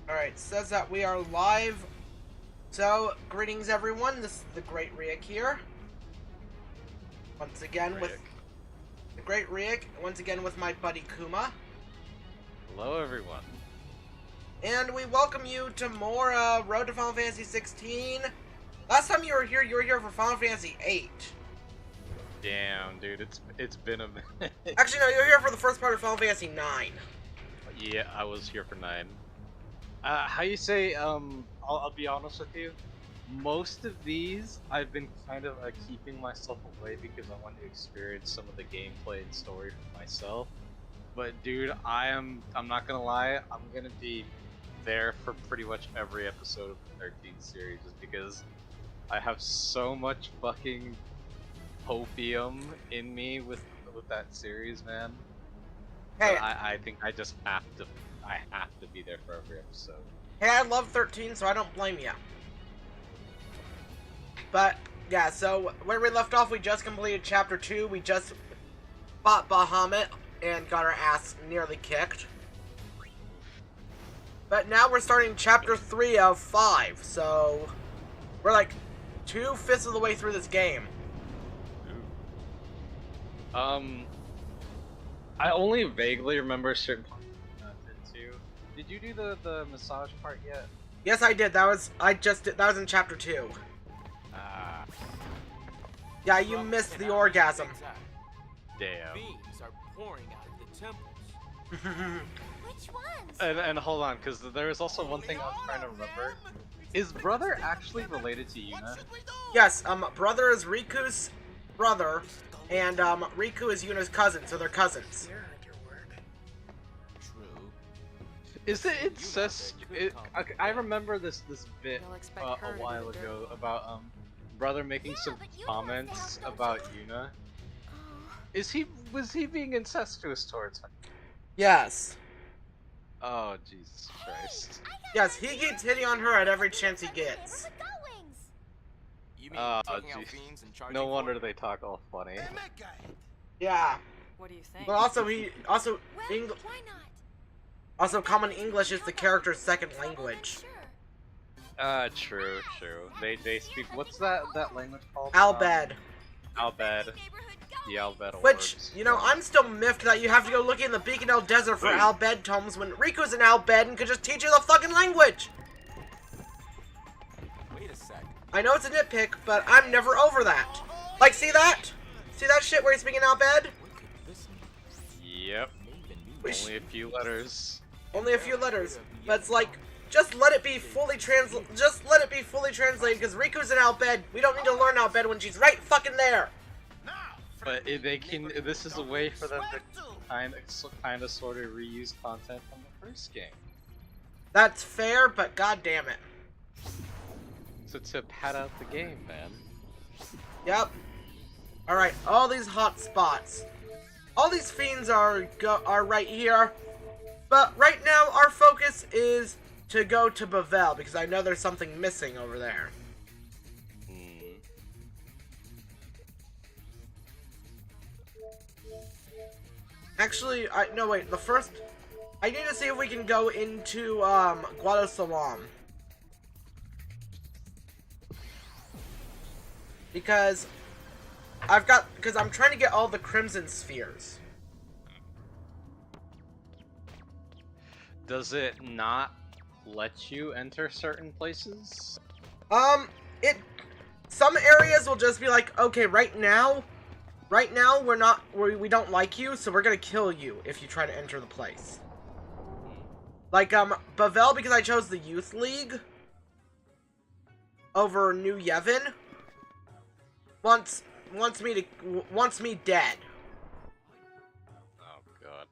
Alright, says that we are live. So, greetings everyone, this is the Great Riek here. Once again with the Great Riek, once again with my buddy Kuma. Hello everyone. And we welcome you to more Road to Final Fantasy 16. Last time you were here for Final Fantasy 8. Damn, dude, it's been a minute. Actually, no, you were here for the first part of Final Fantasy 9. Yeah, I was here for 9. How you say, I'll be honest with you, most of these I've been kind of keeping myself away because I want to experience some of the gameplay and story for myself. But dude, I'm not gonna lie, I'm gonna be there for pretty much every episode of the 13 series just because I have so much fucking Copium in me with that series, man. Hey, I think I just have to be there for every episode. Hey, I love 13, so I don't blame you. But, yeah, so where we left off, we just completed Chapter 2. We just fought Bahamut and got our ass nearly kicked. But now we're starting Chapter 3 of 5, so we're like 2/5 of the way through this game. I only vaguely remember certain parts of it too. Did you do the massage part yet? Yes, I did. That was in Chapter 2. Yeah, you missed the orgasm. Damn. Beams are pouring out of the temples. Which ones? And hold on, because there was also one thing I was trying to remember. Is Brother actually related to Yuna? Yes, Brother is Riku's brother, and Riku is Yuna's cousin, so they're cousins. True. Is it incest? I remember this bit a while ago about Brother making some comments about Yuna. Was he being incestuous towards her? Yes. Oh Jesus Christ! Yes, he keeps hitting on her at every chance he gets. You mean taking out beans and charging? No wonder they talk all funny. Yeah. What do you think? But also Well, why not? Also, Common English is the character's second language. True. They speak. What's that language called? Albed. Albed. The Albed. Which, you know, I'm still miffed that you have to go looking in the Beacon Desert for Albed tomes when Riku's an Albed and could just teach you the fucking language! Wait a sec. I know it's a nitpick, but I'm never over that. Like, see that? See that shit where he's speaking Albed? Yep. Only a few letters. Only a few letters. But it's like, just let it be fully translated, because Riku's an Albed. We don't need to learn Albed when she's right fucking there. But they can. This is a way for them to kind of sort of reuse content from the first game. That's fair, but god damn it. So to pad out the game, man. Yep. Alright, all these hot spots. All these fiends are right here. But right now, our focus is to go to Bavel, because I know there's something missing over there. Actually, no wait, I need to see if we can go into, Guado Salam. Because I'm trying to get all the Crimson Spheres. Does it not let you enter certain places? Some areas will just be like, okay, right now we don't like you, so we're gonna kill you if you try to enter the place. Like, Bavel, because I chose the Youth League over New Yevon, wants me dead. Oh god.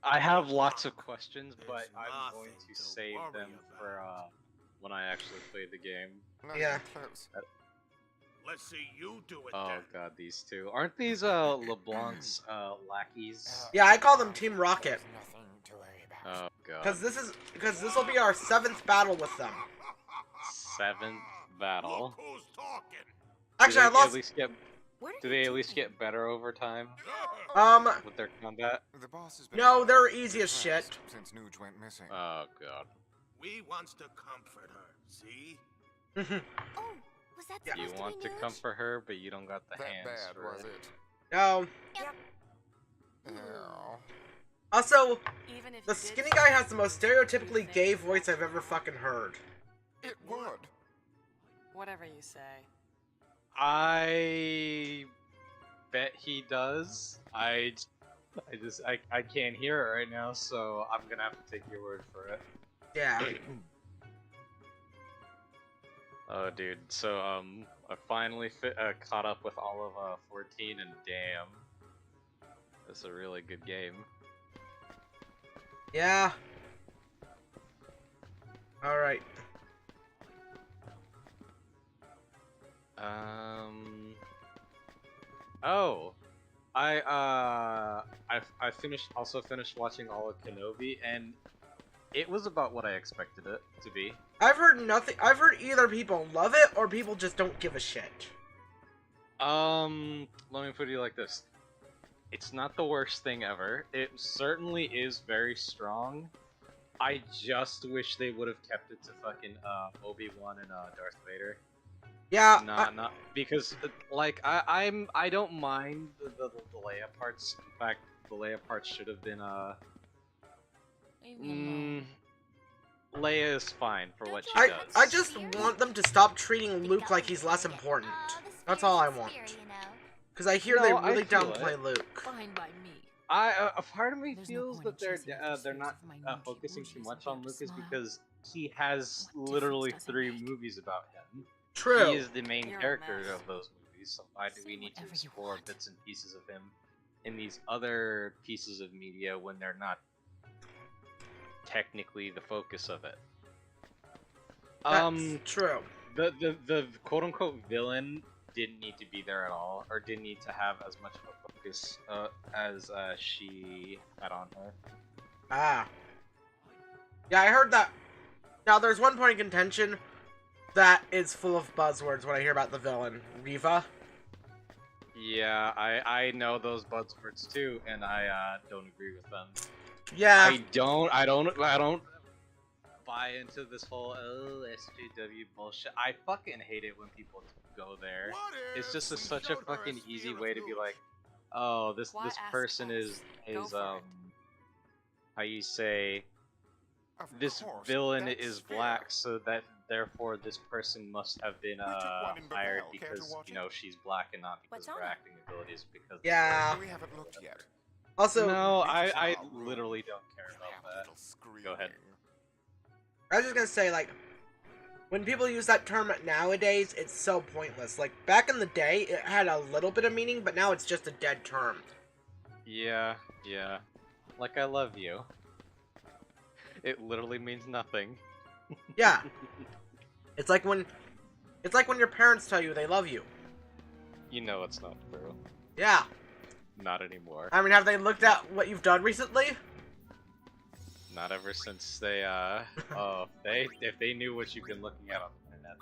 I have lots of questions, but I'm going to save them for when I actually play the game. Yeah. Let's see you do it. Oh then. god, these two. Aren't these LeBlanc's lackeys? Yeah, I call them Team Rocket. Nothing to worry about. Oh god. Because this will be our 7th battle with them. 7th battle. Look who's talking. Actually, I Did lost. at least get What are Do you they at least doing? get better over time with their combat? The boss has been No, out they're and easy as depressed shit. since Nuge went missing. Oh god. We wants to comfort her, see? Oh, was that Yeah. You supposed want to to be Nuge? comfort her, but you don't got the That hands bad, for was it. it? No. Ow. Also, Even if the you did skinny say guy has it, the most what do you stereotypically think? gay voice I've ever fucking heard. It would. Whatever you say. I bet he does. I can't hear it right now, so I'm gonna have to take your word for it. Yeah. Oh, dude. So I finally caught up with all of 14, and damn, it's a really good game. Yeah. Alright. Oh, I finished watching all of Kenobi, and it was about what I expected it to be. I've heard nothing. I've heard either people love it or people just don't give a shit. Let me put it like this. It's not the worst thing ever. It certainly is very strong. I just wish they would have kept it to fucking Obi-Wan and Darth Vader. Yeah. Not because like I don't mind the Leia parts. In fact, the Leia parts should have been Leave me alone. Leia is fine for what she I does. just want them to stop treating Luke like he's less important. That's all I want. Because I hear they No, I really feel downplay it. Luke. Fine by me. A part of me There's no feels point that in they're chasing after they're spheres not of my monkey focusing too emojis much and on be Luke able is to smile. because he has What literally difference does it 3 make? movies about him. True. He is the main You're a character mess. of those movies, so why do Say we need to whatever you explore want. bits and pieces of him in these other pieces of media when they're not technically the focus of it? That's true. The quote unquote villain didn't need to be there at all, or didn't need to have as much of a focus as she had on her. Ah. Yeah, I heard that. Now, there's one point of contention that is full of buzzwords when I hear about the villain, Riva. Yeah, I know those buzzwords too, and I don't agree with them. Yeah. I don't buy into this whole SJW bullshit. I fucking hate it when people go there. What It's if just we such a showed her fucking a easy sphere way of to be news? like, oh, this Why ask person us? Go is for it. how you say, Of this course, villain that is sphere. black, so that therefore this person must have been We took one in hired Bethel. Care to because watch you know it? she's black and not because What's of her on it? acting abilities. Because Yeah. We haven't looked yet. Also, no, Meet us in I our room. literally don't care We'll have about a that. little screaming. Go ahead. I was just gonna say, like, when people use that term nowadays, it's so pointless. Like, back in the day, it had a little bit of meaning, but now it's just a dead term. Yeah, yeah. Like I love you. It literally means nothing. Yeah. It's like when your parents tell you they love you. You know it's not true. Yeah. Not anymore. I mean, have they looked at what you've done recently? Not ever since they if they knew what you've been looking at on the internet,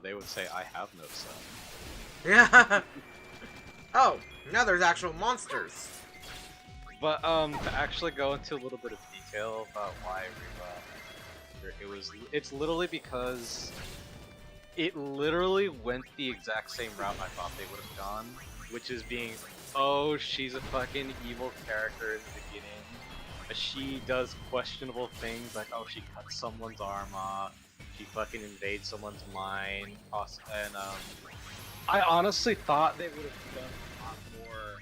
they would say I have no son. Yeah. Oh, now there's actual monsters. But to actually go into a little bit of detail about why it's literally because it literally went the exact same route I thought they would have gone, which is being, oh, she's a fucking evil character in the beginning. She does questionable things like, oh, she cuts someone's arm off, she fucking invades someone's mind, and I honestly thought they would have done a lot more.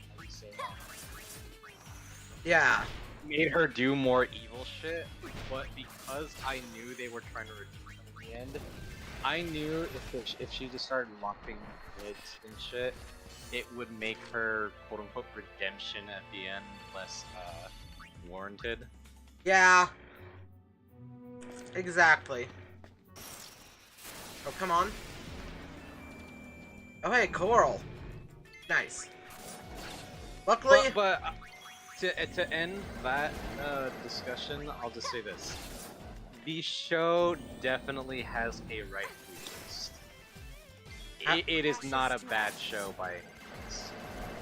Yeah. Made her do more evil shit, but because I knew they were trying to redeem her in the end, I knew if she just started locking kids and shit, it would make her quote-unquote redemption at the end less warranted. Yeah. Exactly. Oh, come on. Oh, hey, coral. Nice. Luckily... But to end that discussion, I'll just say this. The show definitely has a right to exist. it is not a bad show by any means.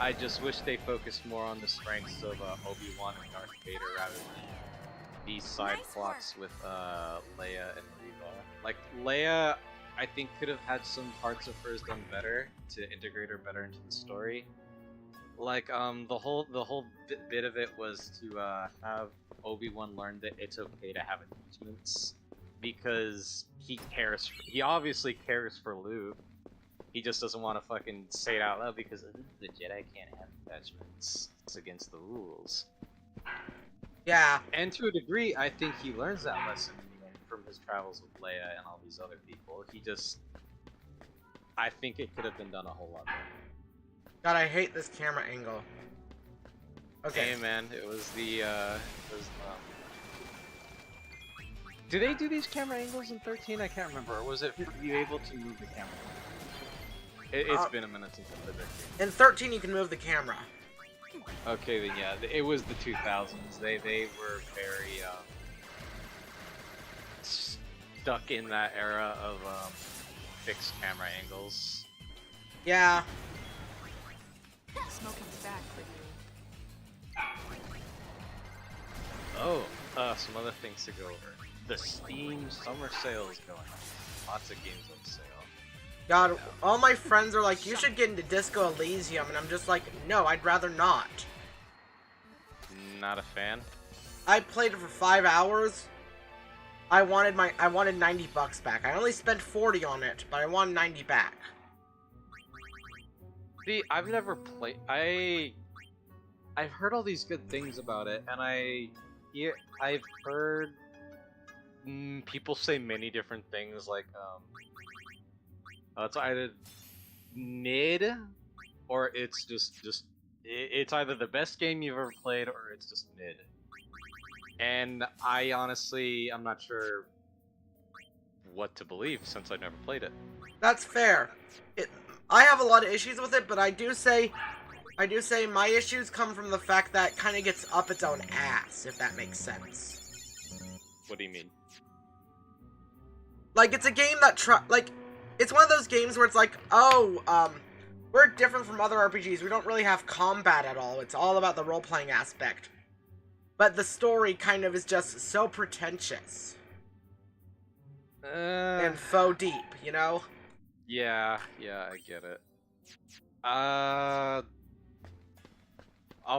I just wish they focused more on the strengths of Obi-Wan and Darth Vader rather than these side plots with Leia and Reva. Like, Leia, I think, could have had some parts of hers done better to integrate her better into the story. Like, the whole bit of it was to have Obi-Wan learn that it's okay to have attachments, because he obviously cares for Luke. He just doesn't want to fucking say it out loud because the Jedi can't have attachments. It's against the rules. Yeah. And to a degree, I think he learns that lesson from his travels with Leia and all these other people. I think it could have been done a whole lot better. God, I hate this camera angle. Okay. Hey man, it was do they do these camera angles in 13? I can't remember. Or was it you able to move the camera? It's been a minute since I played 13. In 13, you can move the camera. Okay, then yeah, it was the 2000s. They were very stuck in that era of fixed camera angles. Yeah. Smoking's back for you. Oh, some other things to go over. The Steam summer sale is going on. Lots of games on sale. God, all my friends are like, you should get into Disco Elysium, and I'm just like, no, I'd rather not. Not a fan? I played it for 5 hours. I wanted $90 back. I only spent 40 on it, but I wanted 90 back. See, I've never played. I've heard all these good things about it, and I've heard people say many different things. Like, it's either mid, or it's it's either the best game you've ever played, or it's just mid. And I'm not sure what to believe since I've never played it. That's fair. I have a lot of issues with it, but I do say my issues come from the fact that it kind of gets up its own ass, if that makes sense. What do you mean? Like, it's a game that it's one of those games where it's like, oh, we're different from other RPGs. We don't really have combat at all. It's all about the role-playing aspect. But the story kind of is just so pretentious. And faux deep, you know? Yeah, I get it. I'll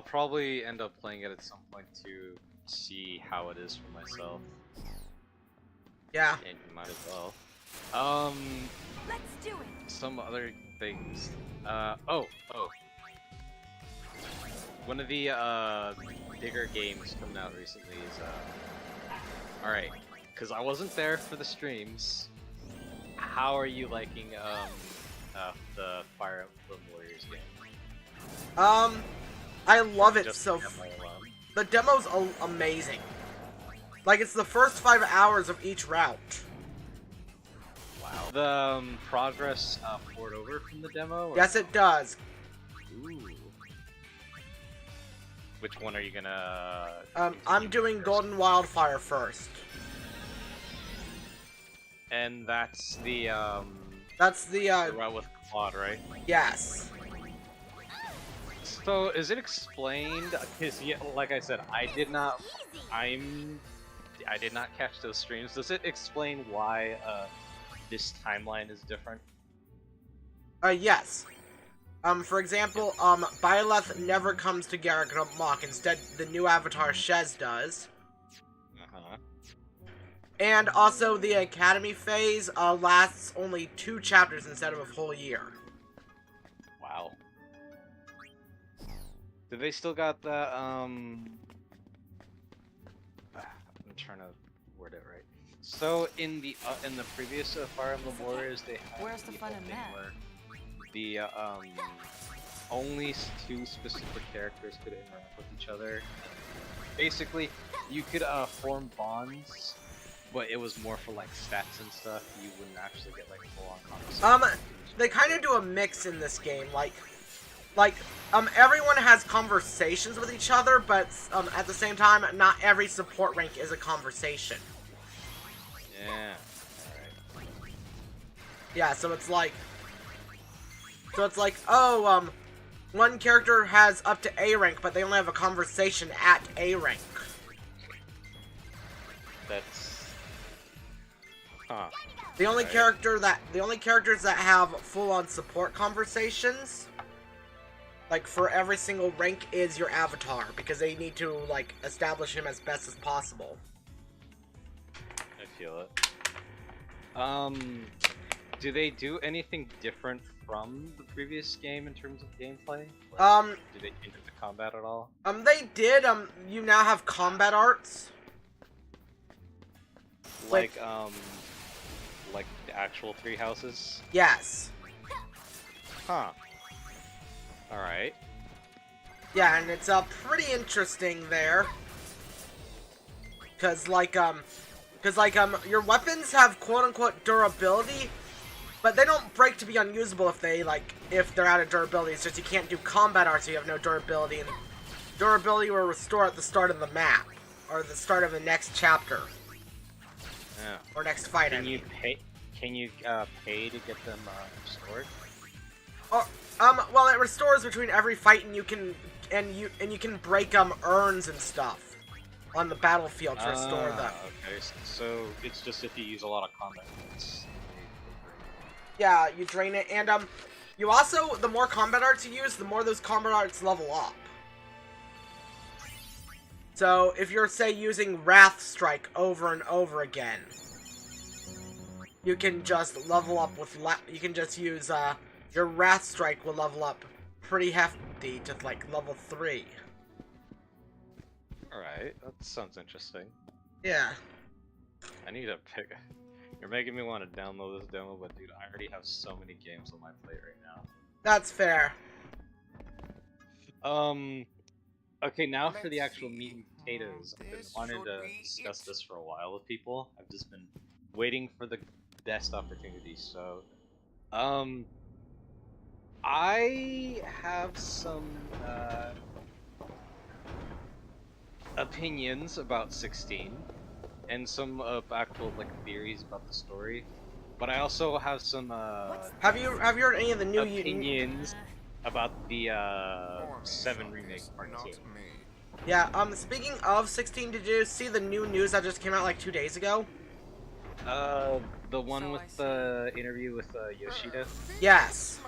probably end up playing it at some point to see how it is for myself. Yeah. And you might as well. Let's do it. Some other things. One of the bigger games coming out recently is alright, because I wasn't there for the streams. How are you liking the Fire Emblem Warriors game? I love it Just so. the demo alone. The demo's amazing. Like, it's the first 5 hours of each route. Wow. The progress poured over from the demo? Or? Yes, it does. Ooh. Which one are you gonna? I'm doing first? Golden Wildfire first. And that's the route with Claude, right? Yes. So is it explained? Because like I said, I did not catch those streams. Does it explain why this timeline is different? Yes. For example, Byleth never comes to Garrett Mach. Instead, the new avatar Shez does. Uh-huh. And also, the Academy phase lasts only 2 chapters instead of a full year. Wow. Do they still got that, I'm trying to word it right. So, in the previous Fire Emblem Warriors, they had Where's the fun in thing that? where the, only 2 specific characters could interact with each other. Basically, you could, form bonds, but it was more for, like, stats and stuff. You wouldn't actually get, like, full-on conversations. They kind of do a mix in this game, everyone has conversations with each other, but, at the same time, not every support rank is a conversation. Yeah. Alright. Yeah, so it's like, So it's like, oh, one character has up to A rank, but they only have a conversation at A rank. That's... Huh. The only characters that have full-on support conversations, like for every single rank, is your avatar, because they need to like establish him as best as possible. I feel it. Do they do anything different from the previous game in terms of gameplay? Like, do they change the combat at all? They did. You now have combat arts. Like the actual 3 houses? Yes. Huh. Alright. Yeah, and it's pretty interesting there. Cause your weapons have quote-unquote durability, but they don't break to be unusable if they're out of durability. It's just you can't do combat arts, so you have no durability, and durability will restore at the start of the map, or the start of the next chapter. Yeah. Or next fight. Can you pay to get them restored? Or, well, it restores between every fight, and you can break urns and stuff on the battlefield to restore them. Okay, so it's just if you use a lot of combat points. Yeah, you drain it, and you also, the more combat arts you use, the more those combat arts level up. So, if you're, say, using Wrath Strike over and over again, you can just level up with, you can just use, your Wrath Strike will level up pretty hefty to, like, level 3. Alright, that sounds interesting. Yeah. I need to pick... You're making me want to download this demo, but dude, I already have so many games on my plate right now. That's fair. Okay, now for the actual meat and potatoes. I've been wanting to discuss this for a while with people. I've just been waiting for the best opportunity, so... I have some, opinions about 16, and some actual theories about the story, but I also have some Have you heard any of the new opinions about the 7 remake part 2. Yeah. Speaking of 16, did you see the new news that just came out like 2 days ago? The one with the interview with Yoshida. Yes.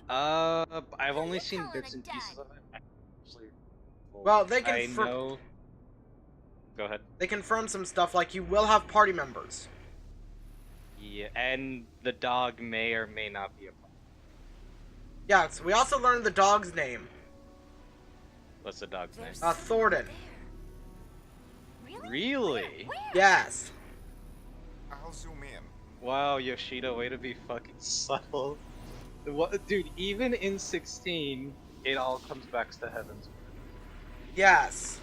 I've only seen bits and pieces of it. Well, they I know. Go ahead. They confirmed some stuff, like you will have party members. Yeah, and the dog may or may not be a part. Yeah, so we also learned the dog's name. What's the dog's name? Thornton. Really? Yes. I'll zoom in. Wow, Yoshida, way to be fucking subtle. What, dude, even in 16, it all comes back to Heaven's Word. Yes.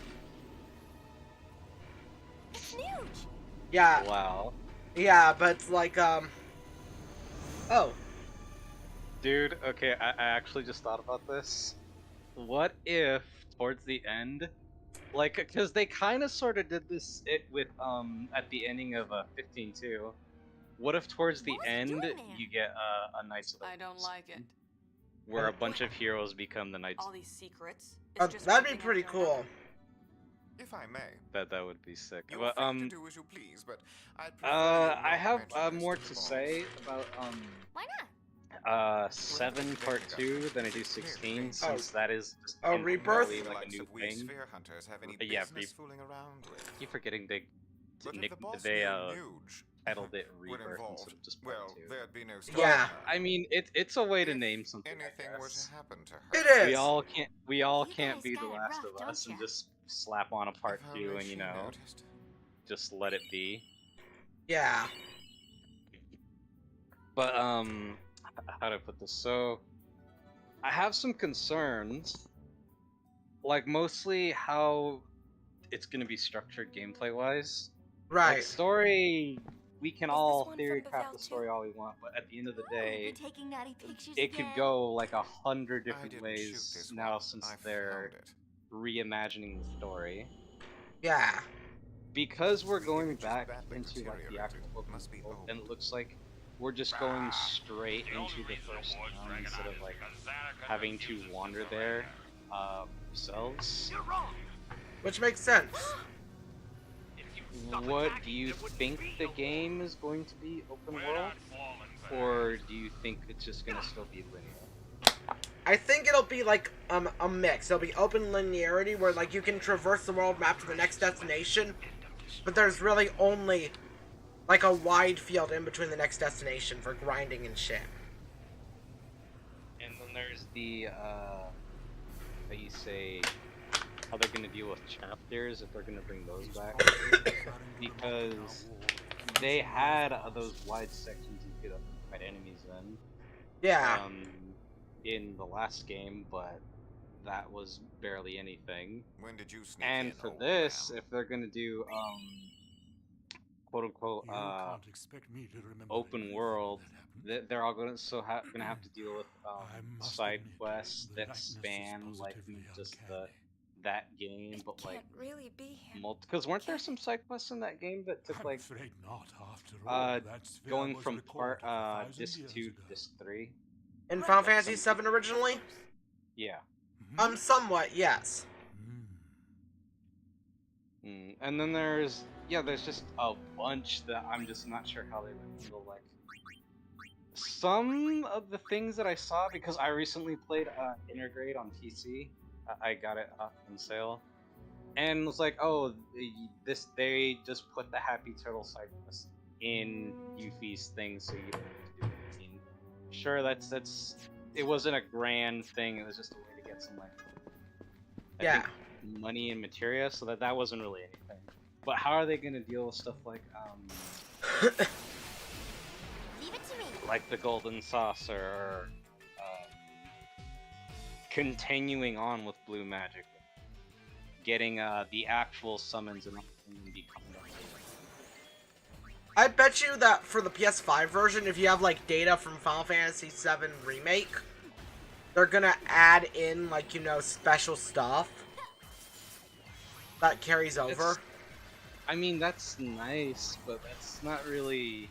It's huge. Yeah. Wow. Yeah, but oh. Dude, okay, I actually just thought about this. What if, towards the end, because they kind of sort of did this with, at the ending of 15-2. What if towards the end, you get a Knights of the I don't like it. where a bunch of heroes become the Knights. All these secrets. It's just That'd be one thing pretty after another. cool. If I may. That would be sick. You're But, free to do as you please, but I'd prefer I not have mention this more the to boss. say about Why not? 7 part 2 than I do 16, since that is just Rebirth? entirely, like a Likes new of we thing. sphere hunters have any Yeah, business fooling around with. Keep forgetting they But if Nick, the boss they knew Nuge titled it would Rebirth involve, instead of just part well, 2. there'd be no story. Yeah. I mean, it's a way to If name something. anything I were guess. to happen to her. It is. We all You can't guys be got The it Last rough, of Us don't and ya? just slap on a part If 2 only and she noticed. just let it be. Yeah. But how do I put this? So I have some concerns, mostly how it's gonna be structured gameplay wise. Right. Story, we can Is this all one theory from craft the Bethel story too? all we want, but at the end of the Oh, day, you're taking naughty pictures it could again? go 100 I different didn't ways shoot this now one. since I they're found it. reimagining the story. Yeah. Because we're The going image is back badly into the deteriorated. actual book Must be world, old. and it looks like we're just going straight into the first town instead of like having to wander there ourselves. Which makes sense. What do you think the game is going to be open world? Or do you think it's just gonna still be linear? I think it'll be like a mix. It'll be open linearity where like you can traverse the world map to the next destination, but there's really only like a wide field in between the next destination for grinding and shit. And then there's the how you say how they're gonna deal with chapters if they're gonna bring those back, because they had those wide sections you could fight enemies in. Yeah. In the last game, but that was barely anything. When did you sneak And in, for old this, man? if they're gonna do quote unquote open world, they're all gonna gonna have to deal with side quests that span like just that game, but like really be here. because weren't there some side quests in that game that took like going from part disc 2 to disc 3? In Final Fantasy VII originally? Yeah. Somewhat, yes. And then there's just a bunch that I'm just not sure how they would handle. Like some of the things that I saw, because I recently played Intergrade on PC. I got it on sale, and was like, oh, they just put the Happy Turtle side quest in Yuffie's thing, so you don't have to do anything. Sure, that's it wasn't a grand thing. It was just a way to get some like I think money and materia, so that wasn't really anything. But how are they gonna deal with stuff like Leave it to me. like the golden saucer, or continuing on with blue magic, getting the actual summons and becoming I bet you that for the PS5 version, if you have like data from Final Fantasy VII Remake, they're gonna add in like, you know, special stuff that carries over. I mean, that's nice, but that's not really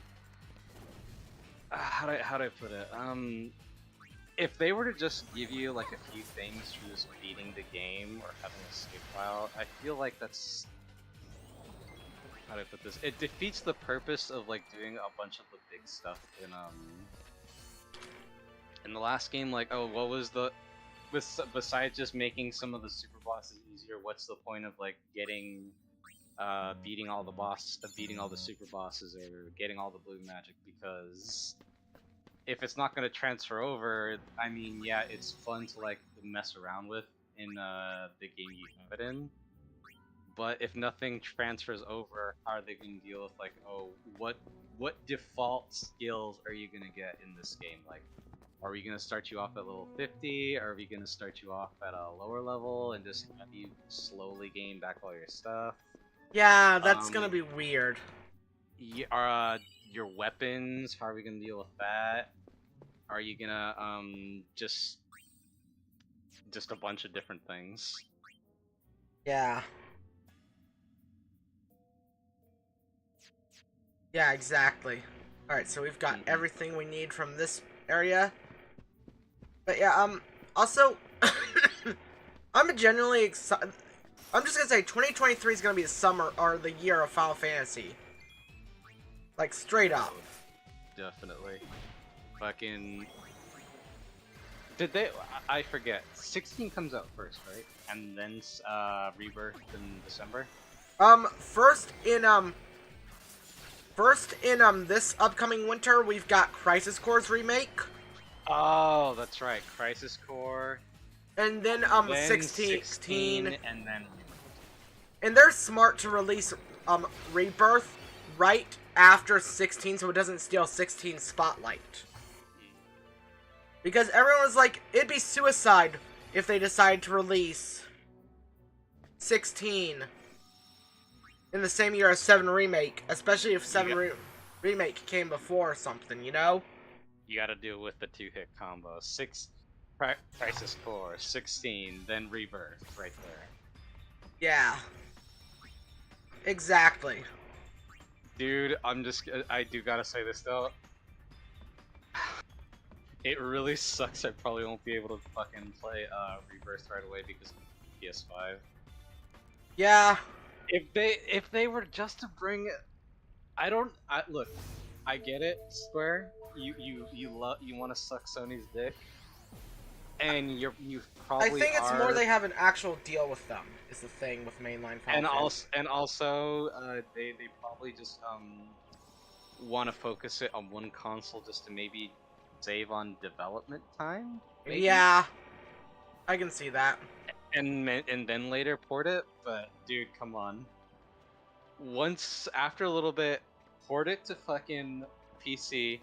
how do I put it? If they were to just give you like a few things from just beating the game or having a skip file, I feel like that's how do I put this? It defeats the purpose of like doing a bunch of the big stuff in the last game. Like, oh, what was the besides just making some of the super bosses easier? What's the point of like getting beating all the super bosses or getting all the blue magic? Because if it's not going to transfer over, I mean, yeah, it's fun to like mess around with in the game you have it in. But if nothing transfers over, how are they going to deal with like, oh, what default skills are you going to get in this game? Like, are we going to start you off at level 50? Are we going to start you off at a lower level and just have you slowly gain back all your stuff? Yeah, that's gonna be weird. Your weapons, how are we gonna deal with that? Are you gonna just a bunch of different things? Yeah. Yeah, exactly. Alright, so we've got everything we need from this area. But yeah, also, I'm genuinely excited. I'm just gonna say 2023 is gonna be the summer or the year of Final Fantasy. Like, straight up. Definitely. Fucking. Did they? I forget. 16 comes out first, right? And then Rebirth in December. First in this upcoming winter, we've got Crisis Core's remake. Oh, that's right, Crisis Core. And then 16, and then. And they're smart to release Rebirth right after 16, so it doesn't steal 16's spotlight. Because everyone was like, it'd be suicide if they decide to release 16 in the same year as 7 Remake, especially if 7 Remake came before or something, you know? You gotta deal with the 2-hit combo. Crisis Core, 16, then Rebirth, right there. Yeah. Exactly. Dude, I do gotta say this though. It really sucks. I probably won't be able to fucking play Rebirth right away because of PS5. Yeah. If they were just to bring, look, I get it, Square. You want to suck Sony's dick, and you probably I think it's are, more they have an actual deal with them, is the thing with mainline Final Fantasy. and also they probably just want to focus it on one console just to maybe save on development time. Maybe? Yeah, I can see that. And then later port it, but dude, come on. Once after a little bit, port it to fucking PC.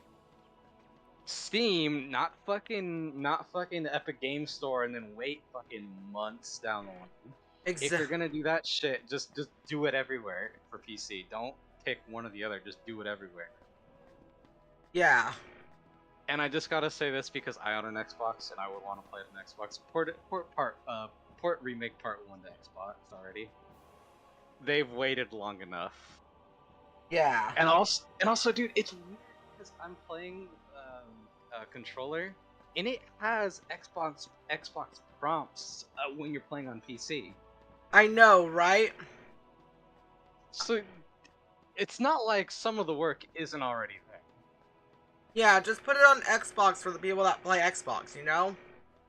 Steam, not fucking the Epic Game Store, and then wait fucking months down the line. If you're gonna do that shit, just do it everywhere for PC. Don't pick one or the other. Just do it everywhere. Yeah. And I just gotta say this because I own an Xbox and I would want to play it on Xbox. Port Remake Part 1 to Xbox already. They've waited long enough. Yeah. And also, dude, it's weird because I'm playing a controller, and it has Xbox prompts when you're playing on PC. I know, right? So it's not like some of the work isn't already there. Yeah, just put it on Xbox for the people that play Xbox, you know?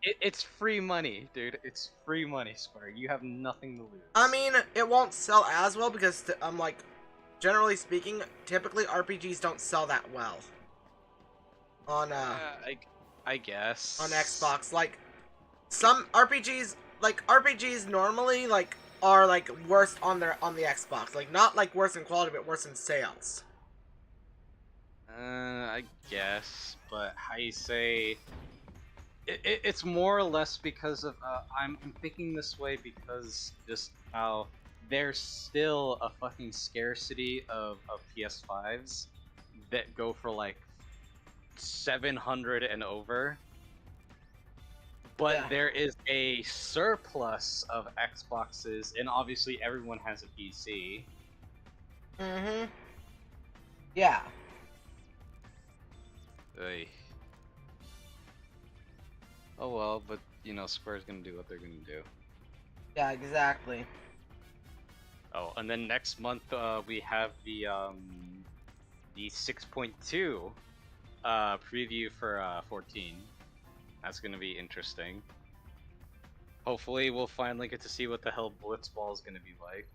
It's free money, dude. It's free money, Square. You have nothing to lose. I mean, it won't sell as well because, like, generally speaking, typically RPGs don't sell that well. On, I guess. On Xbox. Like, some RPGs normally, like, are, like, worse on the Xbox. Like, not, like, worse in quality, but worse in sales. I guess, but how you say... It's more or less because of, I'm thinking this way because just how there's still a fucking scarcity of PS5s that go for like 700 and over. But Yeah. there is a surplus of Xboxes, and obviously everyone has a PC. Mm-hmm. Yeah. Oy. Oh well, but you know, Square's gonna do what they're gonna do. Yeah, exactly. Oh, and then next month we have the 6.2 preview for 14. That's gonna be interesting. Hopefully, we'll finally get to see what the hell Blitzball is gonna be like.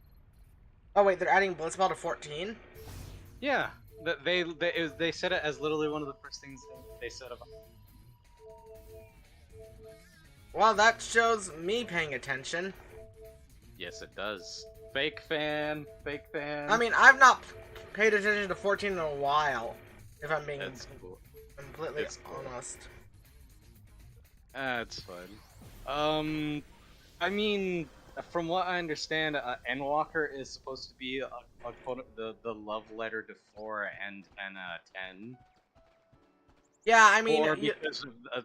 Oh wait, they're adding Blitzball to 14? Yeah, they said it as literally one of the first things they said about. Well, that shows me paying attention. Yes, it does. Fake fan. I mean, I've not paid attention to 14 in a while, if I'm being Cool. completely Cool. honest. It's fine. I mean, from what I understand, Endwalker is supposed to be the love letter to 4 and 10. Yeah, I mean, Or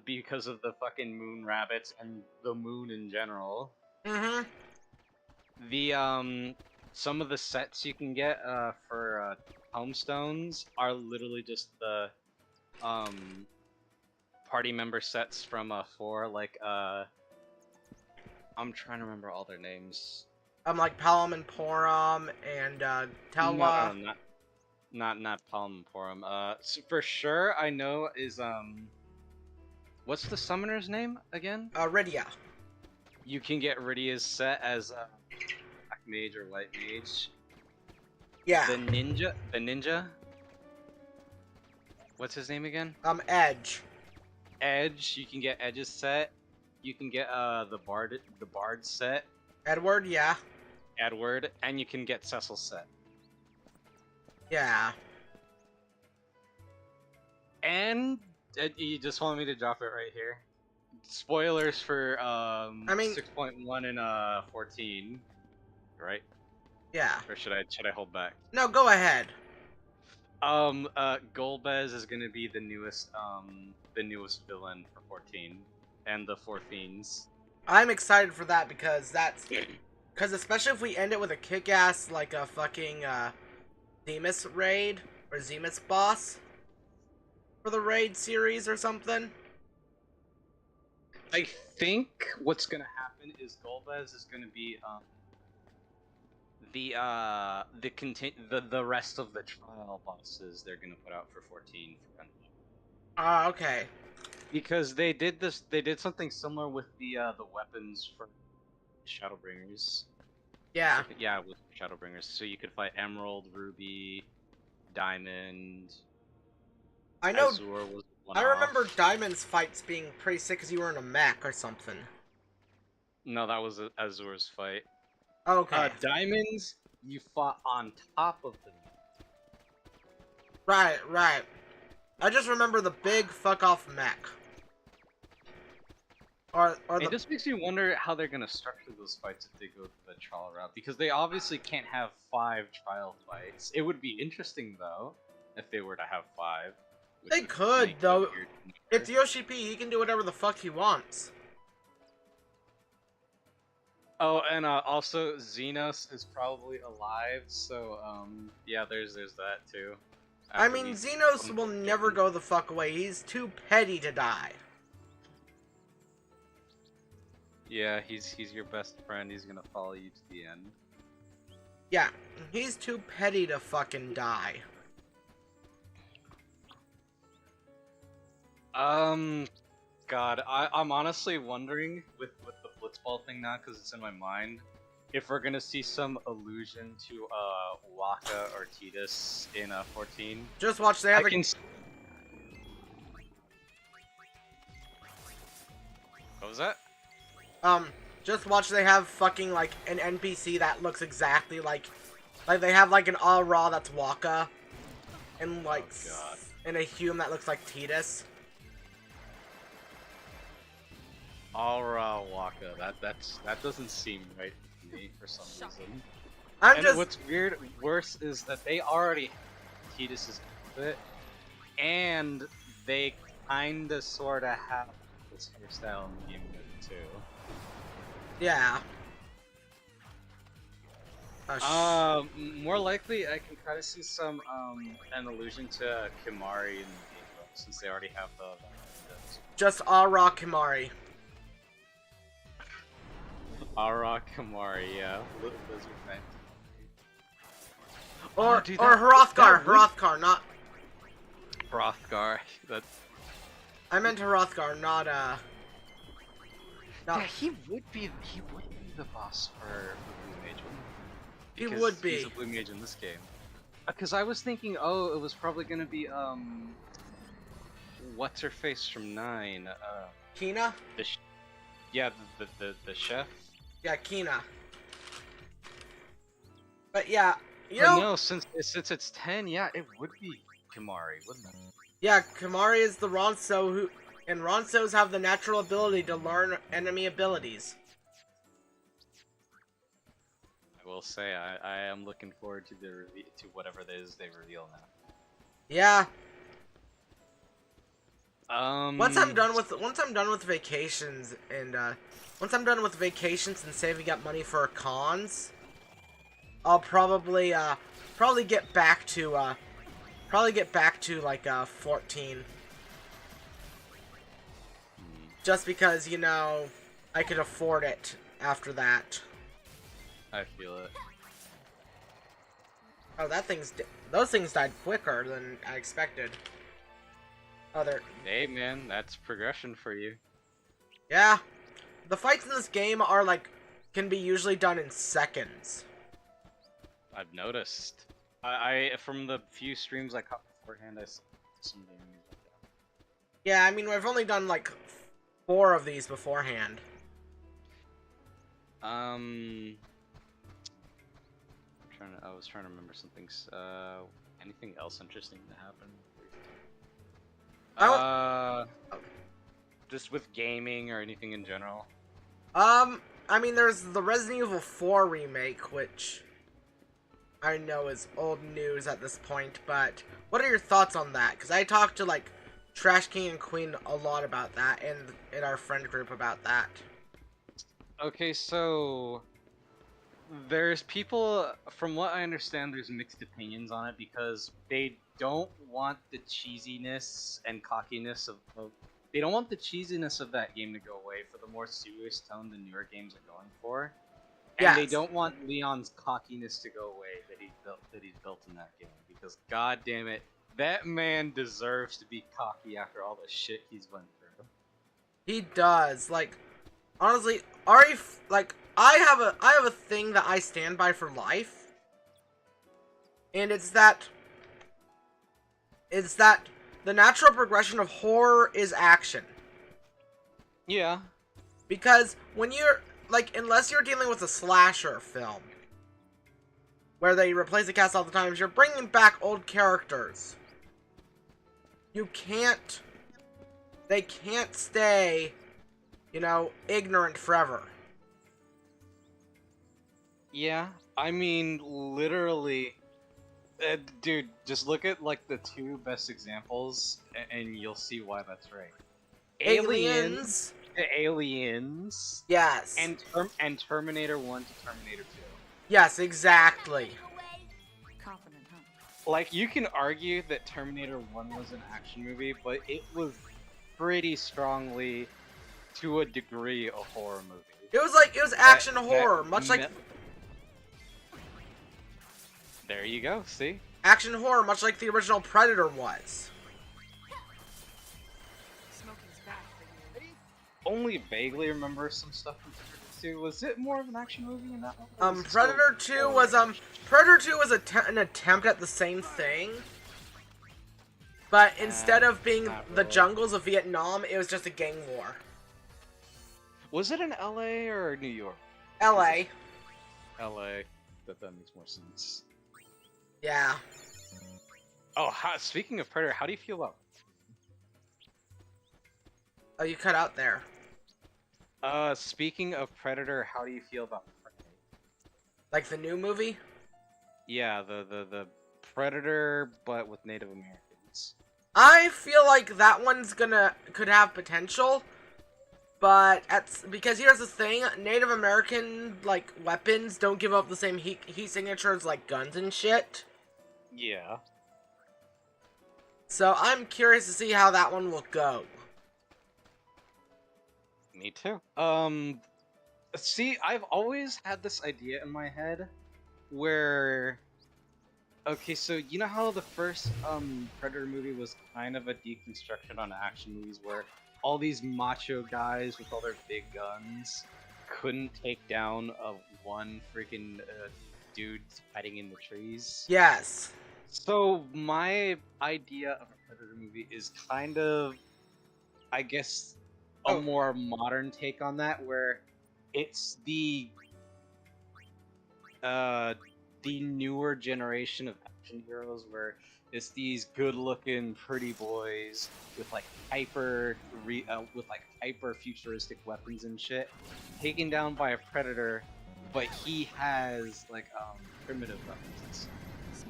because of the fucking moon rabbits and the moon in general. Mm-hmm. The some of the sets you can get for homestones are literally just the party member sets from 4, like I'm trying to remember all their names. Like Palom and Porom and Talwa. No, not Palm Porum. So for sure I know is what's the summoner's name again? Rydia. You can get Rydia's set as Black Mage or White Mage. Yeah. The ninja. What's his name again? Edge. Edge. You can get Edge's set. You can get the bard set. Edward, yeah. Edward, and you can get Cecil's set. Yeah. And you just want me to drop it right here. Spoilers for 6.1 and 14, right? Yeah. Or should I hold back? No, go ahead. Golbez is gonna be the newest villain for 14, and the 4 fiends. I'm excited for that because especially if we end it with a kick-ass, like a fucking, Zemus raid, or Zemus boss, for the raid series or something. I think what's gonna happen is Golbez is gonna be the rest of the trial bosses they're gonna put out for 14 for Gunpla. Ah, okay. Because they did something similar with the weapons for Shadowbringers. Yeah. Yeah, with Shadowbringers. So you could fight Emerald, Ruby, Diamond. I know. Azure was one I remember off. Diamond's fights being pretty sick because you were in a mech or something. No, that was Azure's fight. Okay. Diamonds, you fought on top of them. Right, right. I just remember the big fuck off mech. Or It just makes me wonder how they're gonna structure those fights if they go the trial route, because they obviously can't have 5 trial fights. It would be interesting though if they were to have 5. They could though. It's Yoshi P. He can do whatever the fuck he wants. Oh, and also Xenos is probably alive, so yeah, there's that too. I mean, Xenos will never go the fuck away. He's too petty to die. Yeah, he's your best friend. He's gonna follow you to the end. Yeah, he's too petty to fucking die. God, I'm honestly wondering with the Blitzball thing now, because it's in my mind, if we're gonna see some allusion to Waka or Tidus in 14. Just watch. They have What was that? Just watch. They have fucking like an NPC that looks exactly like they have like an All Raw that's Waka, and like and a Hume that looks like Tidus. Aura Waka. That doesn't seem right to me for some reason. What's worse is that they already have Tidus's outfit, and they kinda sorta have this hairstyle in the game too. Yeah. More likely I can kind of see some an allusion to Kimari in the game since they already have the just All Raw Kimari. Aura Kamari, yeah. Or Hrothgar, not Hrothgar. That. I meant Hrothgar, not Yeah, he would be the boss for Blue Mage. He would be. He's a Blue Mage in this game. Because I was thinking, oh, it was probably gonna be what's her face from 9? Kina? Yeah, the chef. Yeah, Kina. But yeah, no, since it's 10, yeah, it would be Kimari, wouldn't it? Yeah, Kimari is the Ronso and Ronsos have the natural ability to learn enemy abilities. I will say, I am looking forward to to whatever it is they reveal now. Yeah. Once I'm done with vacations and saving up money for cons, I'll probably get back to like 14. Just because, you know, I could afford it after that. I feel it. Oh, those things died quicker than I expected. Hey man, that's progression for you. Yeah. The fights in this game are can be usually done in seconds. I've noticed. I from the few streams I caught beforehand, I saw some gaming like that. Yeah, I mean, we've only done 4 of these beforehand. I was trying to remember some things. Anything else interesting to happen? Just with gaming or anything in general. I mean, there's the Resident Evil 4 remake, which I know is old news at this point, but what are your thoughts on that? Because I talked to Trash King and Queen a lot about that, and in our friend group about that. Okay, so there's people, from what I understand, there's mixed opinions on it because they don't want the cheesiness and cockiness of they don't want the cheesiness of that game to go away for the more serious tone the newer games are going for. And they Yes. don't want Leon's cockiness to go away that he's built in that game, because god damn it, that man deserves to be cocky after all the shit he's went through. He does. Like, honestly, Ari, like, I have a thing that I stand by for life. And it's that the natural progression of horror is action. Yeah. Because when you're, like, unless you're dealing with a slasher film, where they replace the cast all the time, you're bringing back old characters. They can't stay, you know, ignorant forever. Yeah, I mean, literally, dude, just look at, like, the two best examples, and you'll see why that's right. Aliens. Aliens. Yes. And Terminator 1 to Terminator 2. Yes, exactly. Confident, huh? Like, you can argue that Terminator 1 was an action movie, but it was pretty strongly, to a degree, a horror movie. It was action horror, much like There you go, see? action horror, much like the original Predator was. Smoking's bad for you. Only vaguely remember some stuff from Predator 2. Was it more of an action movie in that one? Or was it Predator still 2 was horror? Predator 2 was an attempt at the same thing. But instead of being not the really. jungles of Vietnam, it was just a gang war. Was it in LA or New York? LA. LA. That makes more sense. Yeah. Oh, speaking of Predator, how do you feel about? Oh, you cut out there. Speaking of Predator, how do you feel about Predator? Like the new movie? Yeah, the Predator, but with Native Americans. I feel like that one's could have potential, but because here's the thing, Native American like weapons don't give up the same heat signatures like guns and shit. Yeah. So I'm curious to see how that one will go. Me too. See, I've always had this idea in my head where, okay, so you know how the first Predator movie was kind of a deconstruction on action movies where all these macho guys with all their big guns couldn't take down one freaking dude hiding in the trees? Yes. So my idea of a Predator movie is kind of, I guess, a more modern take on that, where it's the newer generation of action heroes, where it's these good-looking, pretty boys with like hyper futuristic weapons and shit, taken down by a predator, but he has like primitive weapons.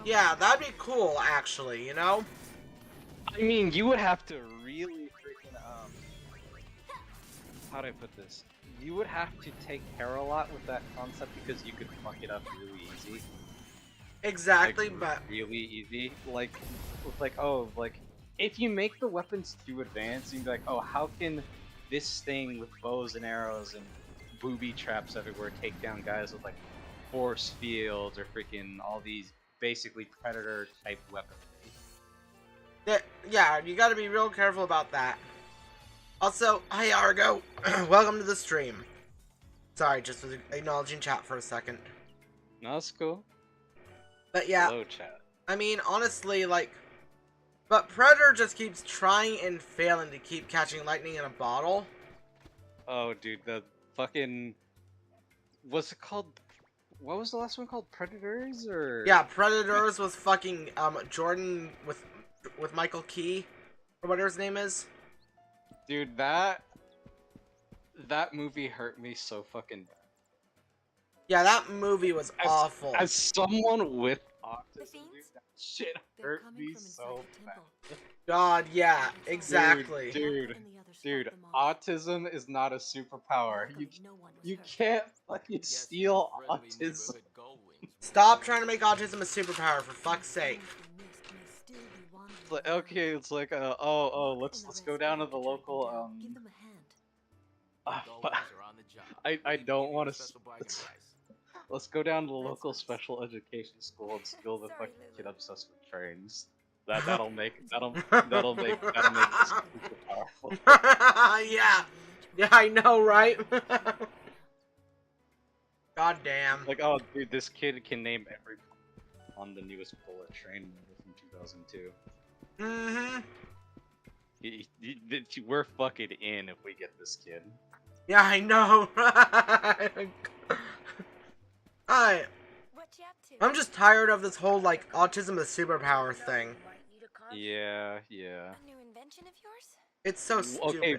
Yeah, that'd be cool, actually, you know? I mean, you would have to really freaking how do I put this? You would have to take care a lot with that concept because you could fuck it up really easy. Exactly, Like, but really easy. Like, with like, oh, like, if you make the weapons too advanced, you'd be like, oh, how can this thing with bows and arrows and booby traps everywhere take down guys with like force fields or freaking all these basically predator type weaponry? yeah, you gotta be real careful about that. Also, hi Argo, welcome to the stream. Sorry, just was acknowledging chat for a second. No, that's cool. But yeah, Hello, chat. I mean, honestly, like, but Predator just keeps trying and failing to keep catching lightning in a bottle. Oh, dude, the fucking, what's it called? What was the last one called? Predators or? Yeah, Predators was fucking Jordan with Michael Key or whatever his name is. Dude, that movie hurt me so fucking bad. Yeah, that movie was awful. As someone with autism, fiends? dude, that shit They're hurt coming me from inside so the bad. temple. God, yeah, exactly. Dude, And the others dude, fought them off. autism is not a superpower. Luckily, no one was You hurt. can't fucking steal Friendly autism. neighborhood Gullwings. Stop trying to make autism a superpower, for fuck's sake. Things we missed may still be wandering. like okay, it's like let's go down to the local Give them a hand. but I don't want to. Let's go down to the local special education school and steal the Sorry, fucking Lulu. kid obsessed with trains. That'll make this super powerful. Yeah. Yeah, I know, right? God damn. Like, oh dude, this kid can name every on the newest bullet train model from 2002. Mm-hmm. We're fucking in if we get this kid. Yeah, I know. Alright. What you up to? I'm just tired of this whole, like, autism is superpower thing. Yeah. A new invention of yours? It's so stupid. Okay.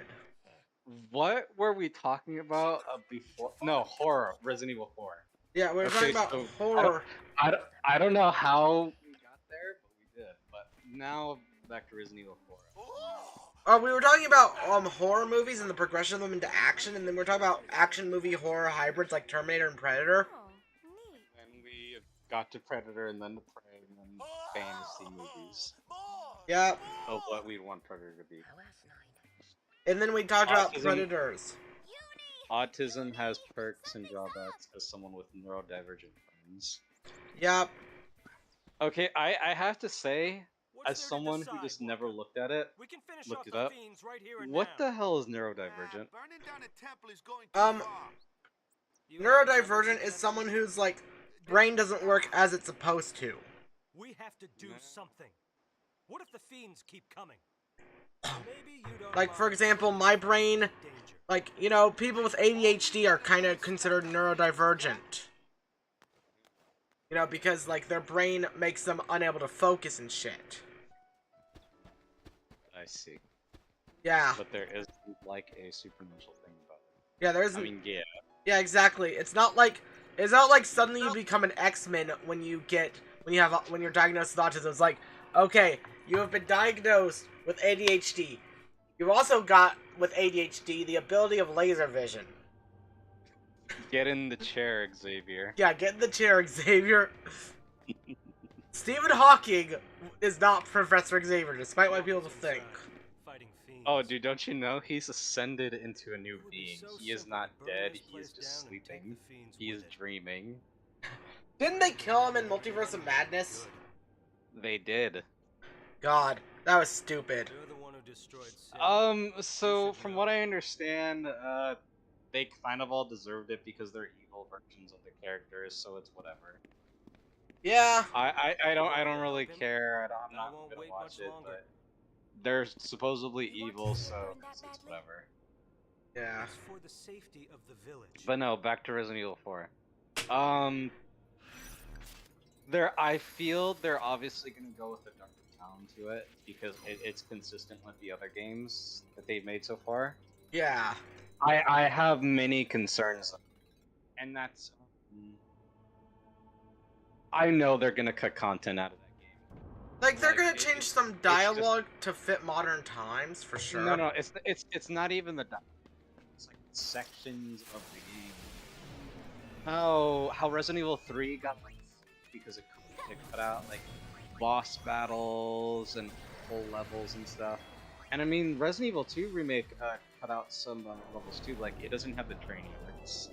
What were we talking about before? No, horror. Resident Evil 4. Yeah, we were Okay, talking about so horror. I don't know how we got there, but we did. But now back to Resident Evil 4. We were talking about horror movies and the progression of them into action, and then we're talking about action movie horror hybrids like Terminator and Predator. Oh, neat. And we got to Predator and then to Prey and then fantasy movies Yeah, of what we'd want Predator to be. and then we talked about Autism. Predators. Autism has perks and drawbacks as someone with neurodivergent friends. Yep. Okay, I have to say, as someone who just never looked at it, looked it up, what the hell is neurodivergent? Neurodivergent is someone whose, like, brain doesn't work as it's supposed to. We have to do something. What if the fiends keep coming? Maybe you don't Like, for mind example, my brain, danger. like, you know, people with ADHD are kind of considered neurodivergent. You know, because, like, their brain makes them unable to focus and shit. I see. Yeah. But there is, like, a supernatural thing about it. Yeah, there I isn't... mean, yeah. Yeah, exactly. It's not like suddenly you become an X-Men when you're diagnosed with autism. It's like, okay, you have been diagnosed with ADHD. You've also got, with ADHD, the ability of laser vision. Get in the chair, Xavier. Yeah, get in the chair, Xavier. Stephen Hawking is not Professor Xavier, despite what people think. Fighting fiends. Oh, dude, don't you know? He's ascended into a new It would be being. so He is simple not to burn dead, this he place is just down and take sleeping. the fiends He is with it. dreaming. Didn't they kill him in Multiverse of Madness? They did. God, that was stupid. You're the one who destroyed Sin. So from what I understand, they kind of all deserved it because they're evil versions of the characters, so it's whatever. Yeah. I don't really care. I'm I not won't gonna wait watch much it, longer. but they're supposedly evil, so it's whatever. Yeah. It's for the safety of the village. But no, back to Resident Evil 4. I feel they're obviously gonna go with a darker tone to it because it's consistent with the other games that they've made so far. Yeah. I have many concerns, and that's I know they're gonna cut content out of that game. Like, they're Like, gonna change some just- dialogue to fit modern times, for sure. No, it's not even the dialogue. It's like sections of the game. How Resident Evil 3 got like because it cut out like boss battles and full levels and stuff. And I mean, Resident Evil 2 remake cut out some levels too. Like, it doesn't have the training arcs.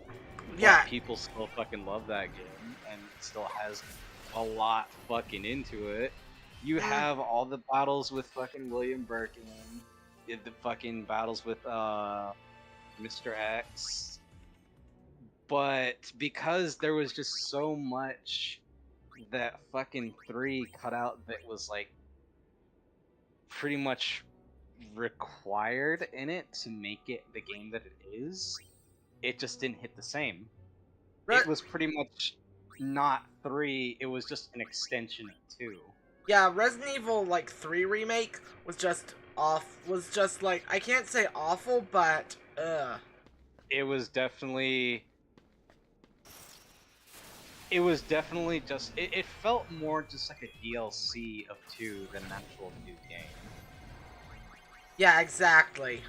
Yeah. But people still fucking love that game, and it still has a lot fucking into it. You have all the battles with fucking William Birkin, the fucking battles with Mr. X. But because there was just so much that fucking 3 cut out that was like pretty much required in it to make it the game that it is, it just didn't hit the same. It was pretty much not 3, it was just an extension of 2. Yeah, Resident Evil, like, 3 remake was just like, I can't say awful, but, It was definitely just, it felt more just like a DLC of 2 than an actual new game. yeah, exactly.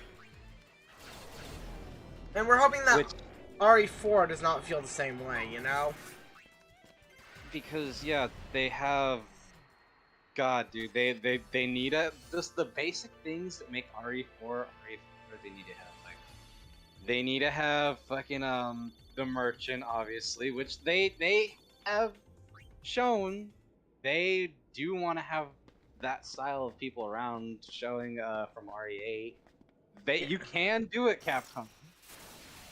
And we're hoping that RE4 does not feel the same way, you know? Because, yeah, they have God, dude, they need just the basic things that make RE4 they need to have. Like, they need to have fucking the merchant, obviously, which they have shown they do want to have that style of people around, showing from RE8. You can do it, Capcom.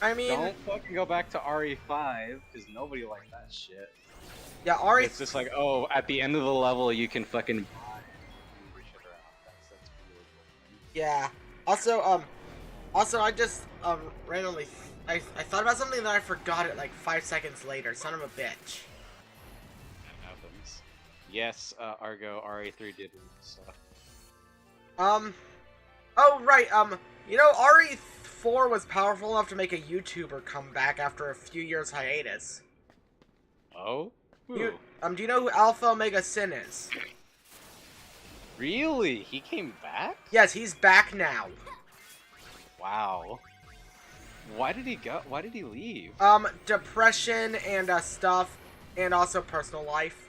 I mean, Don't fucking go back to RE5 because nobody liked that shit. yeah, RE. It's just like, oh, at the end of the level, you can fucking buy and move your shit around. That's really cool. Yeah. Also, I just randomly I thought about something that I forgot it like 5 seconds later. Son of a bitch. That happens. Yes, Argo RE3 did so. Oh right. You know, RE4 was powerful enough to make a YouTuber come back after a few years hiatus. Oh. Who? Do you know who Alpha Omega Sin is? Really? He came back? Yes, he's back now. Wow. Why did he go? Why did he leave? Depression and stuff, and also personal life.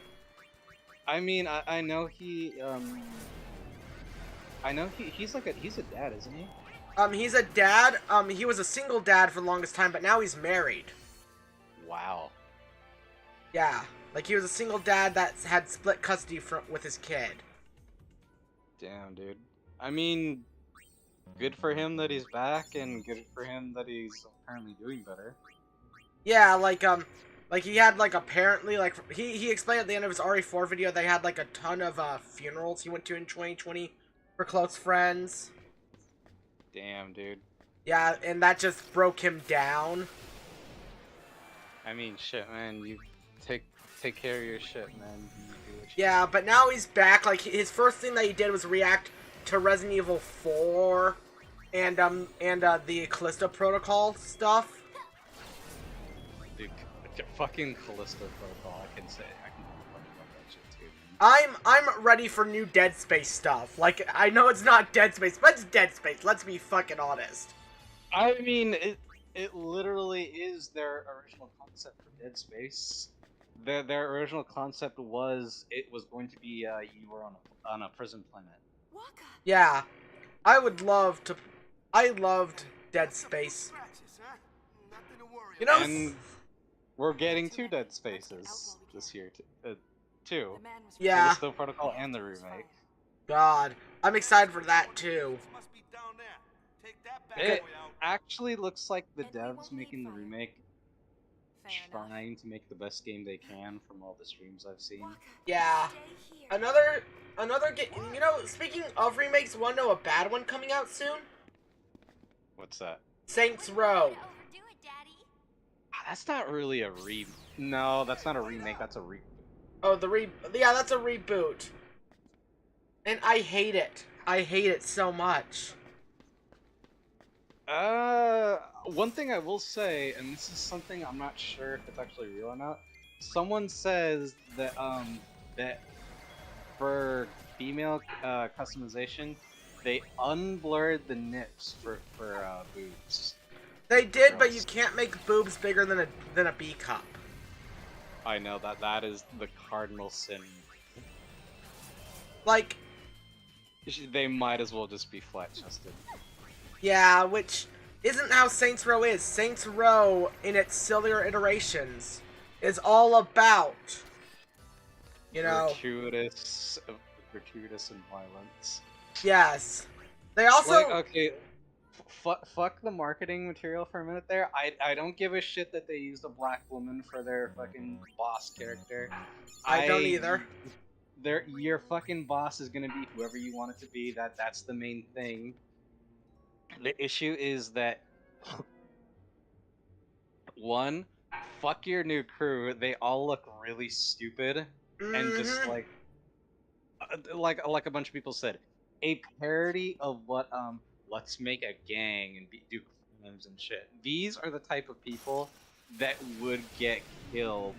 I mean, I know he he's a dad, isn't he? He's a dad. He was a single dad for the longest time, but now he's married. Wow. Yeah, like he was a single dad that had split custody with his kid. Damn, dude. I mean, good for him that he's back, and good for him that he's apparently doing better. Yeah, like he had like apparently like he explained at the end of his RE4 video they had like a ton of funerals he went to in 2020 for close friends. Damn, dude. Yeah, and that just broke him down. I mean, shit, man. You take care of your shit, man. You do what you Yeah, but now he's back. Like his first thing that he did was react to Resident Evil 4 and the Callisto Protocol stuff. Dude, fucking Callisto Protocol. I can talk about that shit too, man. I'm ready for new Dead Space stuff. Like I know it's not Dead Space, but it's Dead Space. Let's be fucking honest. I mean, it literally is their original concept for Dead Space. Their original concept was it was going to be you were on a prison planet. Waka. Yeah, I loved Dead Space. You know, And we're getting 2 Dead Spaces this year, too. The man was yeah. Callisto Protocol and the remake. God, I'm excited for that too. Must be down there. Take that bad It boy out. actually looks like the And we devs won't making the leave remake Fair enough. trying to make the best game they can from all the streams I've seen. Waka, Yeah. stay here. Another game. You know, speaking of remakes, want to know a bad one coming out soon? What's that? Saints Row. Overdo it, Daddy. That's not really a No, that's not a remake. That's a reboot. Oh, yeah, that's a reboot. And I hate it. I hate it so much. One thing I will say, and this is something I'm not sure if it's actually real or not. Someone says that that for female customization, they unblurred the nips for boobs. They did, but you can't make boobs bigger than a B cup. I know that is the cardinal sin. Like, They might as well just be flat-chested. yeah, which isn't how Saints Row is. Saints Row, in its sillier iterations, is all about, you know, gratuitous and violence. yes. They also, Like, okay, fuck the marketing material for a minute there. I don't give a shit that they used a black woman for their fucking boss character. I don't either. Your fucking boss is gonna be whoever you want it to be. That's the main thing. The issue is that one, fuck your new crew. They all look really stupid and just Mhm. like a bunch of people said, a parody of what let's make a gang and do crimes and shit. These are the type of people that would get killed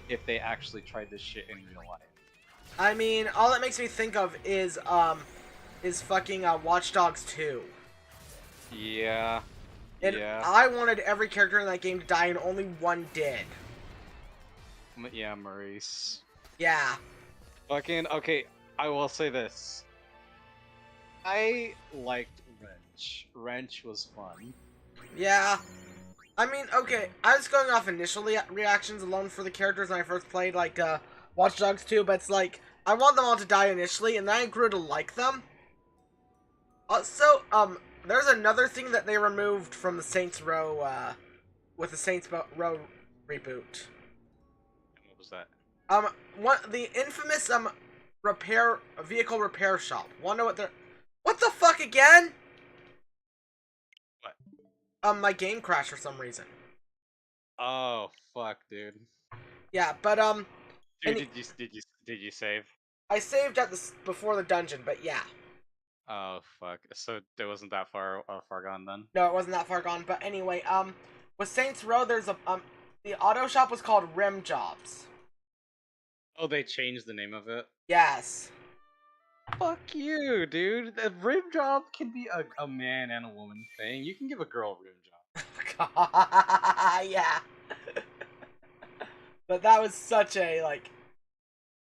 if they actually tried this shit in real life. I mean, all that makes me think of is fucking Watch Dogs 2. Yeah. And Yeah. I wanted every character in that game to die, and only one did. Yeah, Maurice. Yeah. Fucking okay. I will say this. I liked Wrench. Wrench was fun. Yeah. I mean, okay, I was going off initial reactions alone for the characters when I first played, like, Watch Dogs 2, but it's like, I want them all to die initially, and then I grew to like them. Also, there's another thing that they removed from the Saints Row, with the Saints Row reboot. What was that? The infamous, vehicle repair shop. Wanna know what they're... What the fuck again? What? My game crashed for some reason. Oh fuck, dude. Yeah, but, Dude, did you save? I saved at before the dungeon, but yeah. Oh fuck. So it wasn't that far gone then? No, it wasn't that far gone, but anyway, with Saints Row, there's the auto shop was called Rim Jobs. Oh, they changed the name of it? Yes. Fuck you, dude. The rim job can be a man and a woman thing. You can give a girl a rim job. Yeah. But that was such a, like...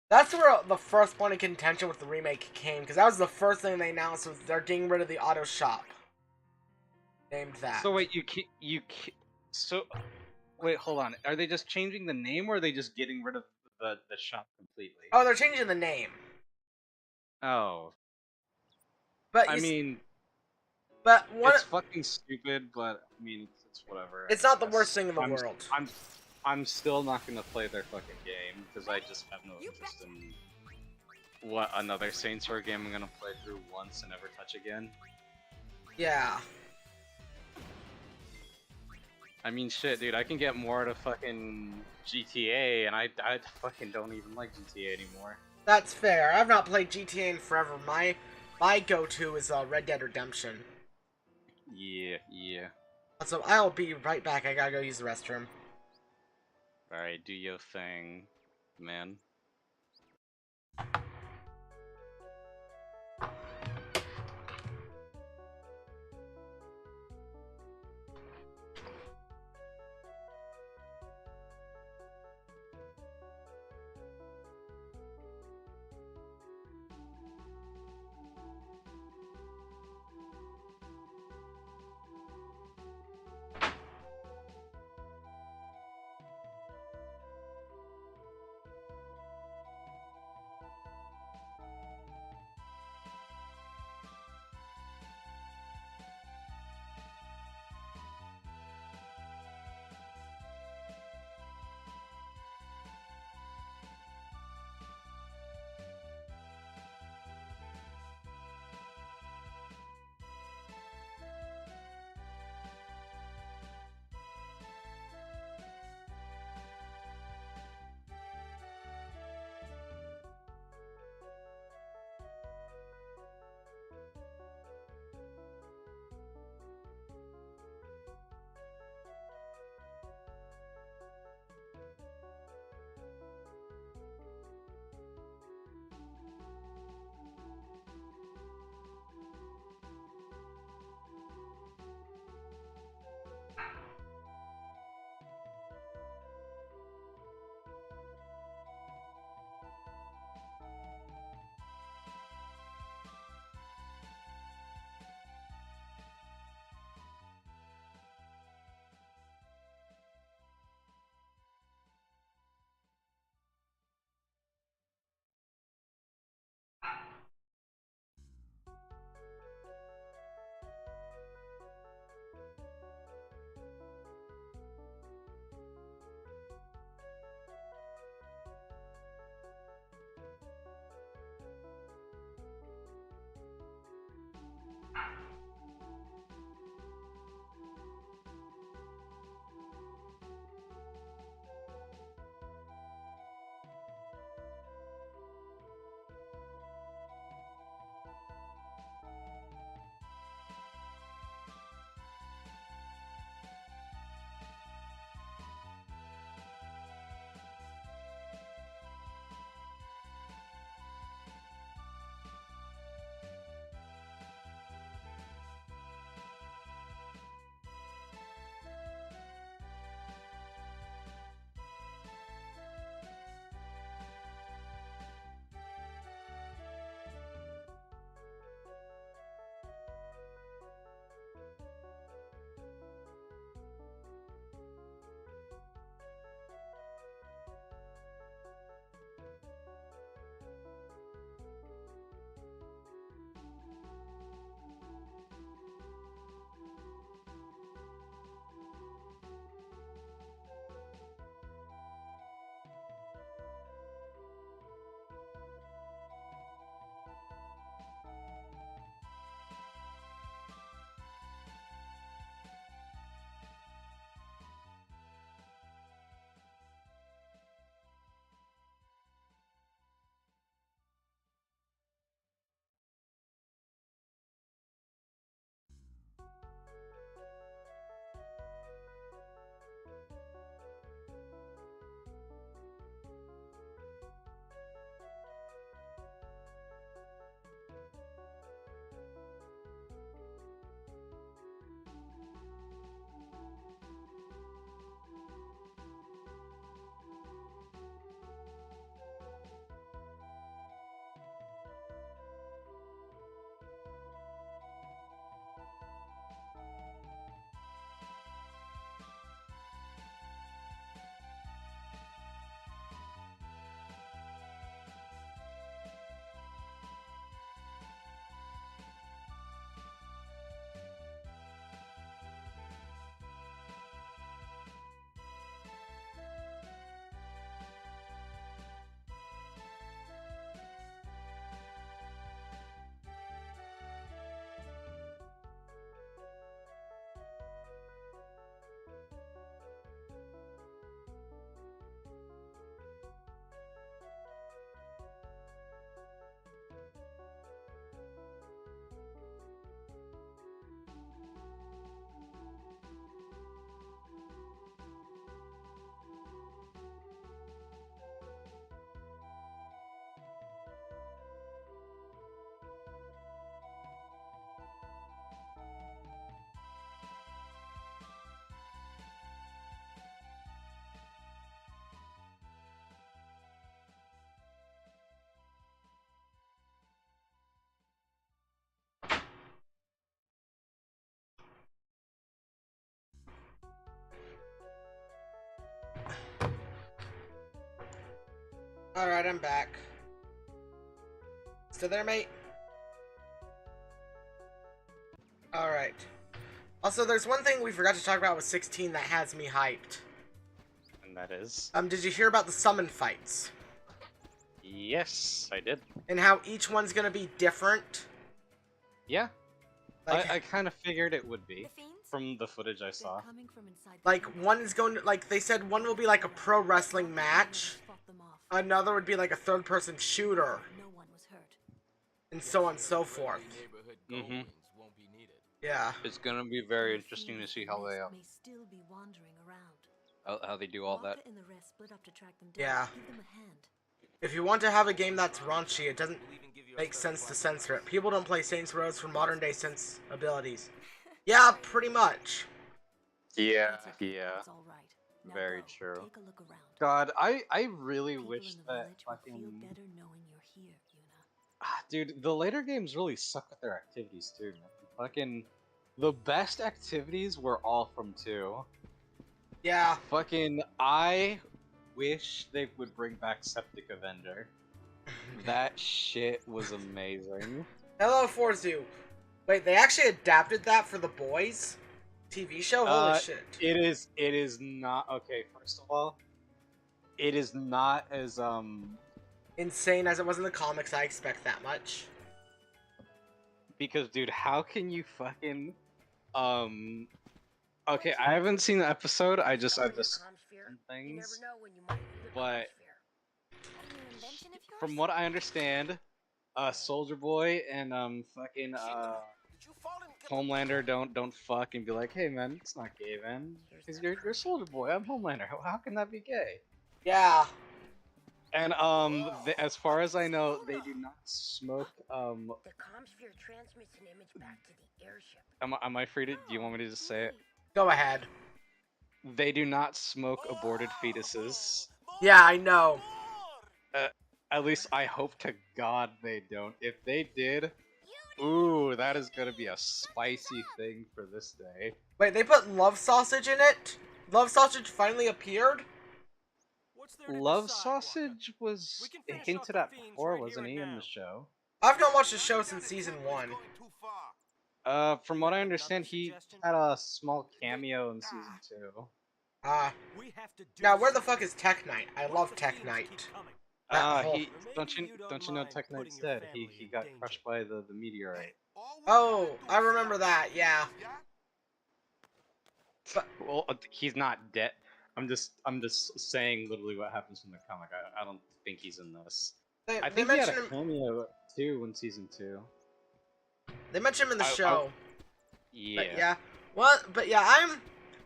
That's where the first point of contention with the remake came, because that was the first thing they announced was they're getting rid of the auto shop. Named that. So wait, wait, hold on. Are they just changing the name, or are they just getting rid of the shop completely? Oh, they're changing the name. Oh. But I mean... But it's fucking stupid, but, I mean, it's whatever. It's not the worst thing in the world. I'm still not gonna play their fucking game, because I just have no interest in what another Saints Row game I'm gonna play through once and never touch again. Yeah. I mean, shit, dude, I can get more out of fucking GTA, and I fucking don't even like GTA anymore. That's fair. I've not played GTA in forever. My go-to is Red Dead Redemption. Yeah. So I'll be right back. I gotta go use the restroom. Alright, do your thing, man. Alright, I'm back. Still there, mate? Alright. Also, there's one thing we forgot to talk about with 16 that has me hyped. And that is? Did you hear about the summon fights? Yes, I did. And how each one's gonna be different? Yeah. Like, I kind of figured it would be. The fiends? From the footage I saw. Coming from inside like one is going to, like, they said one will be like a pro wrestling match. Another would be like a third-person shooter. No one was hurt. And so on and so forth. Mm-hmm. Won't be needed. Yeah. It's gonna be very interesting to see how they May still be wandering around. how they do all that. Walker and the rest split up to track them down. Yeah. Give them a hand. If you want to have a game that's raunchy, it doesn't make sense to censor it. People don't play Saints Row for modern-day sensibilities. Yeah, pretty much. Yeah, It's okay. yeah. It's all right. Now Very go. true. Take a look around. God, I really People wish in the that village will feel fucking better knowing you're here, Yuna. dude, the later games really suck at their activities too, man. Fucking the best activities were all from 2. Yeah. Fucking I wish they would bring back Septic Avenger. That shit was amazing. Hello, Forzu. Wait, they actually adapted that for The Boys TV show? Holy shit. It is not okay, first of all. It is not as Insane as it was in the comics, I expect that much. because dude, how can you fucking okay, I haven't seen the episode, I've just seen things. But from what I understand, Soldier Boy and fucking Homelander don't fuck and be like, hey man, it's not gay, man. Because you're Soldier Boy, I'm Homelander. How can that be gay? Yeah. And as far as I know, they do not smoke. The comsphere transmits an image back to the airship. Am I free to? Do you want me to just say it? Go ahead. They do not smoke aborted fetuses. Yeah, I know. At least I hope to God they don't. If they did, ooh, that is gonna be a spicy thing for this day. Wait, they put love sausage in it? Love sausage finally appeared? What's there to Love decide, Walker? Sausage was We can finish hinted off at the fiends before, right wasn't here he, and in the now. show? I've not watched the show since season 1. Going too far. From what I understand, Another he suggestion? had a small cameo in season 2. We have to do Now where the fuck something. is Tech Knight? I What if love the Tech fiends Knight. keep coming? That whole- He don't you know mind Tech Knight's putting your dead? family He in got danger. crushed by the meteorite. Oh, I remember that, yeah. Well, he's not dead. I'm just saying literally what happens in the comic. I don't think he's in this. I They think he had mentioned a him. cameo too in season 2. They mentioned him in the I- show. Yeah. But yeah. Well, but yeah,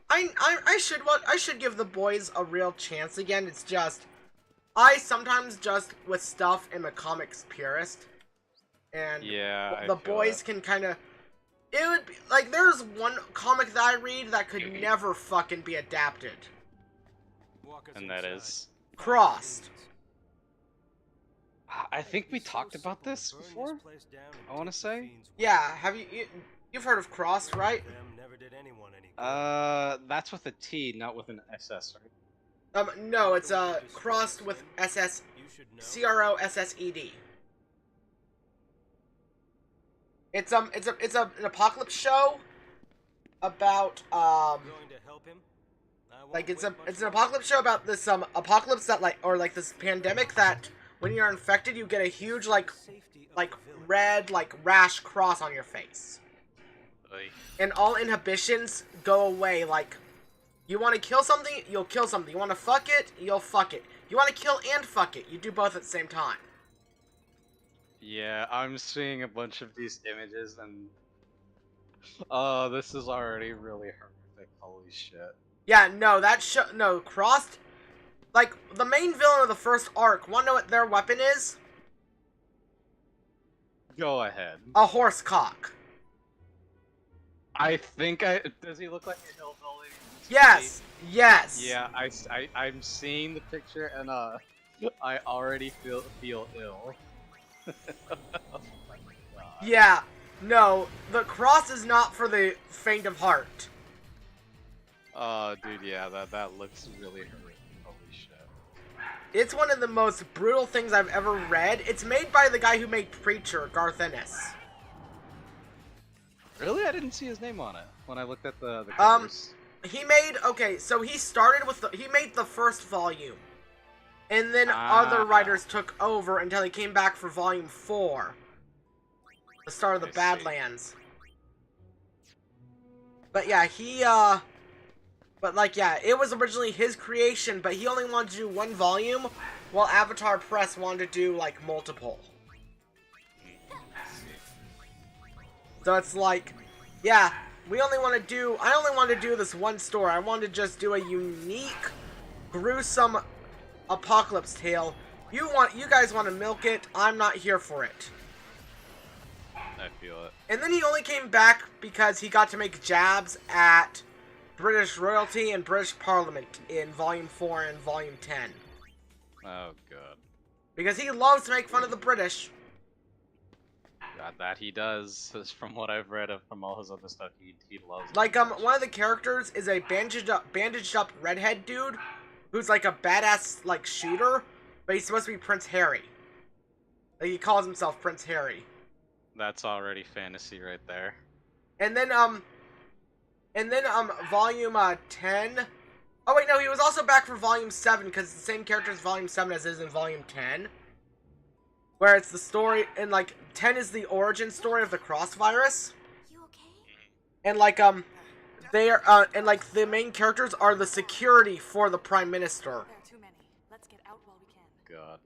I should give The Boys a real chance again. It's just I sometimes just with stuff am a comics purist, and Yeah. I The feel Boys that. can kind of. It would be like there's one comic that I read that could never fucking be adapted. Walk us And that inside. is. Crossed. I think we talked about this Burn before. place down and I wanna take the say. fiends with Yeah, have you've heard of Crossed, right? them. Never did anyone any good. That's with a T, not with an SS, right? No, it's crossed with SS You should know. CROSSED. It's an apocalypse show about Going to help him? I won't like it's wait much an longer. apocalypse show about this apocalypse that like this pandemic that when you're infected you get a huge like Safety of the village. red like rash cross on your face. Oy. And all inhibitions go away. Like, you want to kill something, you'll kill something. You want to fuck it, you'll fuck it. You want to kill and fuck it, you do both at the same time. Yeah, I'm seeing a bunch of these images and this is already really horrific. Holy shit. Yeah, no, Crossed, like, the main villain of the first arc, wanna know what their weapon is? Go ahead. A horse cock. I think does he look like a hillbilly? Yes, yes. Yeah, I'm seeing the picture and I already feel ill. Oh my God. Yeah, no, the cross is not for the faint of heart. Oh, dude, yeah, that looks really horrific. Holy shit. It's one of the most brutal things I've ever read. It's made by the guy who made Preacher, Garth Ennis. Really? I didn't see his name on it when I looked at the covers. He made, okay, so he started with he made the first volume. And then other writers took over until he came back for volume 4. The start of the Badlands. But yeah, but like, yeah, it was originally his creation, but he only wanted to do 1 volume, while Avatar Press wanted to do, like, multiple. So it's like, yeah, I only want to do this 1 story. I want to just do a unique, gruesome apocalypse tale. You guys want to milk it, I'm not here for it. I feel it. And then he only came back because he got to make jabs at British royalty and British Parliament in Volume 4 and Volume 10. Oh, God. Because he loves to make fun of the British. God, that he does. From what I've read from all his other stuff, he loves it. Like, one of the characters is a bandaged up redhead dude who's like a badass, like, shooter, but he's supposed to be Prince Harry. Like, he calls himself Prince Harry. That's already fantasy right there. And then, Volume 10. Oh, wait, no, he was also back for Volume 7, because it's the same character as Volume 7 as is in Volume 10. Where it's the story, and, like, 10 is the origin story of the cross virus. You okay? And, like, and, like, the main characters are the security for the Prime Minister. There are too many. Let's get out while we can. God.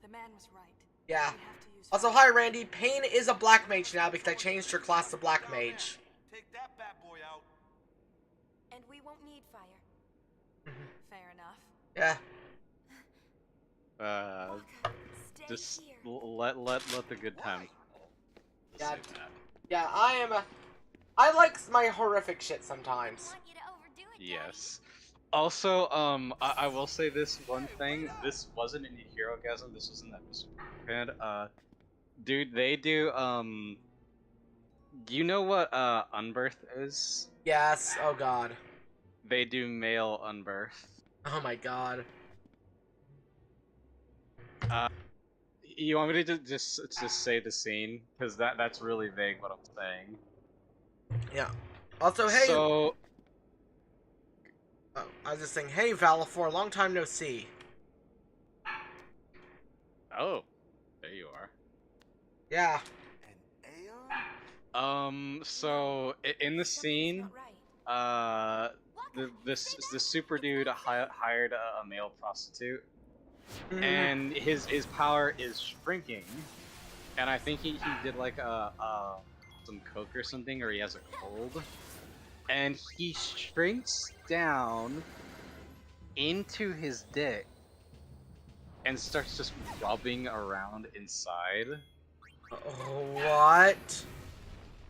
The man was right. Yeah. We have to use Also, hi, Randy. Pain is a black mage now because I changed her class to black mage. Take that bad boy out. And we won't need fire. Fair enough. Yeah. Stay Just here. let the good time. Yeah. Say that. Yeah, I like my horrific shit sometimes. Want you to overdo it, Yes. Also, I will say this one thing. This wasn't in Herogasm. This was in that Mr. Dude, they do, you know what, unbirth is? Yes, oh god. They do male unbirth. Oh my god. You want me to just say the scene? Because that's really vague what I'm saying. Yeah. Also, hey... So... Oh, I was just saying, hey, Valafor, long time no see. Oh. There you are. Yeah. An Aeon? So, in the scene, the super dude hired a male prostitute, and his power is shrinking, and I think he did like some coke or something, or he has a cold, and he shrinks down into his dick and starts just rubbing around inside. What?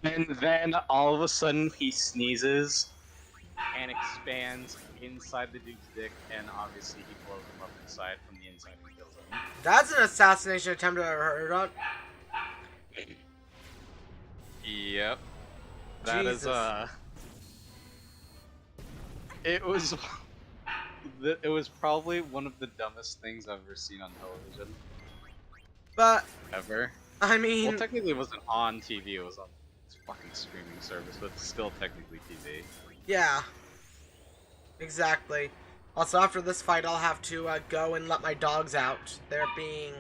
And then all of a sudden he sneezes and expands inside the dude's dick, and obviously he blows him up inside from the inside and kills him. That's an assassination attempt I've ever heard of. Yep. That Jesus. is it was probably one of the dumbest things I've ever seen on television. But, Ever. I mean... Well, technically it wasn't on TV, it was on this fucking streaming service, but it's still technically TV. Yeah. Exactly. Also, after this fight, I'll have to go and let my dogs out. They're being...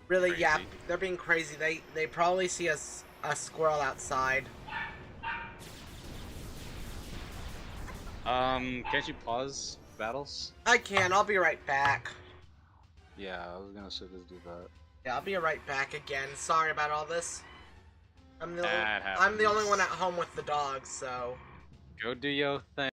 Really, Crazy. yeah, they're being crazy. They probably see a squirrel outside. Can't you pause battles? I can, I'll be right back. Yeah, I was gonna say just do that. Yeah, I'll be right back again. Sorry about all this. I'm the That only happens. one at home with the dogs, so... Go do your thing.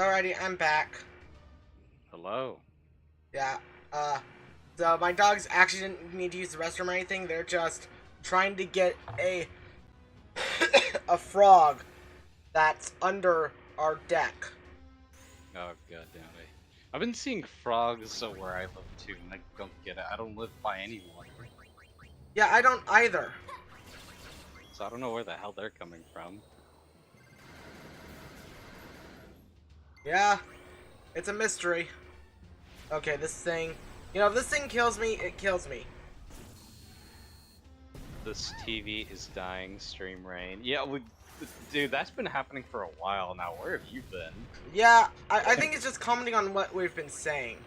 Alrighty, I'm back. Hello. Yeah, so my dogs actually didn't need to use the restroom or anything. They're just trying to get a a frog that's under our deck. Oh god damn it. I've been seeing frogs where I live too, and I don't get it. I don't live by anyone. Yeah, I don't either. So I don't know where the hell they're coming from. Yeah, it's a mystery. Okay, this thing... You know, if this thing kills me, it kills me. This TV is dying, stream rain. Yeah, dude, that's been happening for a while now. Where have you been? Yeah, I think it's just commenting on what we've been saying.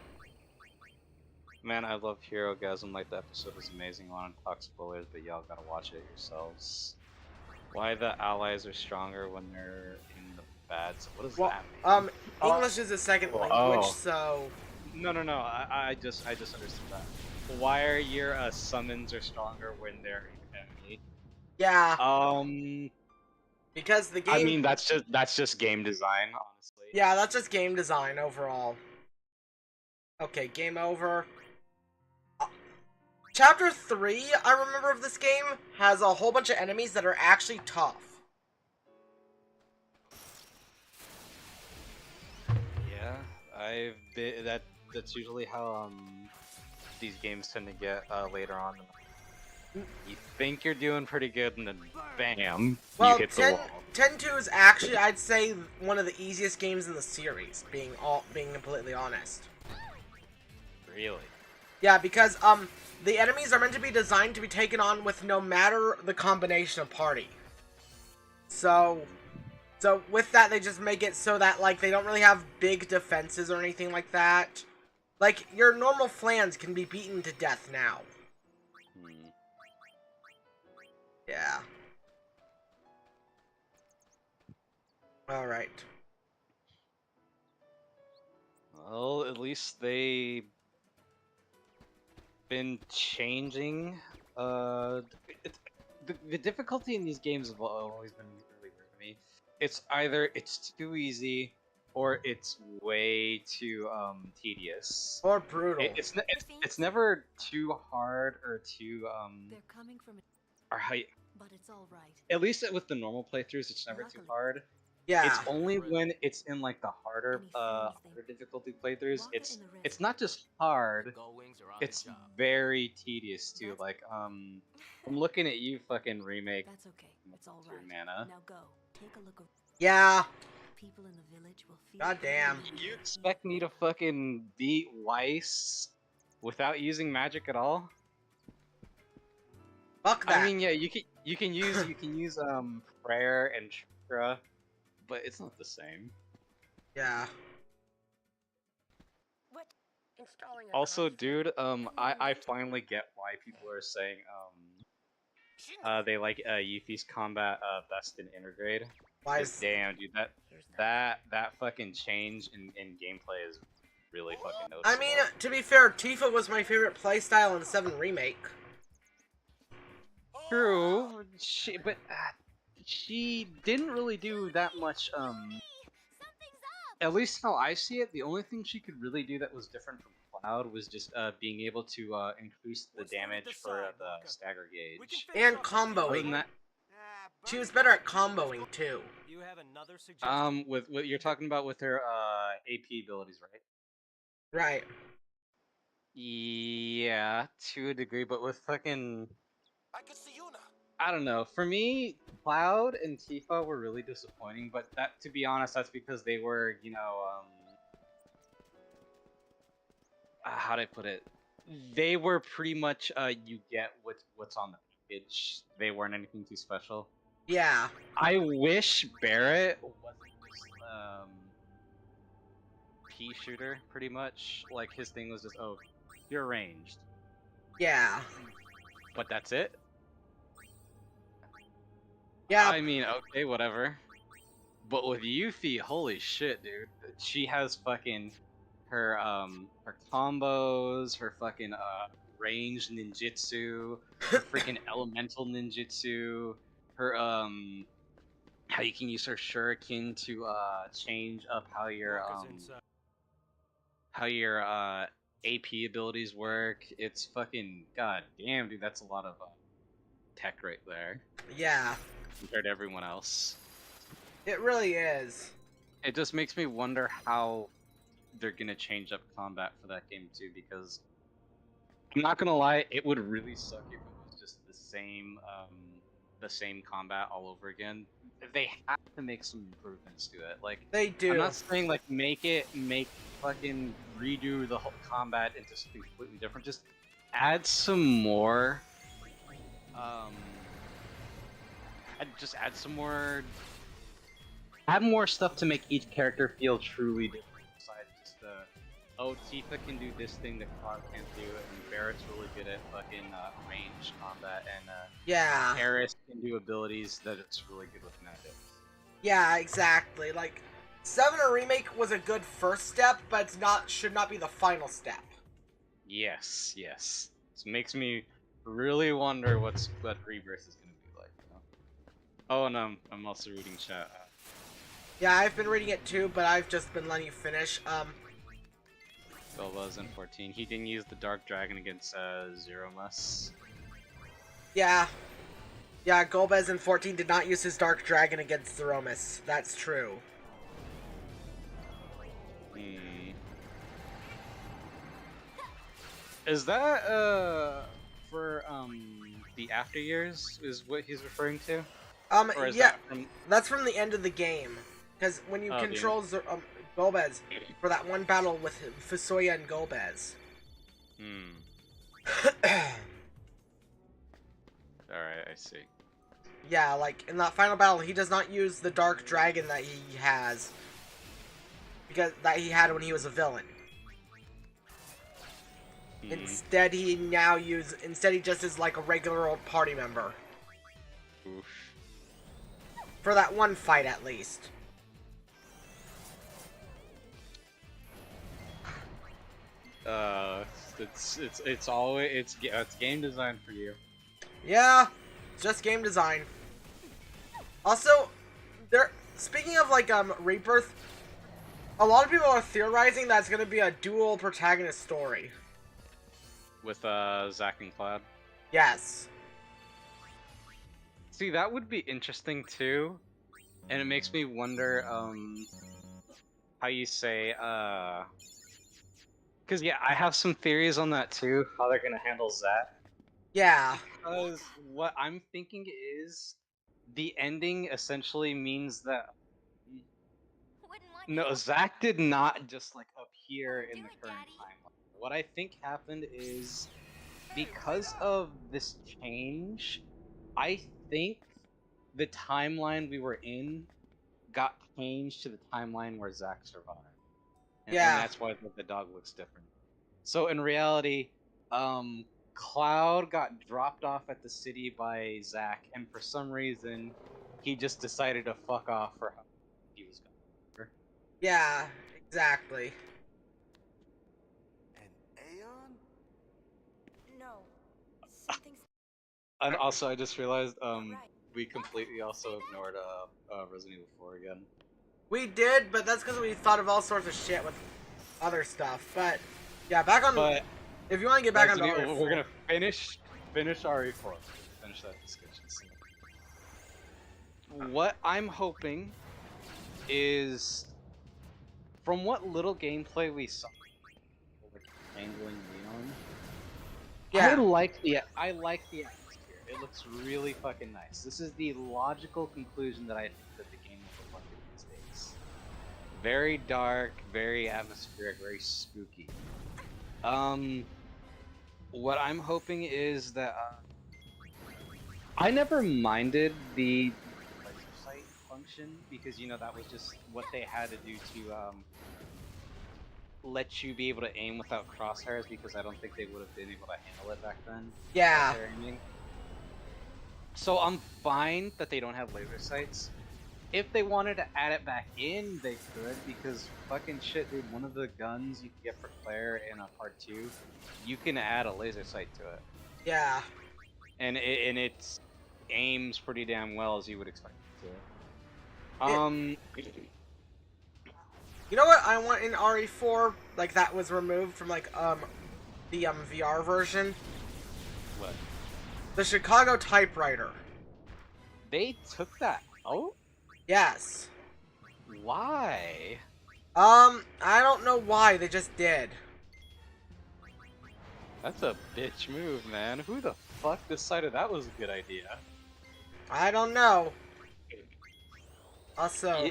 Man, I love Hero Gasm. Like, the episode was amazing. I want to talk spoilers, but y'all gotta watch it yourselves. Why the allies are stronger when they're in the bad... What does that mean? English is a second language, so... No, I just understood that. Why are your summons are stronger when they're enemy? Yeah. Because the game... I mean, that's just game design, honestly. Yeah, that's just game design overall. Okay, game over. Chapter 3, I remember of this game, has a whole bunch of enemies that are actually tough. Yeah, that's usually how these games tend to get later on. You think you're doing pretty good, and then bam, Well, you hit the wall. 10-2 is actually, I'd say, one of the easiest games in the series, being completely honest. Really? Yeah, because the enemies are meant to be designed to be taken on with no matter the combination of party. So with that, they just make it so that, like, they don't really have big defenses or anything like that. Like, your normal flans can be beaten to death now. Yeah. Alright. Well, at least they been changing. The difficulty in these games have always been really weird to me. It's either it's too easy, or it's way too tedious. Or brutal. It's never too hard or too They're coming from or how you, but it's all right. at least with the normal playthroughs, it's never too hard. Yeah. It's only when it's in like the harder difficulty playthroughs. It's not just hard. It's very tedious too. Like I'm looking at you, fucking remake. That's okay. It's all right. Mana. Now go. Take a look. Yeah. People in the village will feel. God damn. You expect me to fucking beat Weiss without using magic at all? Fuck that. I mean, yeah, you can use prayer and chakra, but it's not the same. Yeah. What? Installing a Also, console? dude, I finally get why people are saying they like Yuffie's combat best in intergrade. Why is... Damn, dude, that fucking change in gameplay is really fucking noticeable. I mean, to be fair, Tifa was my favorite playstyle in 7 Remake. True, but she didn't really do that much. At least how I see it, the only thing she could really do that was different from Cloud was just being able to increase the damage for the stagger gauge. And Other comboing. than that, She was better at comboing, too. You have another suggestion? with what you're talking about with her AP abilities, right? Right. Yeah, to a degree, but with fucking, I can see you now. I don't know. For me, Cloud and Tifa were really disappointing, but that, to be honest, that's because they were, you know, how do I put it? They were pretty much, you get what's on the package. They weren't anything too special. Yeah. I wish Barrett wasn't just, pea shooter, pretty much. Like, his thing was just, oh, you're ranged. Yeah. But that's it? Yeah. I mean, okay, whatever. But with Yuffie, holy shit, dude. She has fucking her combos, her fucking ranged ninjutsu, her freaking elemental ninjutsu, her how you can use her shuriken to change up how your AP abilities work. It's fucking god damn, dude. That's a lot of tech right there Yeah, compared to everyone else. it really is. It just makes me wonder how they're gonna change up combat for that game too, because I'm not gonna lie, it would really suck if it was just the same combat all over again. They have to make some improvements to it. Like, They do. I'm not saying like make fucking redo the whole combat into something completely different. Just add some more. Just add some more. Add more stuff to make each character feel truly different. Besides just oh, Tifa can do this thing that Cloud can't do, and Barrett's really good at fucking range combat, and Yeah. Aerith can do abilities that it's really good with magic. Yeah, exactly. Like, 7 Remake was a good first step, but it's not should not be the final step. Yes, yes. This makes me really wonder what Rebirth is gonna be like. You know? Oh, and I'm also reading chat. Yeah, I've been reading it too, but I've just been letting you finish. Bill was in 14. He didn't use the Dark Dragon against Zeromus. Yeah. Yeah, Golbez in 14 did not use his Dark Dragon against Zeromus. That's true. Is that for the after years is what he's referring to? Or is yeah, that from... that's from the end of the game. Because when you control Golbez for that one battle with Fusoya and Golbez. Alright, I see. Yeah, like, in that final battle, he does not use the Dark Dragon that he has. Because that he had when he was a villain. Instead, he just is like a regular old party member. Oof. For that one fight, at least. It's game design for you. Yeah, it's just game design. Also, speaking of like Rebirth, a lot of people are theorizing that it's gonna be a dual protagonist story. With Zack and Cloud. Yes. See, that would be interesting too, and it makes me wonder how you say because yeah, I have some theories on that too, how they're gonna handle Zack. Yeah. Because what I'm thinking is the ending essentially means that no, Zack did not just like appear in the current timeline. What I think happened is because of this change, I think the timeline we were in got changed to the timeline where Zack survived. And that's why the dog looks different. So in reality, Cloud got dropped off at the city by Zack, and for some reason, he just decided to fuck off for how he was gone. Yeah, exactly. An Aeon? No. Something's And also, I just realized, we completely also ignored Resident Evil 4 again. We did, but that's because we thought of all sorts of shit with other stuff. But yeah, back on. But if you want to get back on, we're gonna finish RE4. Finish that discussion. So. What I'm hoping is, from what little gameplay we saw, like angling Leon. Yeah. I like the atmosphere. It looks really fucking nice. This is the logical conclusion that I think that the game will look like these days. Very dark, very atmospheric, very spooky. What I'm hoping is that I never minded the laser sight function because that was just what they had to do to let you be able to aim without crosshairs because I don't think they would have been able to handle it back then. Yeah. So I'm fine that they don't have laser sights. If they wanted to add it back in, they could, because fucking shit, dude, one of the guns you can get for Claire in a part 2, you can add a laser sight to it. Yeah. And it aims pretty damn well as you would expect it to. You know what I want in RE4? Like, that was removed from, like, the, VR version? What? The Chicago typewriter. They took that out? Yes. Why? I don't know why, they just did. That's a bitch move, man. Who the fuck decided that was a good idea? I don't know. Also...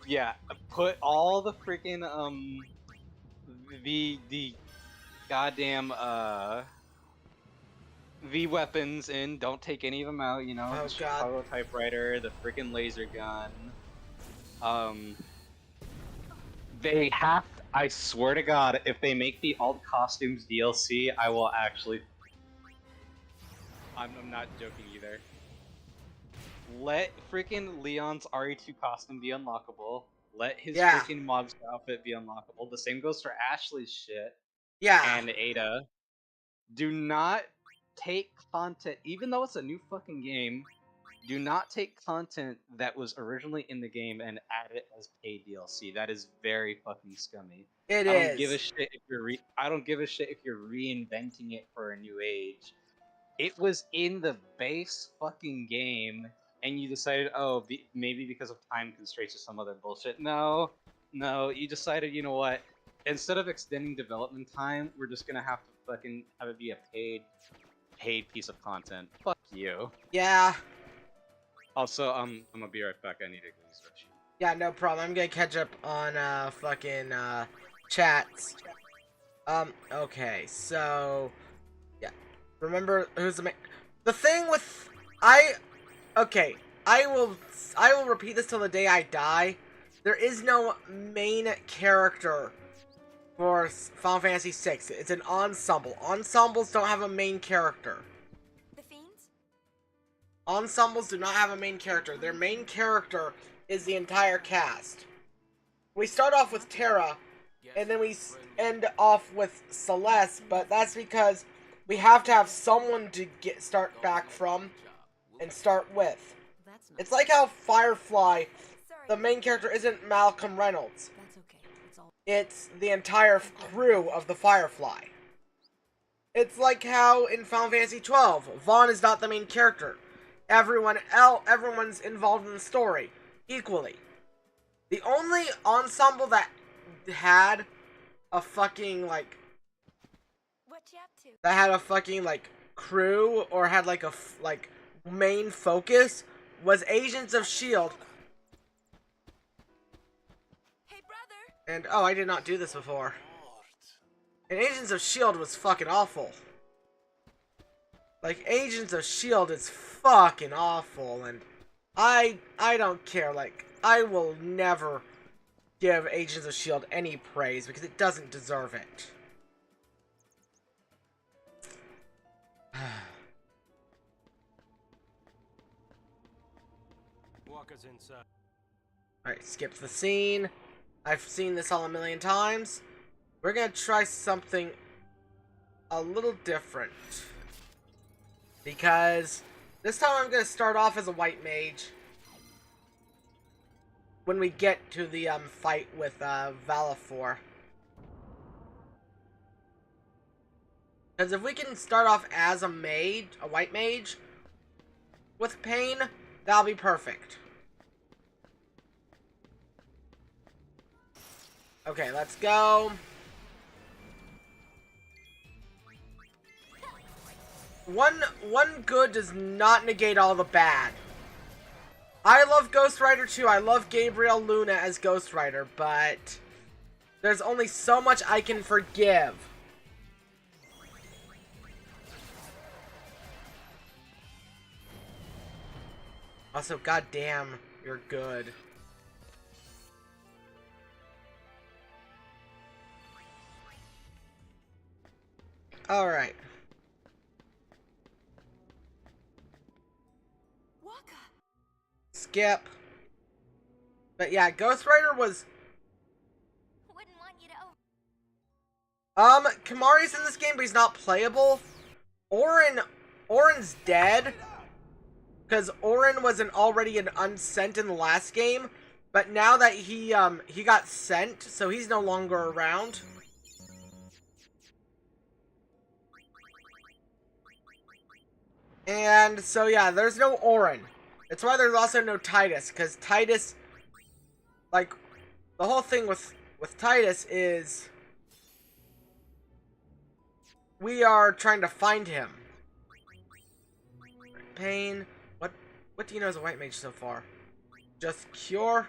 Yeah, put all the freaking, the goddamn, V weapons in, don't take any of them out, you know, the Chicago typewriter, the freaking laser gun. They have, I swear to God, if they make the alt costumes DLC, I will actually... I'm not joking either. Let freaking Leon's RE2 costume be unlockable. Let his freaking mob's outfit be unlockable. The same goes for Ashley's shit. Yeah. And Ada. Do not take content, even though it's a new fucking game, do not take content that was originally in the game and add it as paid DLC. That is very fucking scummy. I don't give a shit if you're I don't give a shit if you're reinventing it for a new age. It was in the base fucking game, and you decided, oh, maybe because of time constraints or some other bullshit. No, you decided, you know what? Instead of extending development time, we're just gonna have to fucking have it be a paid piece of content. Fuck you. Yeah. Also, I'm gonna be right back. I need to go stretch. Yeah, no problem. I'm gonna catch up on fucking chats. Okay, so yeah. Remember who's the main? The thing with okay, I will repeat this till the day I die. There is no main character for Final Fantasy VI. It's an ensemble. Ensembles don't have a main character. The Fiends? Ensembles do not have a main character. Their main character is the entire cast. We start off with Terra, and then we end off with Celeste, but that's because we have to have someone to start back from and start with. It's like how Firefly, the main character isn't Malcolm Reynolds. It's the entire crew of the Firefly. It's like how in Final Fantasy 12, Vaughn is not the main character. Everyone's involved in the story equally. The only ensemble that had a fucking crew or had like a main focus was Agents of S.H.I.E.L.D. Hey, brother. And oh, I did not do this before. And Agents of S.H.I.E.L.D. was fucking awful. Like, Agents of S.H.I.E.L.D. is fucking awful, and I don't care. Like, I will never give Agents of S.H.I.E.L.D. any praise because it doesn't deserve it. Walker's inside. Alright, skip the scene. I've seen this all a million times. We're gonna try something a little different. Because this time I'm gonna start off as a white mage. When we get to the fight with Valifor. Because if we can start off as a mage, a white mage, with Pain, that'll be perfect. Okay, let's go. One good does not negate all the bad. I love Ghost Rider too. I love Gabriel Luna as Ghost Rider, but there's only so much I can forgive. Also, goddamn, you're good. Alright. Skip. But yeah, Ghost Rider was... Wouldn't want you to Kamari's in this game, but he's not playable. Orin's dead. because Orin was already an unsent in the last game, but now that he got sent, so he's no longer around. And so yeah, there's no Orin. That's why there's also no Titus, because Titus, like, the whole thing with Titus is we are trying to find him. Pain. What do you know as a white mage so far? Just cure.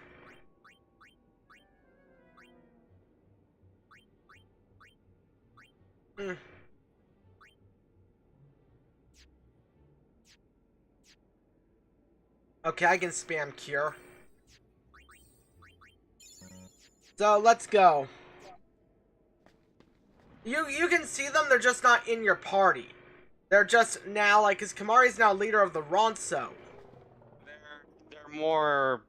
Okay, I can spam cure. So let's go. You can see them, they're just not in your party. They're just now, like, because Kamari's now leader of the Ronso. They're more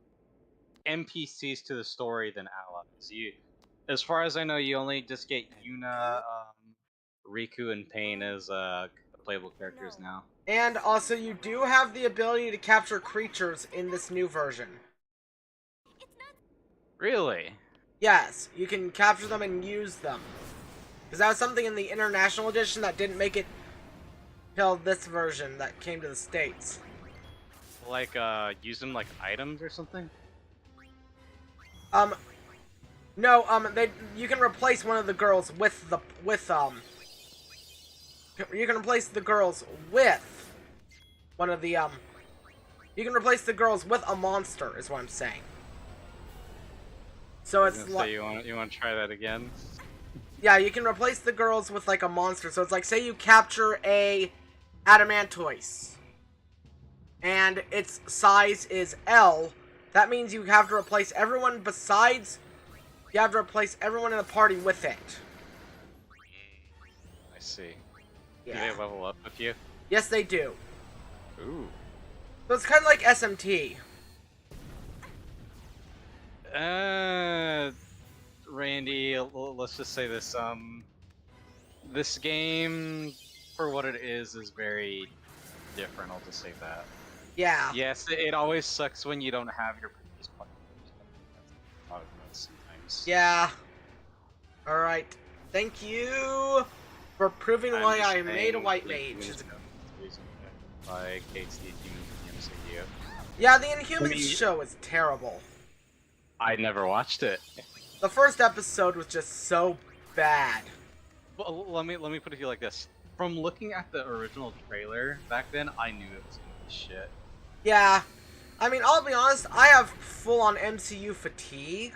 NPCs to the story than allies. As far as I know, you only just get Yuna, Riku, and Pain as playable characters now. And also, you do have the ability to capture creatures in this new version. Really? Yes, you can capture them and use them. Because that was something in the International Edition that didn't make it till this version that came to the States. Like, use them like items or something? No, you can replace one of the girls with you can replace the girls with one of the, you can replace the girls with a monster, is what I'm saying. So it's like... You want to try that again? Yeah, you can replace the girls with, like, a monster. So it's like, say you capture a Adamantoise, and its size is L, that means you have to replace everyone besides... You have to replace everyone in the party with it. I see. Yeah. Do they level up with you? Yes, they do. Ooh. So it's kind of like SMT. Randy, let's just say this, this game, for what it is very different, I'll just say that. Yeah. Yes, it always sucks when you don't have your previous partners. Sometimes. Yeah. Alright. Thank you for proving why I made a white mage. By KT MCU. Yeah, the Inhumans show is terrible. I never watched it. The first episode was just so bad. Well, let me put it to you like this. From looking at the original trailer back then, I knew it was gonna be shit. Yeah. I mean, I'll be honest, I have full-on MCU fatigue.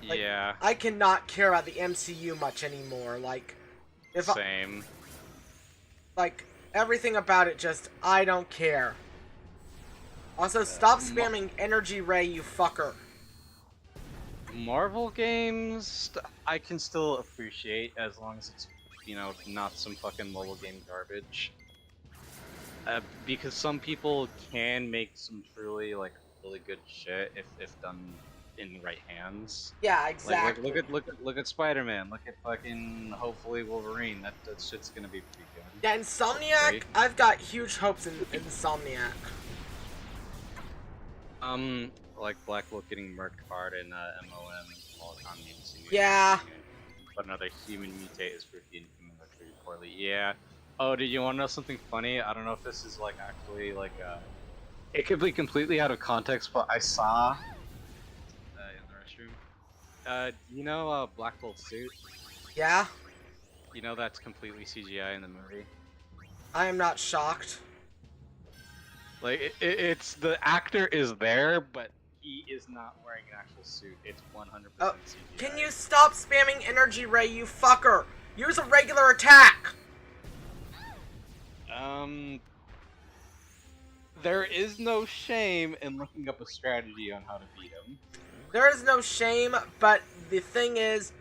Like, yeah. I cannot care about the MCU much anymore. Like, Same. Like, everything about it just, I don't care. Also, stop spamming Energy Ray, you fucker. Marvel games, I can still appreciate as long as it's, you know, not some fucking mobile game garbage. Because some people can make some truly, like, really good shit if done in the right hands. Yeah, exactly. Like, look at Spider-Man. Look at fucking hopefully Wolverine. That shit's gonna be pretty good. Yeah, Insomniac. Right? I've got huge hopes in Insomniac. Like Black Bolt getting murked hard in MOM all the time. Yeah. But another human mutate is pretty poorly. Yeah. Oh, did you want to know something funny? I don't know if this is like actually like it could be completely out of context, but I saw in the restroom. You know Black Bolt's suit? Yeah. You know that's completely CGI in the movie. I am not shocked. Like it's the actor is there, but he is not wearing an actual suit. It's 100% CGI. Can you stop spamming Energy Ray, you fucker? Use a regular attack. There is no shame in looking up a strategy on how to beat him. There is no shame, but the thing is,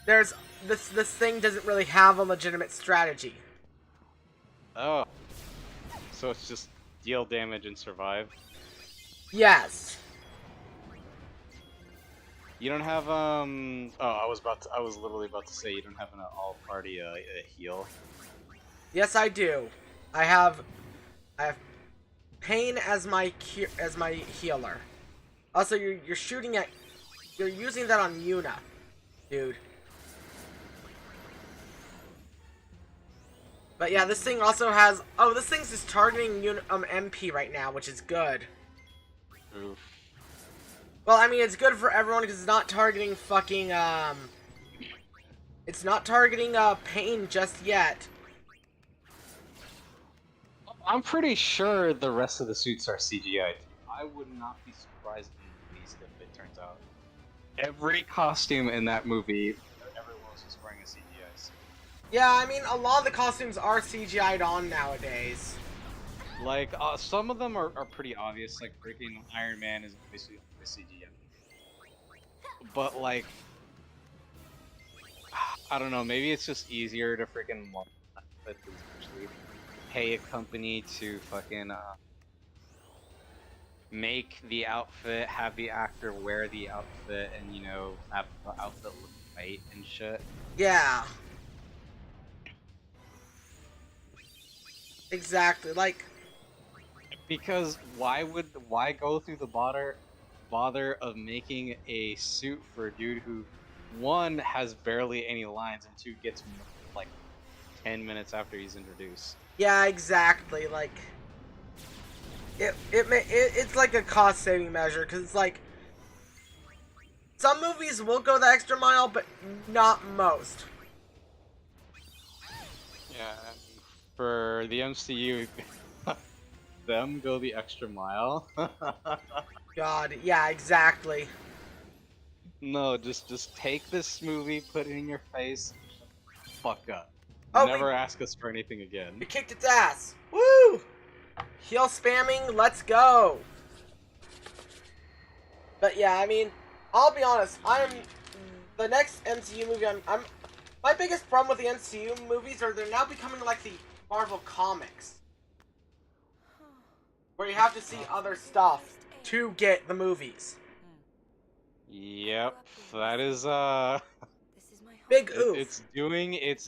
there's this thing doesn't really have a legitimate strategy. Oh. So it's just deal damage and survive? Yes. You don't have oh, I was literally about to say you don't have an all-party heal. Yes, I do. I have Pain as my healer. Also, you're shooting at, you're using that on Yuna, dude. But yeah, this thing also has, oh, this thing's just targeting MP right now, which is good. Oof. Well, I mean, it's good for everyone because it's not targeting fucking, it's not targeting, Pain just yet. I'm pretty sure the rest of the suits are CGI. I would not be surprised in the least if it turns out every costume in that movie, everyone else is wearing a CGI suit. Yeah, I mean, a lot of the costumes are CGI'd on nowadays. Like, some of them are pretty obvious, like freaking Iron Man is basically a CGI. But, like, I don't know, maybe it's just easier to freaking actually pay a company to fucking, make the outfit, have the actor wear the outfit, and, you know, have the outfit look right and shit. Yeah. Exactly, like... Because why go through the bother of making a suit for a dude who, one, has barely any lines, and two, gets like 10 minutes after he's introduced? Yeah, exactly, like... It's like a cost-saving measure, because it's like... Some movies will go the extra mile, but not most. Yeah, for the MCU, them go the extra mile. God, yeah, exactly. No, just take this movie, put it in your face, fuck up. Oh, Never ask us for anything again. We kicked its ass. Woo! Heal spamming, let's go. But yeah, I mean, I'll be honest. The next MCU movie. My biggest problem with the MCU movies are they're now becoming like the Marvel comics, where you have to see other stuff to get the movies. Yep, that is Big oof. It's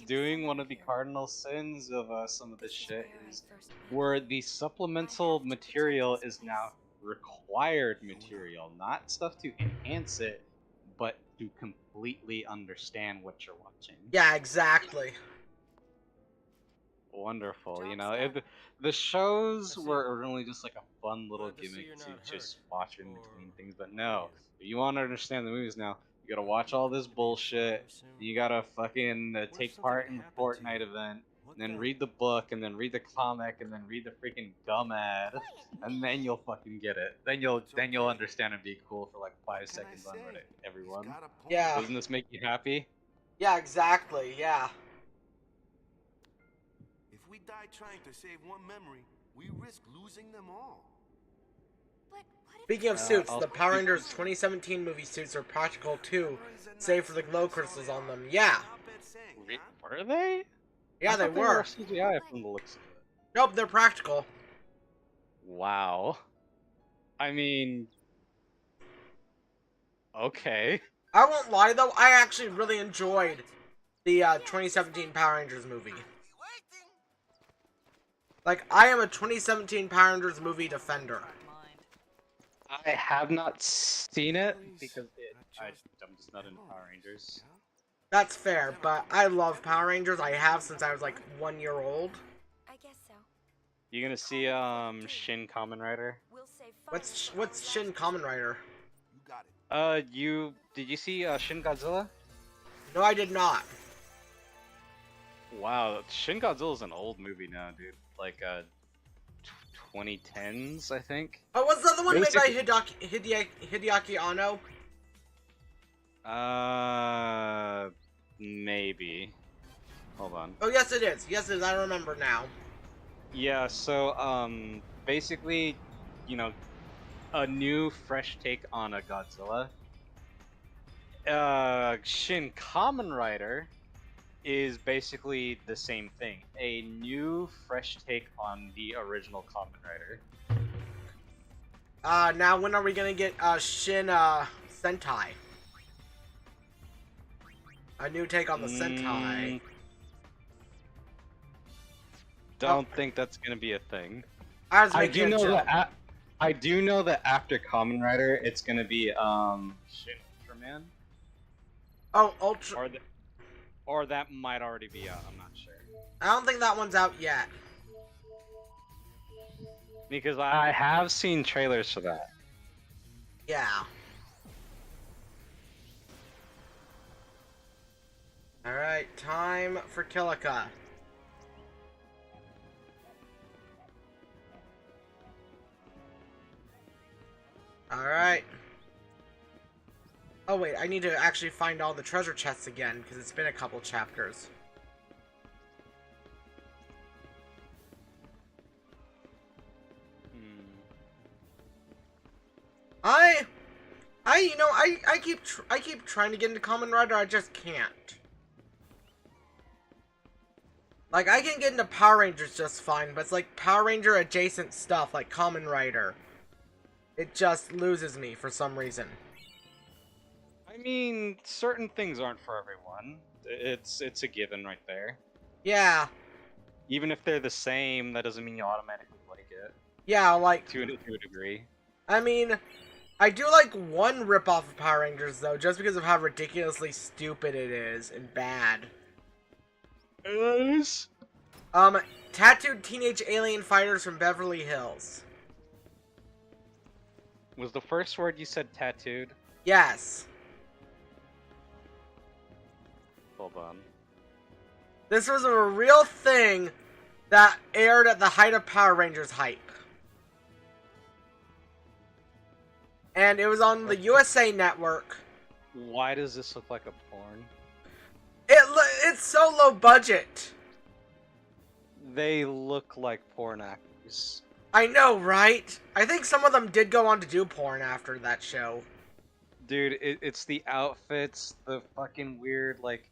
doing one of the cardinal sins of some of this shit is where the supplemental material is now required material, not stuff to enhance it, but to completely understand what you're watching. Yeah, exactly. Wonderful, you know, the shows were originally just like a fun little gimmick to just watch in between things, but no, if you want to understand the movies now, you gotta watch all this bullshit, you gotta fucking take part in the Fortnite event, and then read the book, and then read the comic, and then read the freaking gum ad, and then you'll fucking get it. Then you'll understand and be cool for like 5 seconds on Reddit, everyone. Yeah. Doesn't this make you happy? Yeah, exactly. Yeah. If we die trying to save one memory, we risk losing them all. Speaking of suits, the Power Rangers 2017 movie suits are practical too, save for the glow crystals on them. Yeah. Were they? Yeah, they were. CGI from the looks of it. Nope, they're practical. Wow. I mean, okay. I won't lie though, I actually really enjoyed the 2017 Power Rangers movie. Like, I am a 2017 Power Rangers movie defender. I have not seen it because I'm just not into Power Rangers. That's fair, but I love Power Rangers. I have since I was like 1 year old. I guess so. You gonna see Shin Kamen Rider? What's Shin Kamen Rider? Did you see Shin Godzilla? No, I did not. Wow, Shin Godzilla is an old movie now, dude. Like 2010s, I think. Oh, what's the other one made by Hideaki Anno? Maybe. Hold on. Oh, yes it is. Yes it is. I remember now. Yeah, so, basically, you know, a new, fresh take on a Godzilla. Shin Kamen Rider is basically the same thing. A new, fresh take on the original Kamen Rider. Now when are we gonna get, Shin, Sentai? A new take on the Sentai. don't think that's gonna be a thing. I was I making do a know joke. that. I do know that after Common Rider, it's gonna be Shin Ultraman, Oh, Ultra. or that might already be out. I'm not sure I don't think that one's out yet. because I have seen trailers for that. Yeah. Alright, time for Kilika. Alright. Oh wait, I need to actually find all the treasure chests again, because it's been a couple chapters. I keep trying to get into Kamen Rider, I just can't. Like, I can get into Power Rangers just fine, but it's like Power Ranger adjacent stuff, like Kamen Rider. It just loses me for some reason. I mean, certain things aren't for everyone. It's a given right there. Yeah. Even if they're the same, that doesn't mean you automatically like it. Yeah, like... To a degree. I mean, I do like one ripoff of Power Rangers, though, just because of how ridiculously stupid it is and bad. Tattooed Teenage Alien Fighters from Beverly Hills. Was the first word you said tattooed? Yes. Hold on. This was a real thing that aired at the height of Power Rangers hype. And it was on the USA Network. Why does this look like a porn? It's so low budget. They look like porn actors. I know, right? I think some of them did go on to do porn after that show. Dude, it's the outfits, the fucking weird, like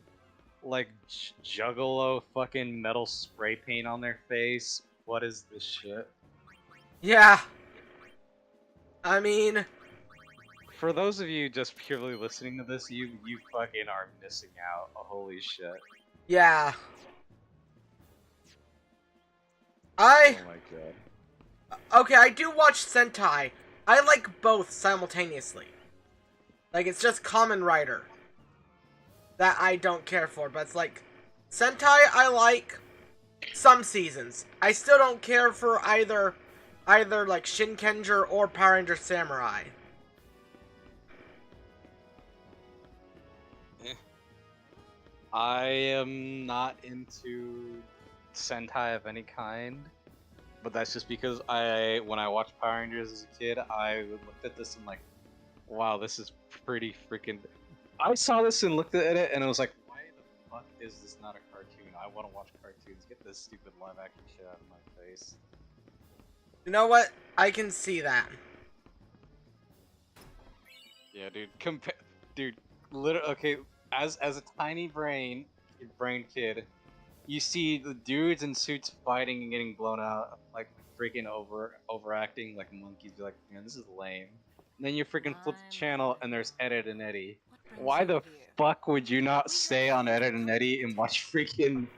juggalo fucking metal spray paint on their face. What is this shit? Yeah. I mean... For those of you just purely listening to this, you fucking are missing out. Oh, holy shit. Yeah. Oh my god. Okay, I do watch Sentai. I like both simultaneously. Like, it's just Kamen Rider that I don't care for, but it's like... Sentai, I like some seasons. I still don't care for either like Shinkenger or Power Ranger Samurai. I am not into Sentai of any kind, but that's just because when I watched Power Rangers as a kid, I looked at this and like, wow, this is pretty freaking... I saw this and looked at it and I was like, why the fuck is this not a cartoon? I want to watch cartoons. Get this stupid live action shit out of my face. You know what? I can see that. Yeah, dude, literally, okay, as a tiny brain kid, you see the dudes in suits fighting and getting blown out, like freaking overacting like monkeys. You're like, man, this is lame. And then you freaking flip the channel and there's Ed and Eddie. Why the fuck would you not stay on Ed and Eddie and watch freaking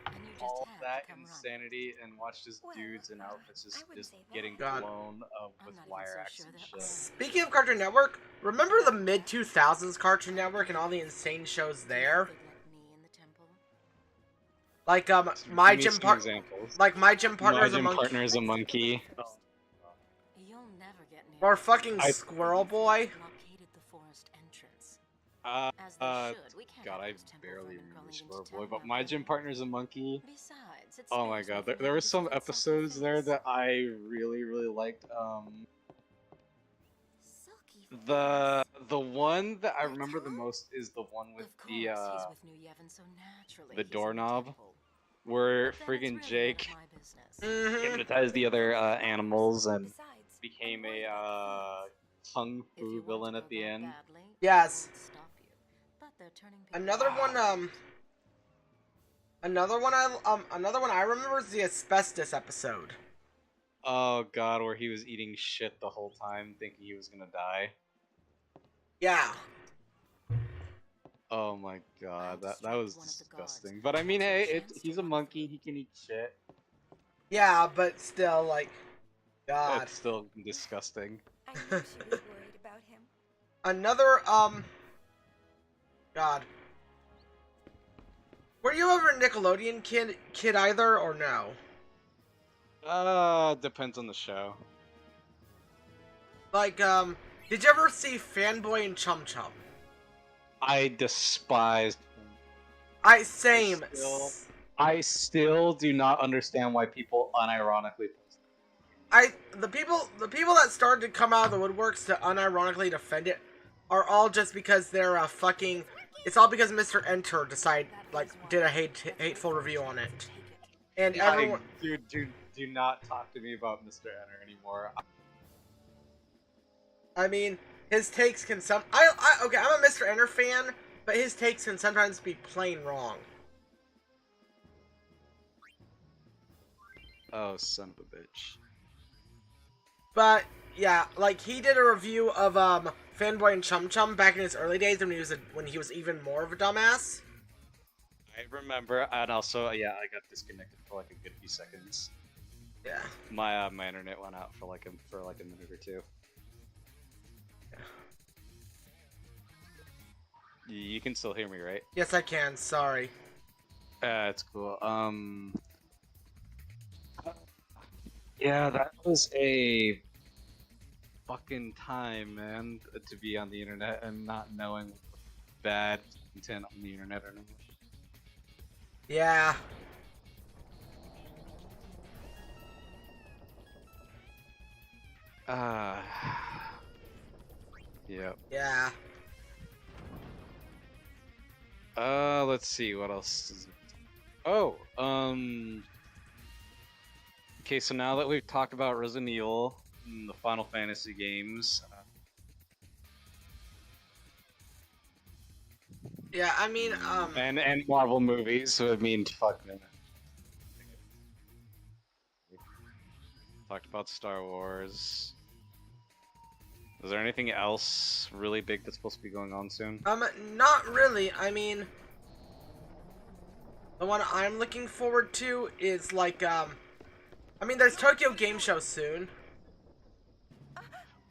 all that insanity and watch just dudes in outfits just getting blown up with wire axe and shit? Speaking of Cartoon Network, remember the mid-2000s Cartoon Network and all the insane shows there? Like, My Gym Partner is a Monkey. Partner is a Monkey. Or fucking Squirrel Boy. God, I barely remember Squirrel Boy, but My Gym Partner is a Monkey. Oh my god, there were some episodes there that I really liked. The one that I remember the most is the one with the doorknob, where friggin' Jake hypnotized the other animals and became a kung fu villain at the end. Yes. Another one I remember is the asbestos episode. Oh god, where he was eating shit the whole time, thinking he was gonna die. Yeah. Oh my god, that was disgusting. But I mean, hey, he's a monkey, he can eat shit. Yeah, but still, like, God. It's still disgusting. I knew she was worried about him. Another, God. Were you ever a Nickelodeon kid either, or no? Depends on the show. Like, did you ever see Fanboy and Chum Chum? I despised. Same. I still do not understand why people unironically post The people that started to come out of the woodworks to unironically defend it are all just because they're fucking. It's all because Mr. Enter did a hateful review on it, and everyone. Dude, do not talk to me about Mr. Enter anymore. I mean, his takes can okay, I'm a Mr. Enter fan, but his takes can sometimes be plain wrong. Oh, son of a bitch. But yeah, like he did a review of Fanboy and Chum Chum back in his early days when he was even more of a dumbass. I remember, and also yeah, I got disconnected for like a good few seconds. Yeah. My my internet went out for like a minute or two. Yeah. You can still hear me, right? Yes, I can. Sorry. It's cool. Yeah, that was a fucking time, man, to be on the internet and not knowing bad content on the internet anymore. Yeah. Yep. Yeah. Let's see, what else is it? Oh, okay, so now that we've talked about Resident Evil and the Final Fantasy games, Yeah, I mean, and Marvel movies, so I mean, fucking. Talked about Star Wars. Is there anything else really big that's supposed to be going on soon? not really. I mean, the one I'm looking forward to is like, I mean, there's Tokyo Game Show soon.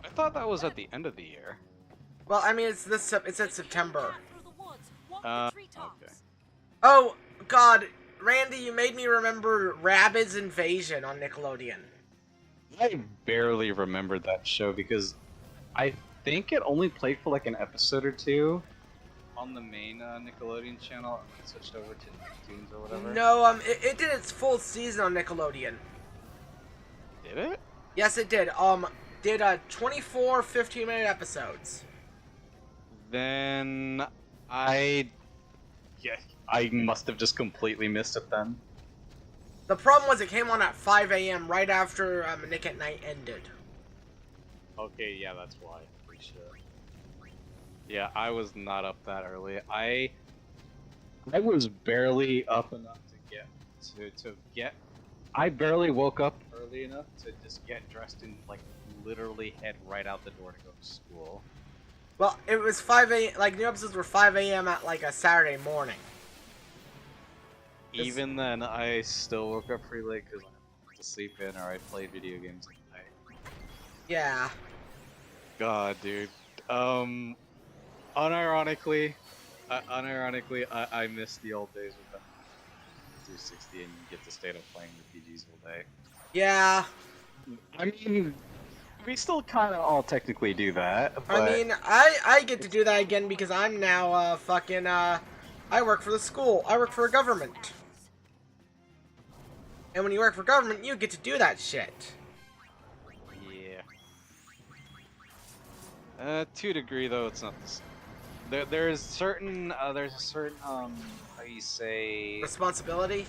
I thought that was at the end of the year. Well, I mean, it's at September. Okay. Oh, God, Randy, you made me remember Rabbids Invasion on Nickelodeon. I barely remembered that show because I think it only played for like an episode or two on the main Nickelodeon channel and then switched over to Nicktoons or whatever. No, it did its full season on Nickelodeon. Did it? Yes, it did. Did 24 15-minute episodes. Then I must have just completely missed it then. The problem was it came on at 5 a.m. right after Nick at Night ended. Okay, yeah, that's why. Pretty sure. Yeah, I was not up that early. I was barely up enough to get. I barely woke up early enough to just get dressed and like literally head right out the door to go to school. Well, it was 5 a.m. Like new episodes were 5 a.m. at like a Saturday morning. Even then, I still woke up pretty late because I went to sleep in or I played video games at night. Yeah. God, dude. Unironically, I miss the old days with them. 360 and you get to stay up playing the PGs all day. Yeah. I mean, we still kind of all technically do that. But... I mean, I get to do that again because I'm now I work for the school. I work for a government. And when you work for government, you get to do that shit. Yeah. To a degree, though, it's not the same. There's a certain, how you say... Responsibility?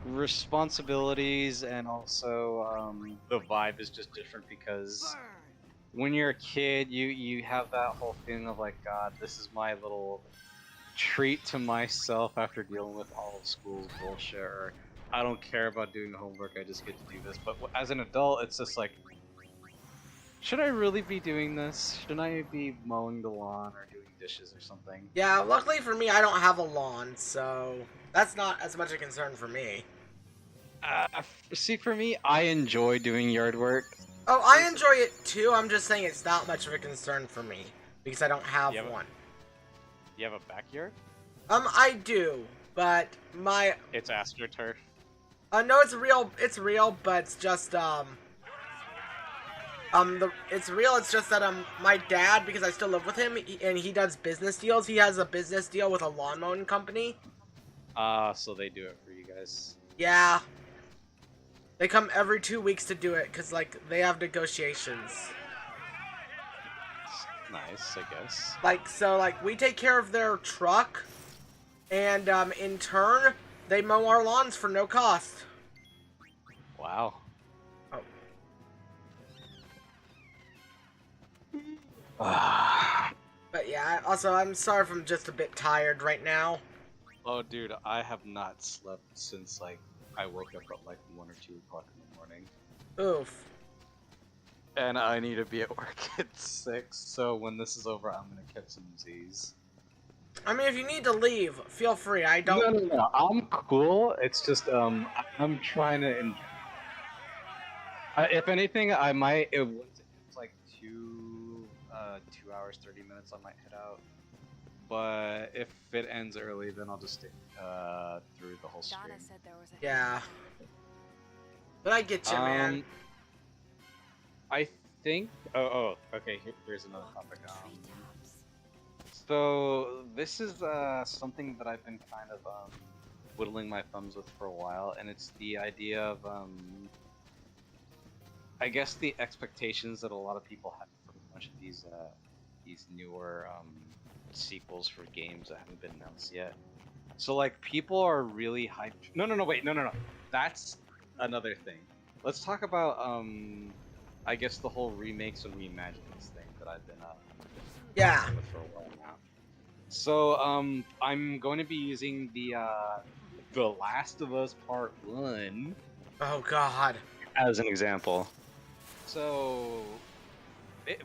Responsibilities, and also, the vibe is just different because when you're a kid, you have that whole thing of like, God, this is my little treat to myself after dealing with all of school's bullshit, or I don't care about doing homework, I just get to do this. But as an adult, it's just like, should I really be doing this? Shouldn't I be mowing the lawn or doing dishes or something? Yeah, luckily for me, I don't have a lawn, so that's not as much a concern for me. See, for me, I enjoy doing yard work. Oh, I enjoy it too. I'm just saying it's not much of a concern for me because I don't have one. You have a backyard? I do, but my It's AstroTurf. no, it's real. It's real, but it's just it's real. It's just that my dad, because I still live with him, and he does business deals. He has a business deal with a lawn mowing company. So they do it for you guys. Yeah. They come every 2 weeks to do it, because, like, they have negotiations. Nice, I guess. Like, so, like, we take care of their truck, and, in turn, they mow our lawns for no cost. Wow. Oh. But yeah, also, I'm sorry if I'm just a bit tired right now. Oh, dude, I have not slept since, like, I woke up at, like, 1 or 2 o'clock in the morning. Oof. And I need to be at work at 6, so when this is over, I'm gonna catch some Z's. I mean, if you need to leave, feel free. I don't... No, I'm cool. It's just, I'm trying to... if anything, I might... Once it's like 2 hours, 30 minutes, I might head out. But if it ends early, then I'll just stay through the whole stream. Donna said there was a Yeah. But I get you, man. I think... Oh, okay, here's another topic. So, this is something that I've been kind of whittling my thumbs with for a while, and it's the idea of, I guess the expectations that a lot of people have for a bunch of these newer sequels for games that haven't been announced yet. So, like, people are really hyped. No. That's another thing. Let's talk about, I guess the whole remakes and reimaginings thing that I've been Yeah. with for a while now. So I'm going to be using the Last of Us Part 1 Oh God. as an example. So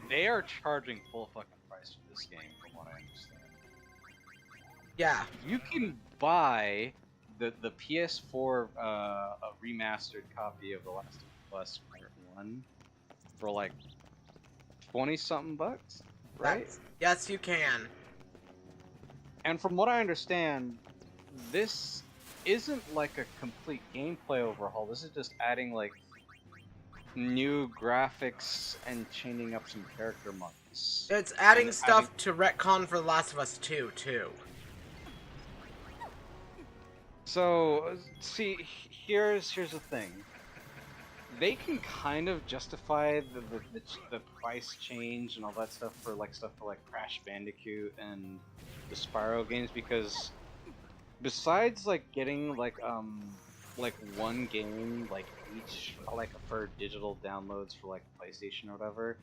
they are charging full fucking price for this game, from what I understand. Yeah. You can buy the PS4 a remastered copy of The Last of Us Part 1 for like 20-something bucks, right? Yes, you can. And from what I understand, this isn't like a complete gameplay overhaul. This is just adding like new graphics and changing up some character models. It's adding stuff to retcon for The Last of Us 2 too. So, see, here's the thing. They can kind of justify the price change and all that stuff for like Crash Bandicoot and the Spyro games, because besides like getting like one game like each like for digital downloads for like PlayStation or whatever,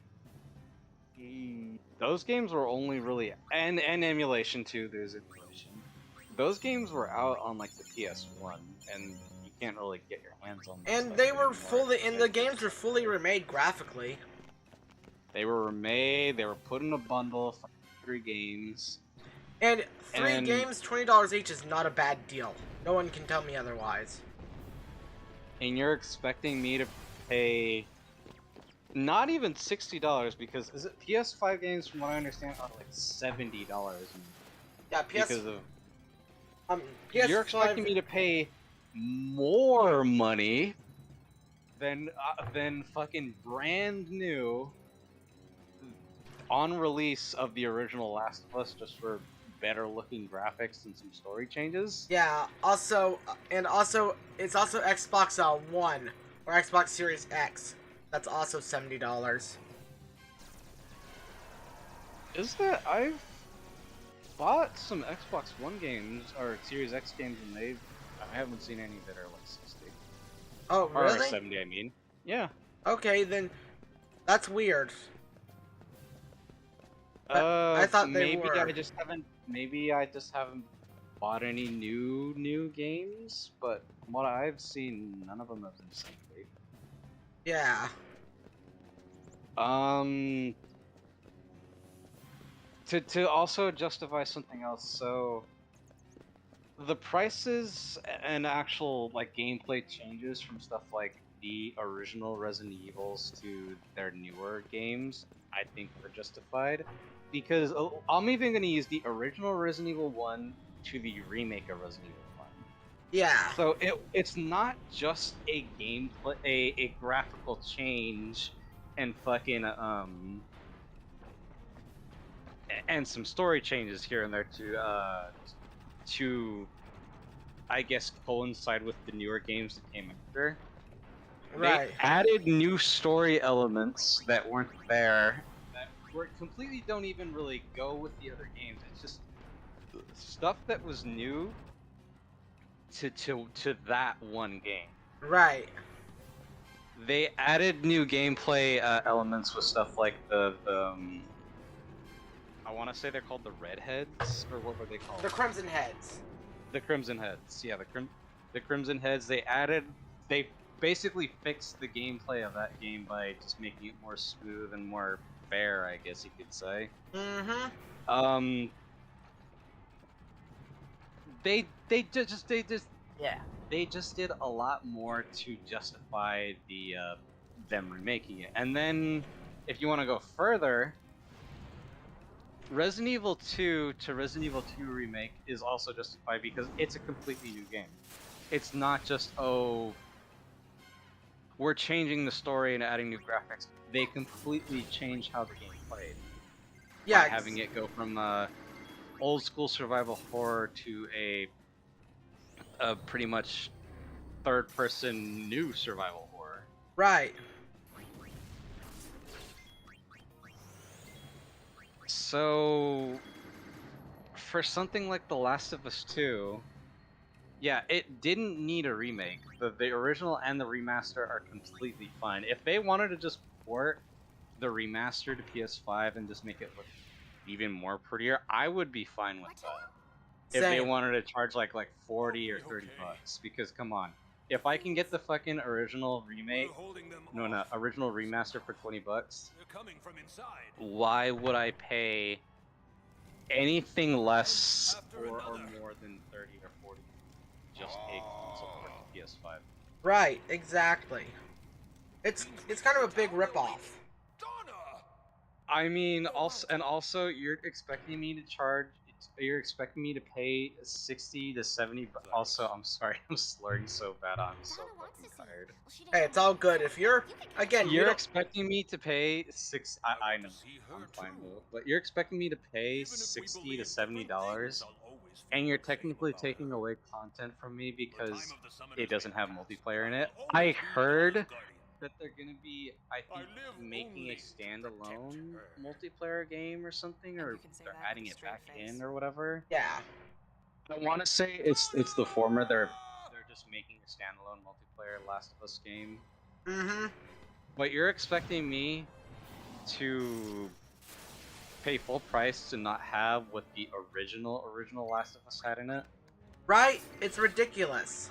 those games were only really and emulation too. There's emulation. Those games were out on like the PS1, and you can't really get your hands on them. And they were the games were fully remade graphically. They were remade, they were put in a bundle for 3 games. And 3 games, $20 each is not a bad deal. No one can tell me otherwise. And you're expecting me to pay not even $60, because is it PS5 games, from what I understand, are like $70. Yeah, because of PS5... You're expecting me to pay more money than fucking brand new on release of the original Last of Us, just for better looking graphics and some story changes. Yeah, it's also Xbox One or Xbox Series X. That's also $70. Is that I've bought some Xbox One games or Series X games, and I haven't seen any that are like 60. Oh, really? Or 70, I mean. Yeah. Okay, then that's weird. I thought they were. Maybe I just haven't bought any new games, but from what I've seen, none of them have been 70. Yeah. To also justify something else, so the prices and actual like gameplay changes from stuff like the original Resident Evils to their newer games, I think are justified. Because I'm even going to use the original Resident Evil 1 to the remake of Resident Evil 1. Yeah. So it's not just a gameplay, a graphical change, and fucking and some story changes here and there to I guess coincide with the newer games that came after. Right. They added new story elements that weren't there, that completely don't even really go with the other games. It's just stuff that was new to that one game. Right. They added new gameplay elements with stuff like the I want to say they're called the Redheads, or what were they called? The Crimson Heads. The Crimson Heads. Yeah, the Crimson Heads. They basically fixed the gameplay of that game by just making it more smooth and more fair, I guess you could say. Mm-hmm. They just did a lot more to justify the them remaking it. And then if you want to go further, Resident Evil 2 to Resident Evil 2 Remake is also justified because it's a completely new game. It's not just, oh, we're changing the story and adding new graphics. They completely changed how the game played. Yeah. By having it go from old school survival horror to a pretty much third person new survival horror. Right. So, for something like The Last of Us 2, yeah, it didn't need a remake. The original and the remaster are completely fine. If they wanted to just port the remaster to PS5 and just make it look even more prettier, I would be fine with that. If they wanted to charge like 40 or 30 bucks, because come on, if I can get the fucking original remake, original remaster for 20 bucks, why would I pay anything less or more than 30 or 40 just a console for the PS5? Right, exactly. It's kind of a big ripoff. I mean, also you're expecting me to pay 60 to 70. Also, I'm sorry, I'm slurring so bad. I'm so fucking tired. Hey, it's all good. If you're You're expecting me to pay I know, I'm fine though, but you're expecting me to pay $60 to $70, and you're technically taking away content from me because it doesn't have multiplayer in it. I heard that they're gonna be, I think, making a standalone multiplayer game or something, or they're adding it back in or whatever. Yeah. I want to say it's the former. They're just making a standalone multiplayer Last of Us game. Mm-hmm. But you're expecting me to pay full price to not have what the original Last of Us had in it? Right? It's ridiculous.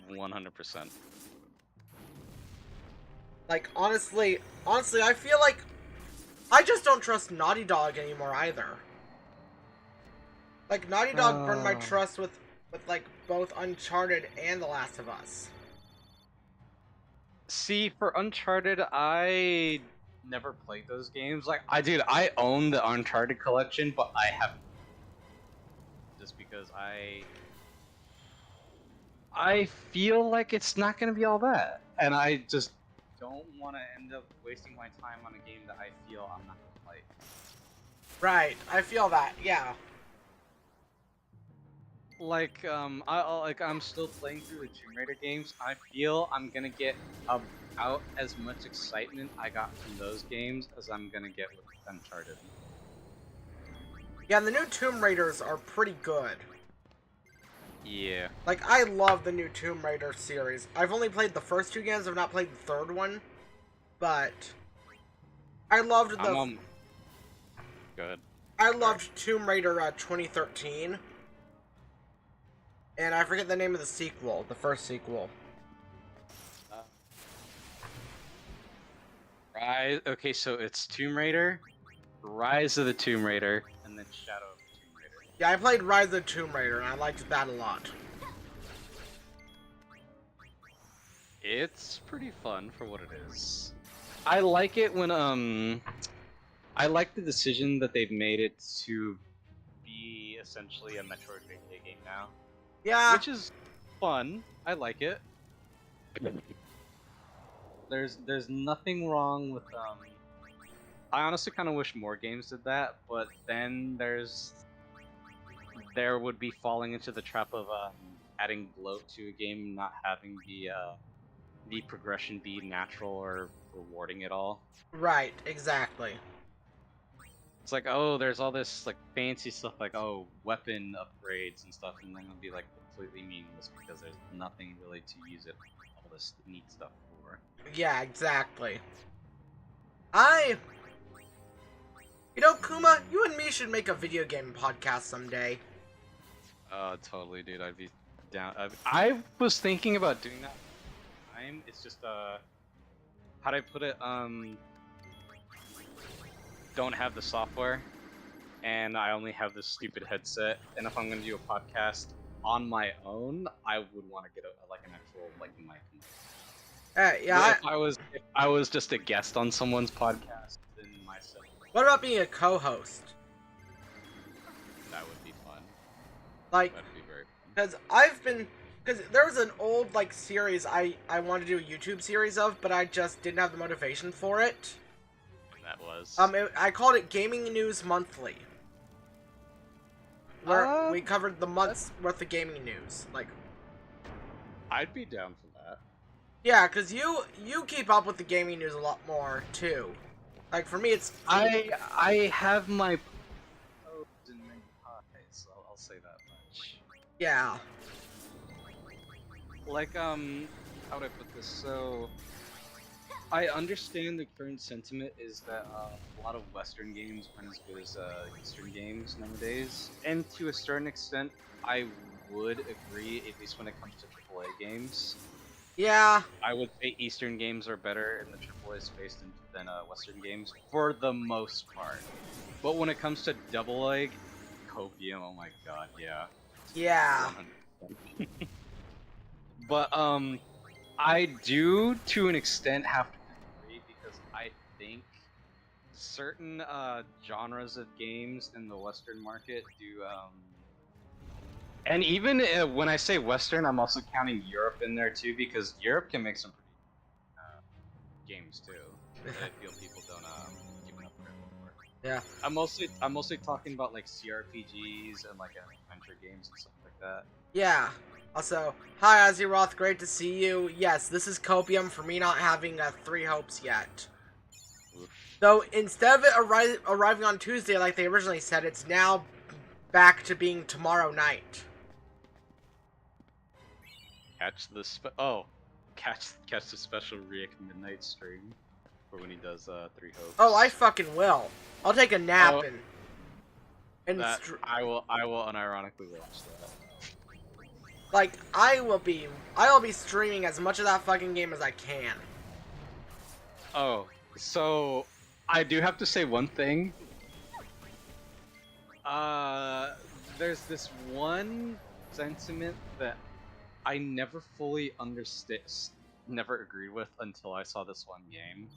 100%. Like, honestly, I feel like I just don't trust Naughty Dog anymore either. Like, Naughty Dog burned my trust with like both Uncharted and The Last of Us. See, for Uncharted, I never played those games. Like, I own the Uncharted collection, but I have just because I feel like it's not going to be all that, and I just don't want to end up wasting my time on a game that I feel I'm not going to play. Right, I feel that. Yeah. Like, I'm still playing through the Tomb Raider games. I feel I'm gonna get about as much excitement I got from those games as I'm gonna get with Uncharted. Yeah, the new Tomb Raiders are pretty good. Yeah. Like, I love the new Tomb Raider series. I've only played the first two games, I've not played the third one. But I loved the... Good. I loved Tomb Raider 2013. And I forget the name of the sequel, the first sequel. Okay, so it's Tomb Raider, Rise of the Tomb Raider, and then Shadow of the Tomb Raider. Yeah, I played Rise of the Tomb Raider, and I liked that a lot. It's pretty fun for what it is. I like it when I like the decision that they've made it to be essentially a Metroidvania game now. Yeah. Which is fun. I like it. There's nothing wrong with I honestly kind of wish more games did that, but then there would be falling into the trap of adding bloat to a game, not having the progression be natural or rewarding at all. Right, exactly. It's like, oh, there's all this like fancy stuff like, oh, weapon upgrades and stuff, and then it'll be like completely meaningless because there's nothing really to use it all this neat stuff for. Yeah, exactly. You know, Kuma, you and me should make a video game podcast someday. Totally, dude. I'd be down. I was thinking about doing that. It's just how'd I put it? Don't have the software, and I only have this stupid headset. And if I'm gonna do a podcast on my own, I would want to get like an actual like mic. Yeah. If I was just a guest on someone's podcast, then myself. What about being a co-host? That would be fun. Like, That'd be very fun. because there was an old like series I wanted to do a YouTube series of, but I just didn't have the motivation for it. And that was. I called it Gaming News Monthly, where we covered the month's worth of gaming news. Like, I'd be down for that. yeah, because you keep up with the gaming news a lot more too. Like for me, it's I have my codes in many pies. I'll say that much. yeah. Like how would I put this? So I understand the current sentiment is that a lot of Western games aren't as good as Eastern games nowadays, and to a certain extent, I would agree. At least when it comes to AAA games. Yeah. I would say Eastern games are better in the AAA space than Western games, for the most part. But when it comes to double egg, Copium, oh my god, yeah. Yeah. But, I do, to an extent, have to agree, because I think certain, genres of games in the Western market do, and even when I say Western, I'm also counting Europe in there too, because Europe can make some pretty games too. That I feel people don't give enough credit for. Yeah. I'm mostly talking about like CRPGs and like adventure games and stuff like that. Yeah. Also, hi Azeroth, great to see you. Yes, this is Copium for me not having 3 hopes yet. Oof. Though instead of it arriving on Tuesday like they originally said, it's now back to being tomorrow night. Catch the special Rick Midnight stream for when he does 3 hopes. Oh, I fucking will. I'll take a nap Oh. and That, I will unironically watch that. like I will be streaming as much of that fucking game as I can. Oh, so I do have to say one thing. There's this one sentiment that I never fully understood, never agreed with until I saw this one game.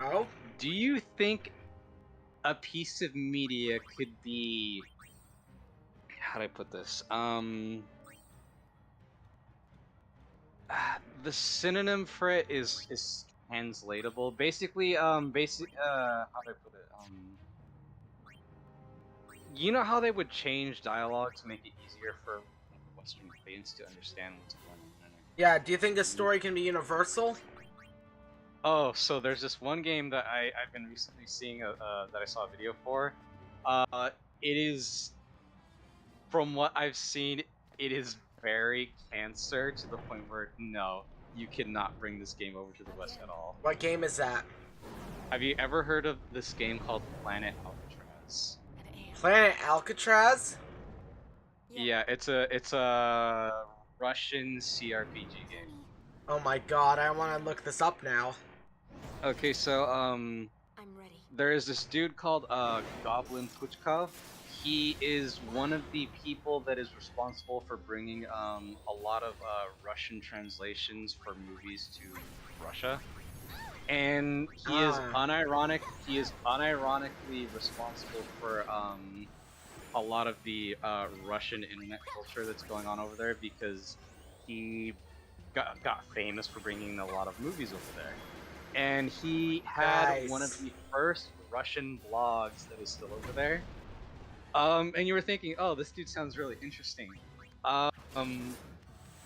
Oh? Do you think a piece of media could be... How do I put this? The synonym for it is translatable. Basically, how do I put it? You know how they would change dialogue to make it easier for Western fans to understand what's going on? Yeah, do you think this story can be universal? Oh, so there's this one game that I've been recently seeing that I saw a video for. It is, from what I've seen, it is very cancer to the point where no, you cannot bring this game over to the West at all. What game is that? Have you ever heard of this game called Planet Alcatraz? Planet Alcatraz? Yeah, it's a Russian CRPG game. Oh my god, I want to look this up now. Okay, so I'm ready. there is this dude called Goblin Puchkov. he is one of the people that is responsible for bringing a lot of Russian translations for movies to Russia, and he is unironically responsible for a lot of the Russian internet culture that's going on over there, because he got famous for bringing a lot of movies over there. And he had one of the first Russian blogs that was still over there. And you were thinking, oh, this dude sounds really interesting.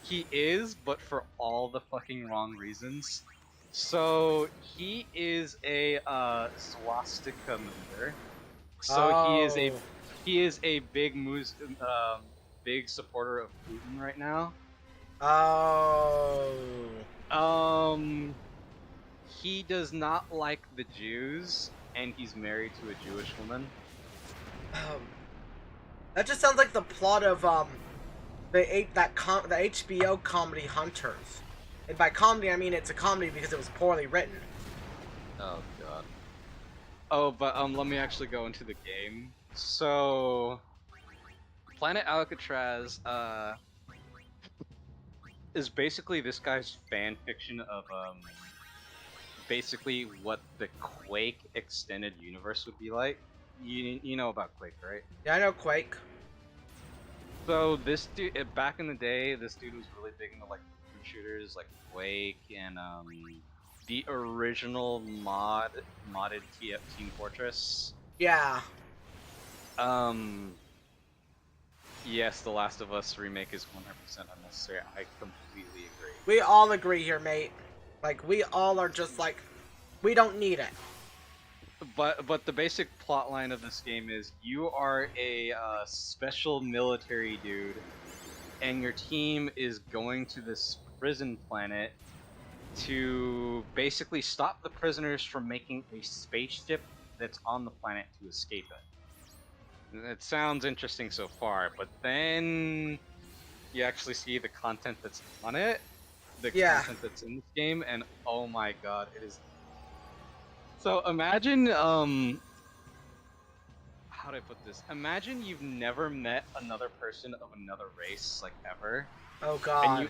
He is, but for all the fucking wrong reasons. So he is a swastika member. So he is a big big supporter of Putin right now. Oh. He does not like the Jews, and he's married to a Jewish woman. That just sounds like the plot of the HBO comedy Hunters. And by comedy, I mean it's a comedy because it was poorly written. Oh god. Oh, but let me actually go into the game. So, Planet Alcatraz is basically this guy's fan fiction of basically what the Quake extended universe would be like. You know about Quake, right? Yeah, I know Quake. So this dude, back in the day, this dude was really big into like shooters like Quake and the original modded Team Fortress. Yeah. Yes, The Last of Us remake is 100% unnecessary. I completely agree. We all agree here, mate. Like, we all are just like, we don't need it. But the basic plot line of this game is you are a special military dude, and your team is going to this prison planet to basically stop the prisoners from making a spaceship that's on the planet to escape it. It sounds interesting so far, but then you actually see the content that's on it, content that's in this game, and oh my god, it is. So imagine, how do I put this? Imagine you've never met another person of another race, like ever. Oh god.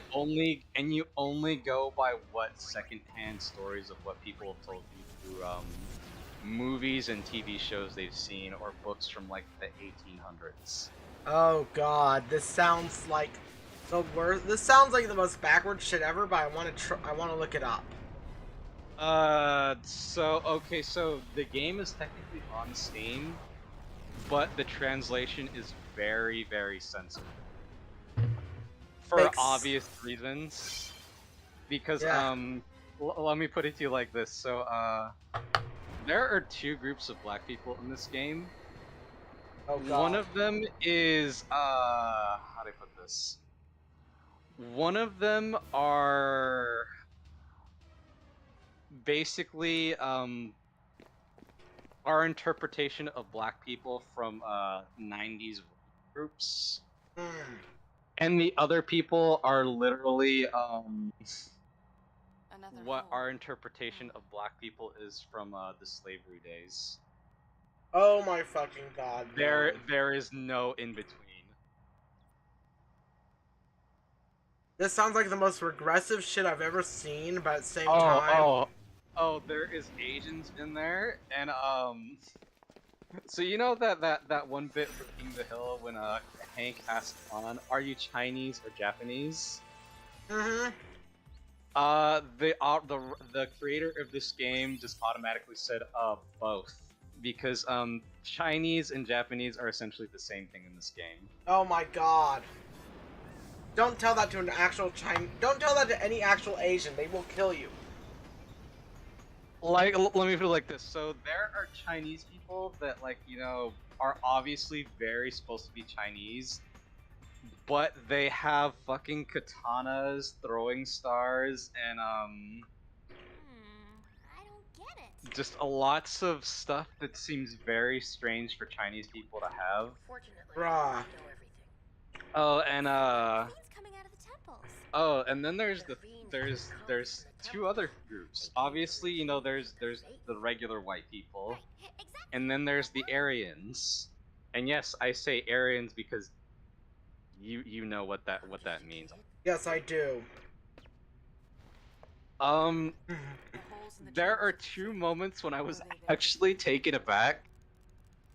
And you only go by what secondhand stories of what people have told you through movies and TV shows they've seen, or books from like the 1800s. Oh god, this sounds like the worst. This sounds like the most backward shit ever, but I want to look it up. So the game is technically on Steam, but the translation is very, very sensitive. For obvious reasons. Because, let me put it to you like this. So, there are two groups of black people in this game. Oh god. One of them is, how do I put this? One of them are basically, our interpretation of black people from, 90s groups. And the other people are literally, what our interpretation of black people is from, the slavery days. Oh my fucking god. There is no in between. This sounds like the most regressive shit I've ever seen, but at the same time. Oh, there is Asians in there, and so you know that one bit from King of the Hill when Hank asked Han, "Are you Chinese or Japanese?" Mm-hmm. The creator of this game just automatically said both, because Chinese and Japanese are essentially the same thing in this game. Oh my god. Don't tell that to an actual Don't tell that to any actual Asian. They will kill you. Like, let me put it like this. So there are Chinese people that, like, you know, are obviously very supposed to be Chinese, but they have fucking katanas, throwing stars, and I don't get it. just lots of stuff that seems very strange for Chinese people to have. Fortunately, Bruh. I know everything. Oh, and Fiends coming out of the temples. oh, and then there's two other groups. Obviously, you know, there's the regular white people, Exactly. and then there's the Aryans. And yes, I say Aryans because you know what that means. Yes, I do. There are two moments when I was actually taken aback.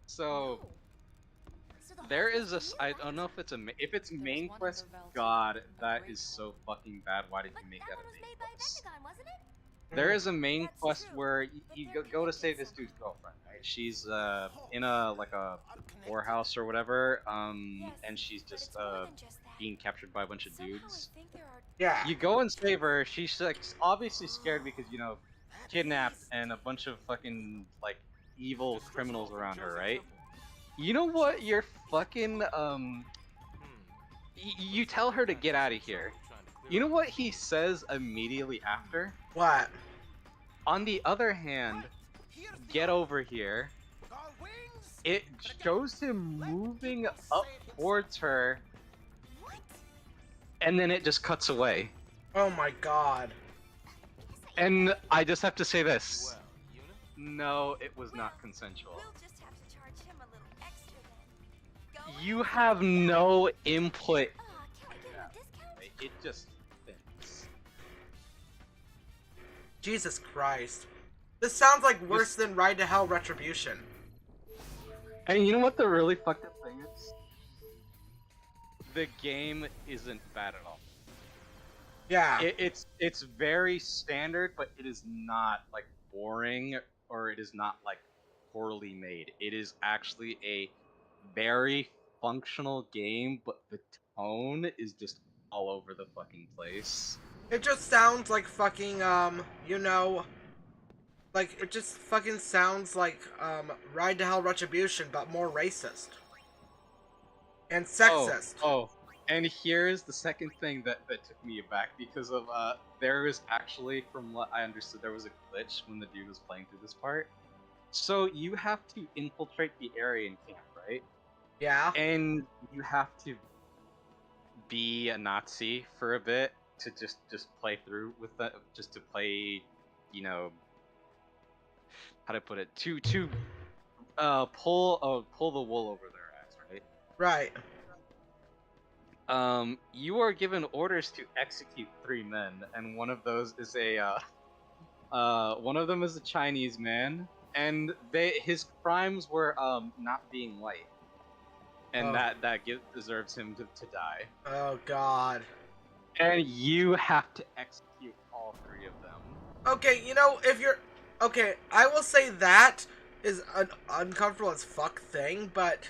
So there is a I don't know if it's main quest. God, that is so fucking bad. Why did you make that a main quest? There is a main quest where you go to save this dude's girlfriend, right? She's in a whorehouse or whatever, and she's just being captured by a bunch of dudes. Yeah. You go and save her. She's like obviously scared because kidnapped and a bunch of fucking like evil criminals around her, right? You know what? You're fucking you tell her to get out of here. You know what he says immediately after? What? On the other hand, get over here. It shows him moving up towards her, and then it just cuts away. Oh my god. And I just have to say this. No, it was not consensual. We'll just have to charge him a little extra then. Go You have no input. Aw, can we get him a discount? It just fits. Jesus Christ. This sounds like worse than Ride to Hell Retribution. And you know what the really fucked up thing is? The game isn't bad at all. Yeah. It's very standard, but it is not like boring or it is not like poorly made. It is actually a very functional game, but the tone is just all over the fucking place. It just sounds like fucking, like, it just fucking sounds like, Ride to Hell Retribution, but more racist. And sexist. Oh, and here's the second thing that took me aback because of, there was actually, from what I understood, there was a glitch when the dude was playing through this part. So you have to infiltrate the Aryan camp, right? Yeah. And you have to be a Nazi for a bit to just play through with that, just to play, how to put it, to pull the wool over their ass, right? Right. You are given orders to execute 3 men, and one of those is one of them is a Chinese man, and his crimes were not being white, and that deserves him to die. Oh god. And you have to execute all 3 of them. Okay, if you're... Okay, I will say that is an uncomfortable as fuck thing, but...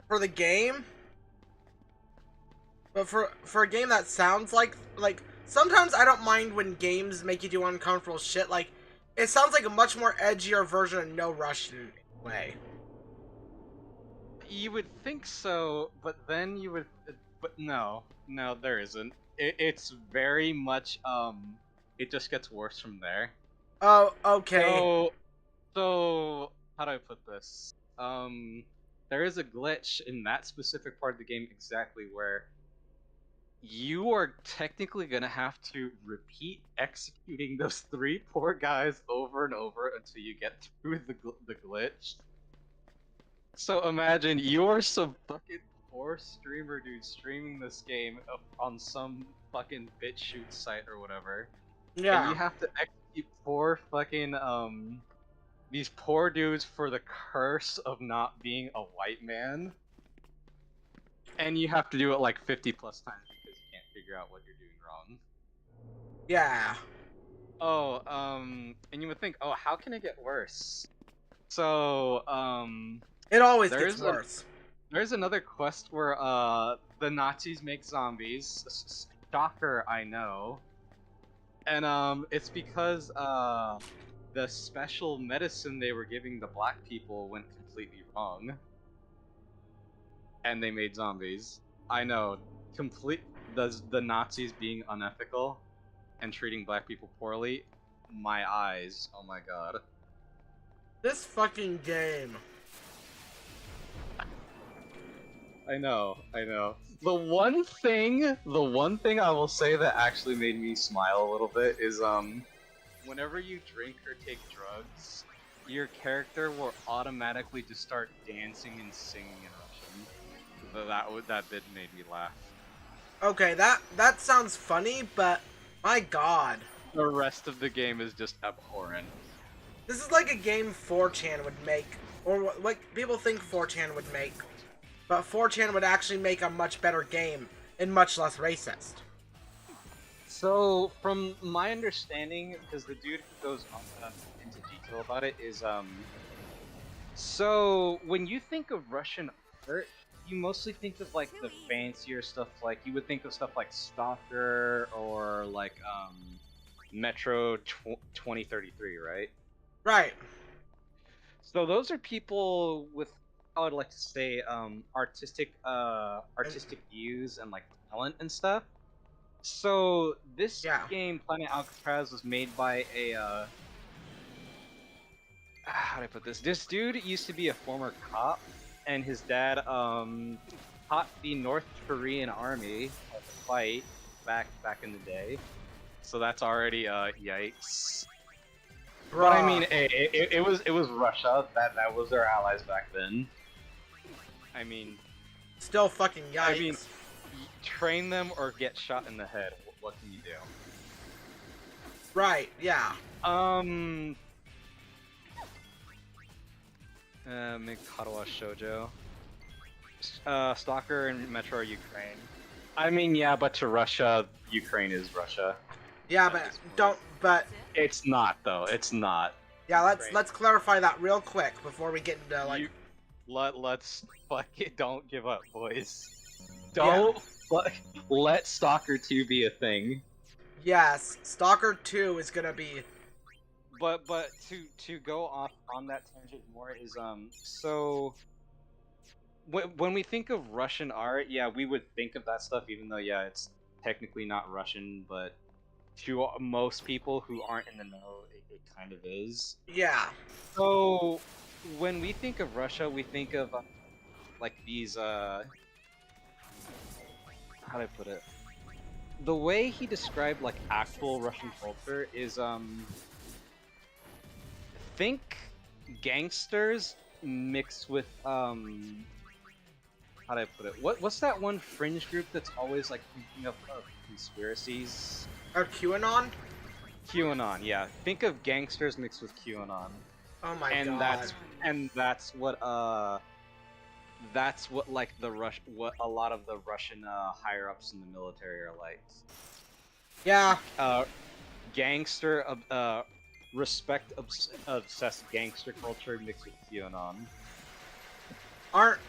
for the game... But for a game that sounds like... Sometimes I don't mind when games make you do uncomfortable shit, like... It sounds like a much more edgier version of No Rush in a way. You would think so, but then you would... But no, there isn't. It's very much, it just gets worse from there. Oh, okay. So, how do I put this? There is a glitch in that specific part of the game exactly where you are technically gonna have to repeat executing those 3 poor guys over and over until you get through the glitch. So imagine you're some fucking poor streamer dude streaming this game on some fucking BitChute site or whatever. Yeah. And you have to execute 4 fucking, these poor dudes for the curse of not being a white man. And you have to do it like 50 plus times because you can't figure out what you're doing wrong. Yeah. Oh, and you would think, oh, how can it get worse? So, It always gets worse. There's another quest where, the Nazis make zombies. Shocker, I know. And, it's because, the special medicine they were giving the black people went completely wrong. And they made zombies. I know. The Nazis being unethical and treating black people poorly. My eyes. Oh my god. This fucking game. I know. The one thing I will say that actually made me smile a little bit is, whenever you drink or take drugs, your character will automatically just start dancing and singing in Russian. That bit made me laugh. Okay, that sounds funny, but my god. The rest of the game is just abhorrent. This is like a game 4chan would make, or what people think 4chan would make. But 4chan would actually make a much better game and much less racist. So, from my understanding, because the dude who goes into detail about it is, so when you think of Russian art, you mostly think of like the fancier stuff, like you would think of stuff like Stalker or like Metro 2033, right? Right. So those are people with, I would like to say, artistic views and like talent and stuff. So this game, Planet Alcatraz, was made by a how do I put this? This dude used to be a former cop, and his dad taught the North Korean army how to fight back in the day. So that's already yikes. Bruh. But I mean, it was Russia. That was their allies back then. I mean, still fucking yikes. I mean, train them or get shot in the head. What can you do? Right. Yeah. Mikarawa Shoujo. Stalker and Metro are Ukraine. I mean, yeah, but to Russia, Ukraine is Russia. Yeah, but it's not though. It's not. Yeah, let's clarify that real quick before we get into like. Let's fuck it. Don't give up, boys. Don't let Stalker 2 be a thing. Yes, Stalker 2 is gonna be. But to go off on that tangent more is so when we think of Russian art, yeah, we would think of that stuff, even though it's technically not Russian, but to most people who aren't in the know, it kind of is. Yeah. So when we think of Russia, we think of like these how do I put it? The way he described like actual Russian culture is think gangsters mixed with how do I put it? What's that one fringe group that's always like thinking of conspiracies? QAnon? QAnon, yeah. Think of gangsters mixed with QAnon. Oh my god. That's what like what a lot of the Russian higher ups in the military are like. Yeah. Gangster respect obsessed gangster culture mixed with QAnon. Aren't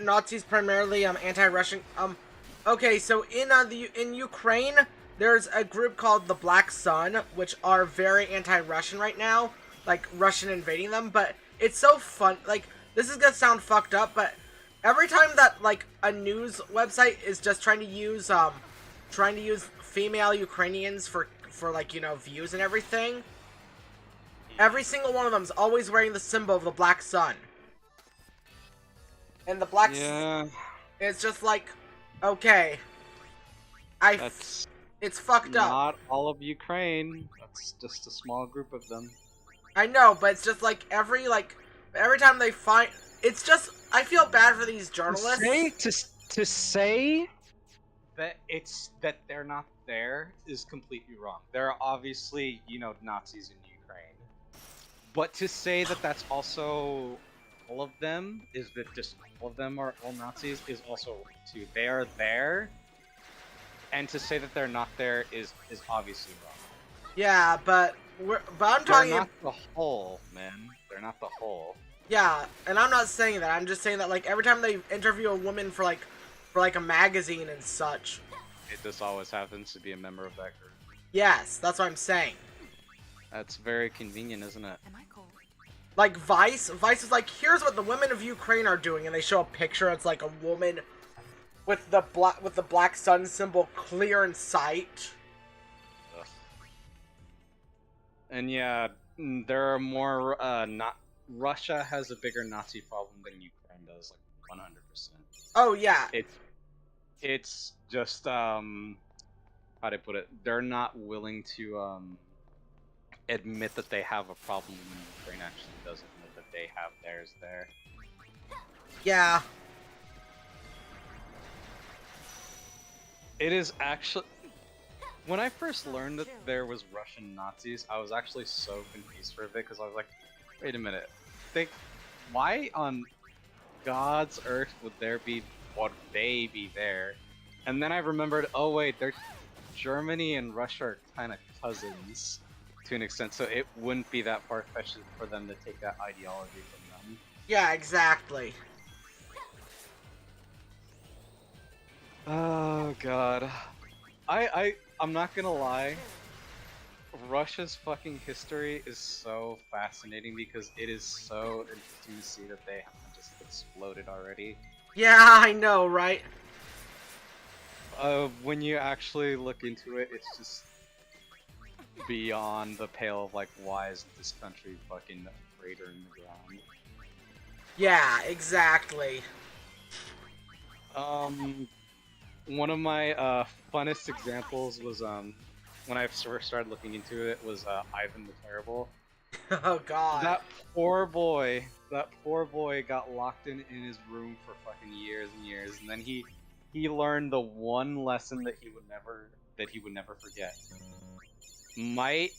Nazis primarily anti-Russian? Okay, so in Ukraine, there's a group called the Black Sun, which are very anti-Russian right now, like Russian invading them. But it's so fun. Like, this is gonna sound fucked up, but every time that like a news website is just trying to use female Ukrainians for like, you know, views and everything, every single one of them is always wearing the symbol of the Black Sun. And the Black Sun, it's just like, okay, it's fucked up. Not all of Ukraine. That's just a small group of them. I know, but it's just like every time they find, it's just, I feel bad for these journalists. To say that they're not there is completely wrong. There are obviously, you know, Nazis in Ukraine. But to say that that's also all of them, is that just all of them are all Nazis, is also wrong too. They are there, and to say that they're not there is obviously wrong. Yeah, but I'm talking. They're not the whole, man. They're not the whole. Yeah, and I'm not saying that. I'm just saying that like every time they interview a woman for like a magazine and such, it just always happens to be a member of that group. Yes, that's what I'm saying. That's very convenient, isn't it? Am I cold? Like Vice is like, here's what the women of Ukraine are doing, and they show a picture. It's like a woman with the Black Sun symbol clear in sight. Ugh. And yeah, there are more. Not Russia has a bigger Nazi problem than Ukraine does, like 100%. Oh yeah. It's just how to put it. They're not willing to admit that they have a problem when Ukraine actually doesn't admit that they have theirs there. Yeah. It is actually... When I first learned that there was Russian Nazis, I was actually so confused for a bit, because I was like, wait a minute, why on God's earth would they be there? And then I remembered, oh wait, Germany and Russia are kind of cousins, to an extent, so it wouldn't be that far-fetched for them to take that ideology from them. Yeah, exactly. Oh god. I'm not gonna lie, Russia's fucking history is so fascinating because it is so interesting to see that they haven't just exploded already. Yeah, I know, right? When you actually look into it, it's just beyond the pale of like, why isn't this country fucking a crater in the ground? Yeah, exactly. One of my funnest examples was when I first started looking into it was Ivan the Terrible. Oh god. That poor boy got locked in his room for fucking years and years, and then he learned the one lesson that he would never forget. Might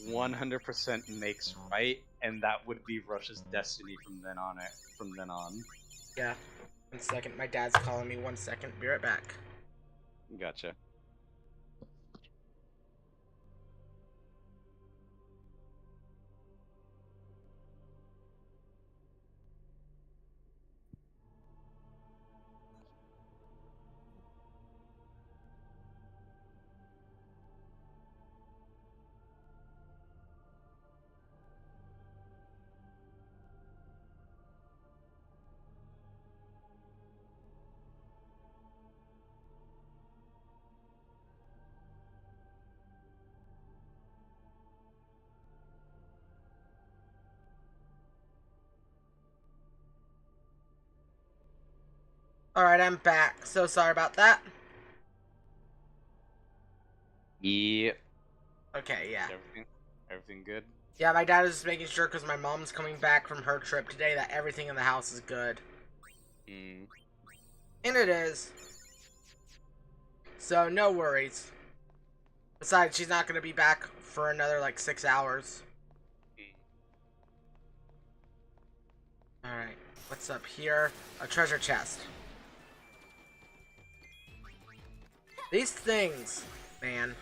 100% makes right, and that would be Russia's destiny from then on. Yeah. 1 second, my dad's calling me. 1 second, be right back. Gotcha. Alright, I'm back. So sorry about that. Yeah. Okay, yeah. Everything good? Yeah, my dad is just making sure because my mom's coming back from her trip today that everything in the house is good. Mm. And it is. So, no worries. Besides, she's not going to be back for another, like, 6 hours. Alright, what's up here? A treasure chest. These things, man.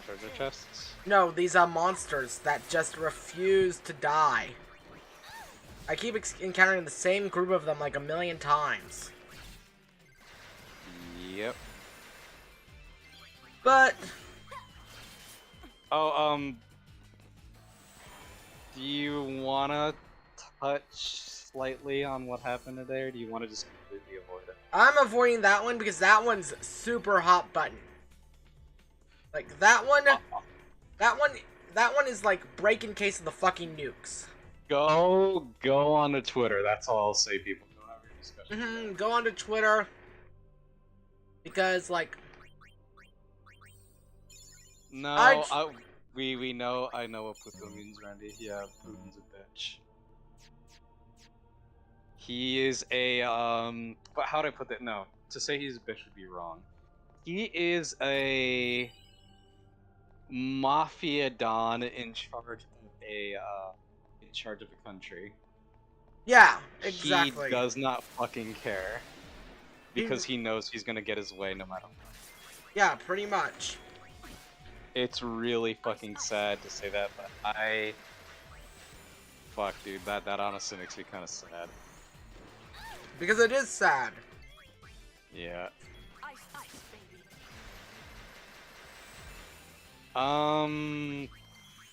Treasure chests? No, these are monsters that just refuse to die. I keep encountering the same group of them like a million times. Yep. But... Oh, do you wanna touch slightly on what happened today, or do you want to just completely avoid it? I'm avoiding that one because that one's super hot button. Like, that one is like break in case of the fucking nukes. Go on to Twitter, that's all I'll say, people. Don't have your discussion. Go on to Twitter. Because, like... No, we know, I know what Putin means, Randy. Yeah, Putin's a bitch. He is a, but how do I put that? No, to say he's a bitch would be wrong. He is a mafia don in charge of a country. Yeah, exactly. He does not fucking care. Because he knows he's gonna get his way no matter what. Yeah, pretty much. It's really fucking sad to say that, but fuck, dude, that honestly makes me kind of sad. Because it is sad. Yeah. Ice, ice, baby.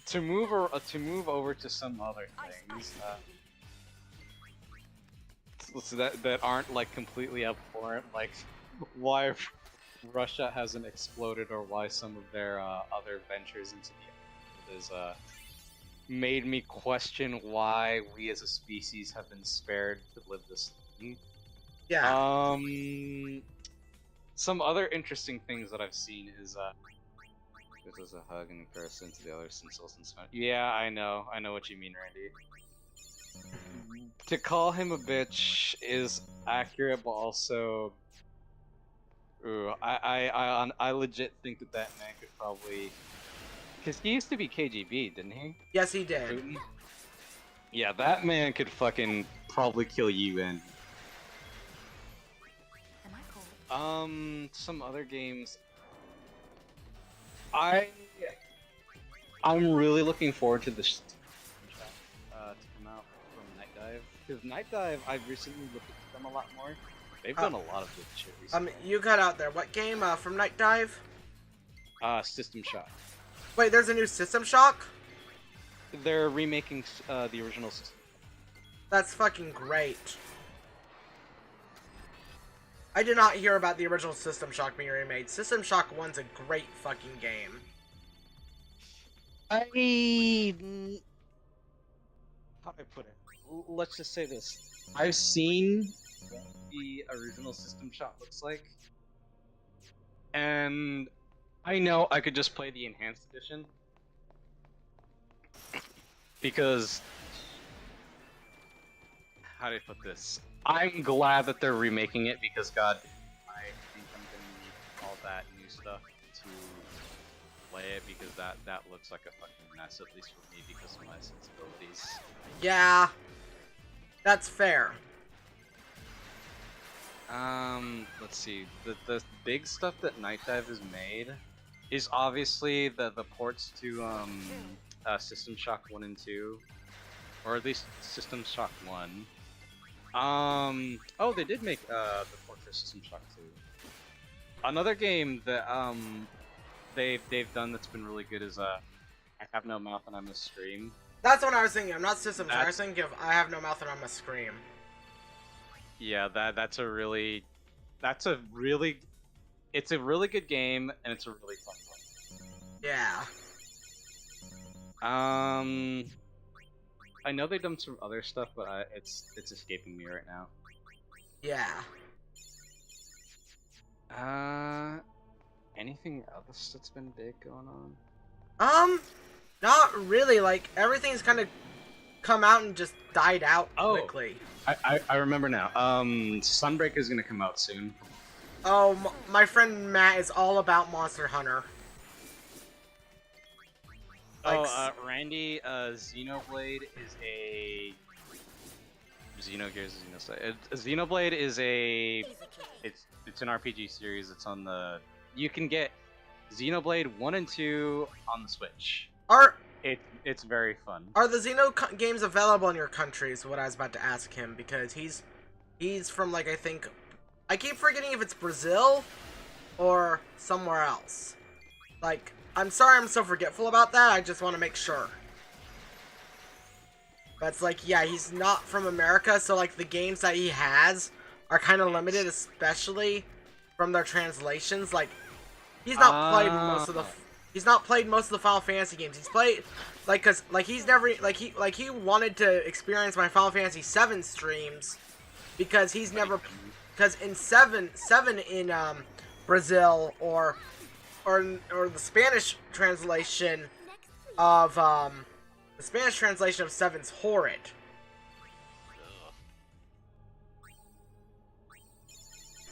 To move over to some other things so that aren't like completely abhorrent, like why Russia hasn't exploded or why some of their other ventures into the earth has made me question why we as a species have been spared to live this thing. Yeah. Some other interesting things that I've seen is This is a hug in comparison to the other Sinsels and Smash. Yeah, I know what you mean, Randy. To call him a bitch is accurate, but also, ooh, I legit think that man could probably, because he used to be KGB, didn't he? Yes, he did. Putin? Yeah, that man could fucking probably kill you in. Am I cold? Some other games. I'm really looking forward to this to come out from Night Dive, because Night Dive, I've recently looked at them a lot more. They've done a lot of good shit recently. You cut out there. What game from Night Dive? System Shock. Wait, there's a new System Shock? They're remaking the original System. That's fucking great. I did not hear about the original System Shock being remade. System Shock 1's a great fucking game. How do I put it? Let's just say this. I've seen what the original System Shock looks like, and I know I could just play the Enhanced Edition, because, how do I put this? I'm glad that they're remaking it, because god, I think I'm gonna need all that new stuff to play it, because that looks like a fucking mess, at least for me, because of my sensibilities. Yeah, that's fair. Let's see. The big stuff that Night Dive has made is obviously the ports to System Shock 1 and 2, or at least System Shock 1. Oh, they did make the port for System Shock 2. Another game that they've done that's been really good is I Have No Mouth and I Must Scream. That's what I was thinking. I'm not System Shock. I was thinking of I Have No Mouth and I Must Scream. Yeah, it's a really good game, and it's a really fun one. Yeah. I know they've done some other stuff, but it's escaping me right now. Yeah. Anything else that's been big going on? Not really. Like, everything's kind of come out and just died out quickly. I remember now. Sunbreak is gonna come out soon. Oh, my friend Matt is all about Monster Hunter. Like, Randy, Xenoblade is a... Xenogears is Xenoblade is a... It's an RPG series. It's on the... You can get Xenoblade 1 and 2 on the Switch. It's very fun. Are the Xeno games available in your country is what I was about to ask him, because he's from, like, I think... I keep forgetting if it's Brazil or somewhere else. Like, I'm sorry I'm so forgetful about that, I just want to make sure. But it's like, yeah, he's not from America, so, like, the games that he has are kind of limited, especially from their translations. Like, he's not played most of the... He's not played most of the Final Fantasy games. He's played, like, cause, like, he's never, he wanted to experience my Final Fantasy 7 streams, because he's never, because in 7 in, Brazil, or the Spanish translation of, 7's horrid.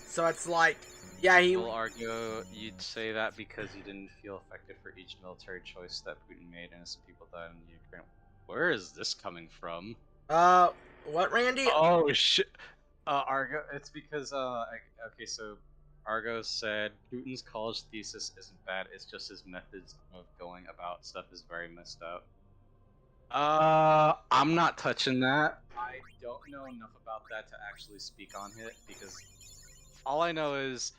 So it's like, yeah, Well, Argo, you'd say that because you didn't feel affected for each military choice that Putin made, and some people died in Ukraine. Where is this coming from? What, Randy? Oh shit, Argo. It's because okay, so Argo said Putin's college thesis isn't bad. It's just his methods of going about stuff is very messed up. I'm not touching that. I don't know enough about that to actually speak on it, because all I know is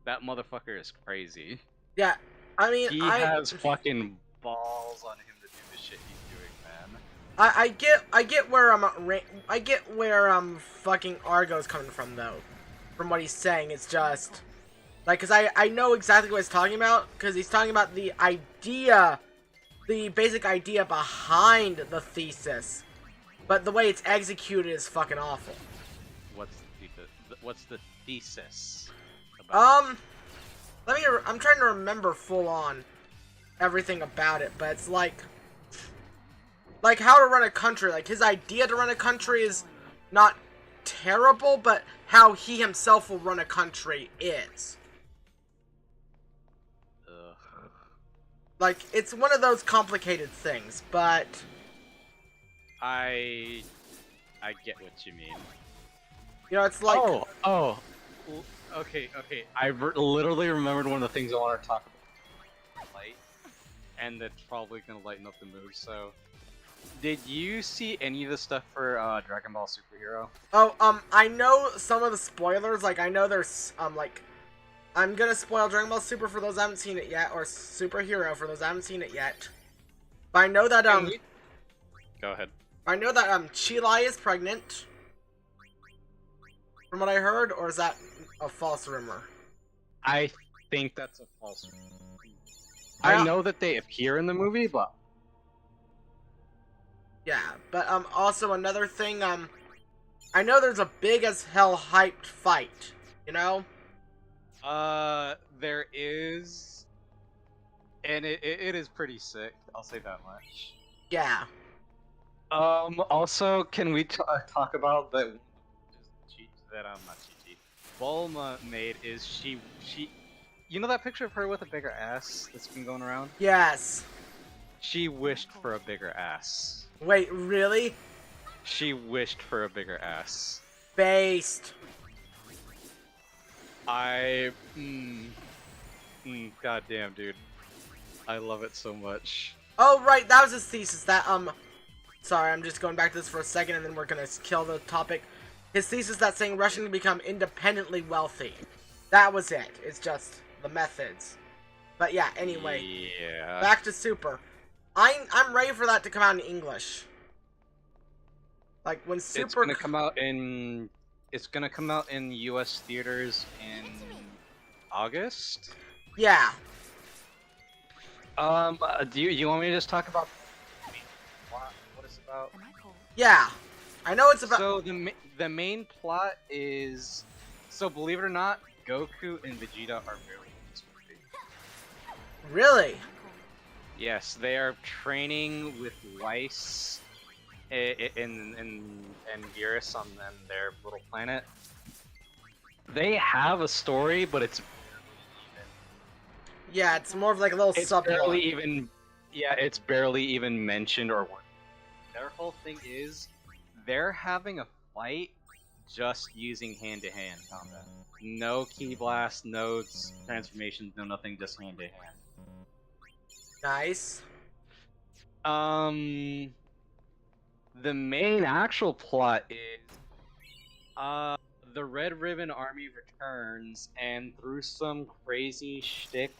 that motherfucker is crazy. Yeah, I mean, he has fucking balls on him to do the shit he's doing, man. I get where fucking Argo's coming from, though. From what he's saying, it's just like, cause I know exactly what he's talking about, cause he's talking about the idea, the basic idea behind the thesis, but the way it's executed is fucking awful. What's the thesis? I'm trying to remember full on. everything about it, but it's like how to run a country. Like, his idea to run a country is not terrible, but how he himself will run a country is. Like, it's one of those complicated things, but I get what you mean. you know, it's like Okay. I literally remembered one of the things I want to talk about. Light, and that's probably gonna lighten up the mood. So, did you see any of the stuff for Dragon Ball Superhero? I know some of the spoilers. Like, I know there's like, I'm gonna spoil Dragon Ball Super for those who haven't seen it yet, or Superhero for those who haven't seen it yet. But I know that Go ahead. I know that Chilai is pregnant. From what I heard, or is that a false rumor? I think that's a false rumor. I know that they appear in the movie, but yeah. But also another thing, I know there's a big as hell hyped fight. You know? There is, and it is pretty sick. I'll say that much. Yeah. Also, can we talk about the cheat that not cheat Bulma made? Is she you know that picture of her with a bigger ass that's been going around? Yes. She wished for a bigger ass. Wait, really? She wished for a bigger ass. Based. Goddamn, dude. I love it so much. Oh, right, that was his thesis. That, sorry, I'm just going back to this for a second, and then we're gonna kill the topic. His thesis that saying Russia can become independently wealthy. That was it. It's just the methods. But yeah, anyway. Yeah. Back to Super. I'm ready for that to come out in English. Like, when Super... It's gonna come out in US theaters in August? Yeah. Do you want me to just talk about what it's about? Yeah. I know it's about... So, the main plot is... So, believe it or not, Goku and Vegeta are barely in this movie. Really? Yes, they are training with Weiss and Geras on their little planet. They have a story, but it's yeah, it's more of like a little subplot. It's barely even mentioned or worked. Their whole thing is they're having a fight just using hand-to-hand combat. No ki blast, no transformations, no nothing, just hand-to-hand. Nice. The main actual plot is the Red Ribbon Army returns, and through some crazy shtick,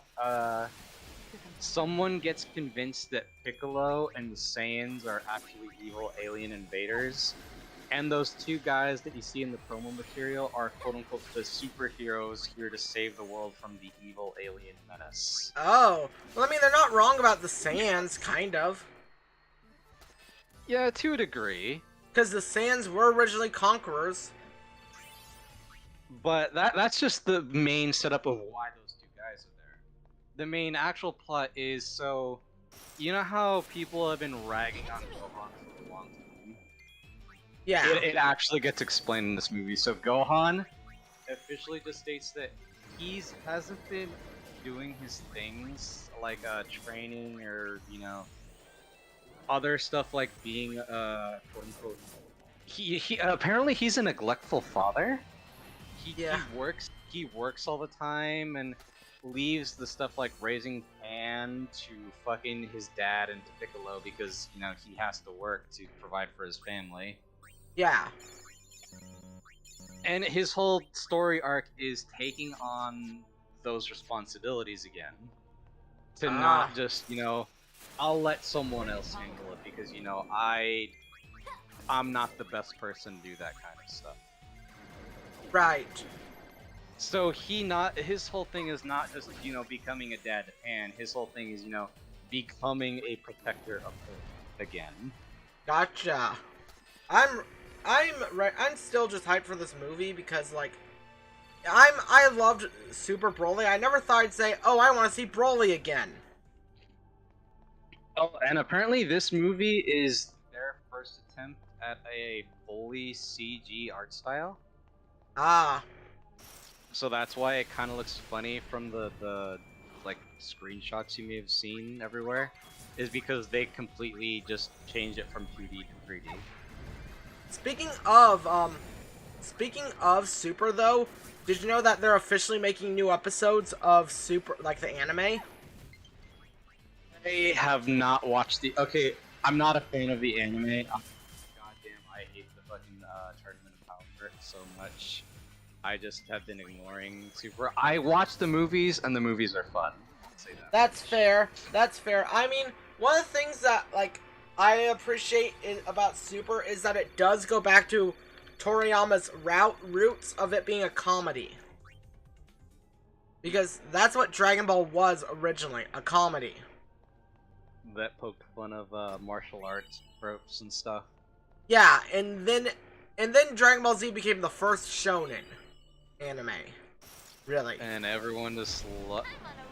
someone gets convinced that Piccolo and the Saiyans are actually evil alien invaders, and those two guys that you see in the promo material are quote-unquote the superheroes here to save the world from the evil alien menace. Oh, well, I mean, they're not wrong about the Saiyans, kind of. Yeah, to a degree. Because the Saiyans were originally conquerors. But that's just the main setup of why those two guys are there. The main actual plot is, so, you know how people have been ragging on Gohan for a long time? Yeah. It actually gets explained in this movie. So Gohan officially just states that he hasn't been doing his things, like training or, you know, other stuff like being quote unquote. He apparently he's a neglectful father. He works all the time and leaves the stuff like raising Pan to fucking his dad and to Piccolo because, you know, he has to work to provide for his family. Yeah. And his whole story arc is taking on those responsibilities again. To not just, you know, I'll let someone else handle it because, you know, I'm not the best person to do that kind of stuff. Right. So his whole thing is not just, you know, becoming a dad to Pan. His whole thing is, you know, becoming a protector of Earth again. Gotcha. I'm still just hyped for this movie because, like, I loved Super Broly. I never thought I'd say, oh, I want to see Broly again. Oh, and apparently this movie is their first attempt at a fully CG art style. Ah. So that's why it kind of looks funny from the like screenshots you may have seen everywhere, is because they completely just changed it from 2D to 3D. Speaking of Super though, did you know that they're officially making new episodes of Super, like the anime? I have not watched the. Okay, I'm not a fan of the anime. Goddamn, I hate the fucking Tournament of Power so much. I just have been ignoring Super. I watch the movies, and the movies are fun. I'll say that. That's fair. That's fair. I mean, one of the things that like I appreciate about Super is that it does go back to Toriyama's roots of it being a comedy. Because that's what Dragon Ball was originally, a comedy. That poked fun of martial arts ropes and stuff. Yeah, and then Dragon Ball Z became the first shonen anime. Really. And everyone just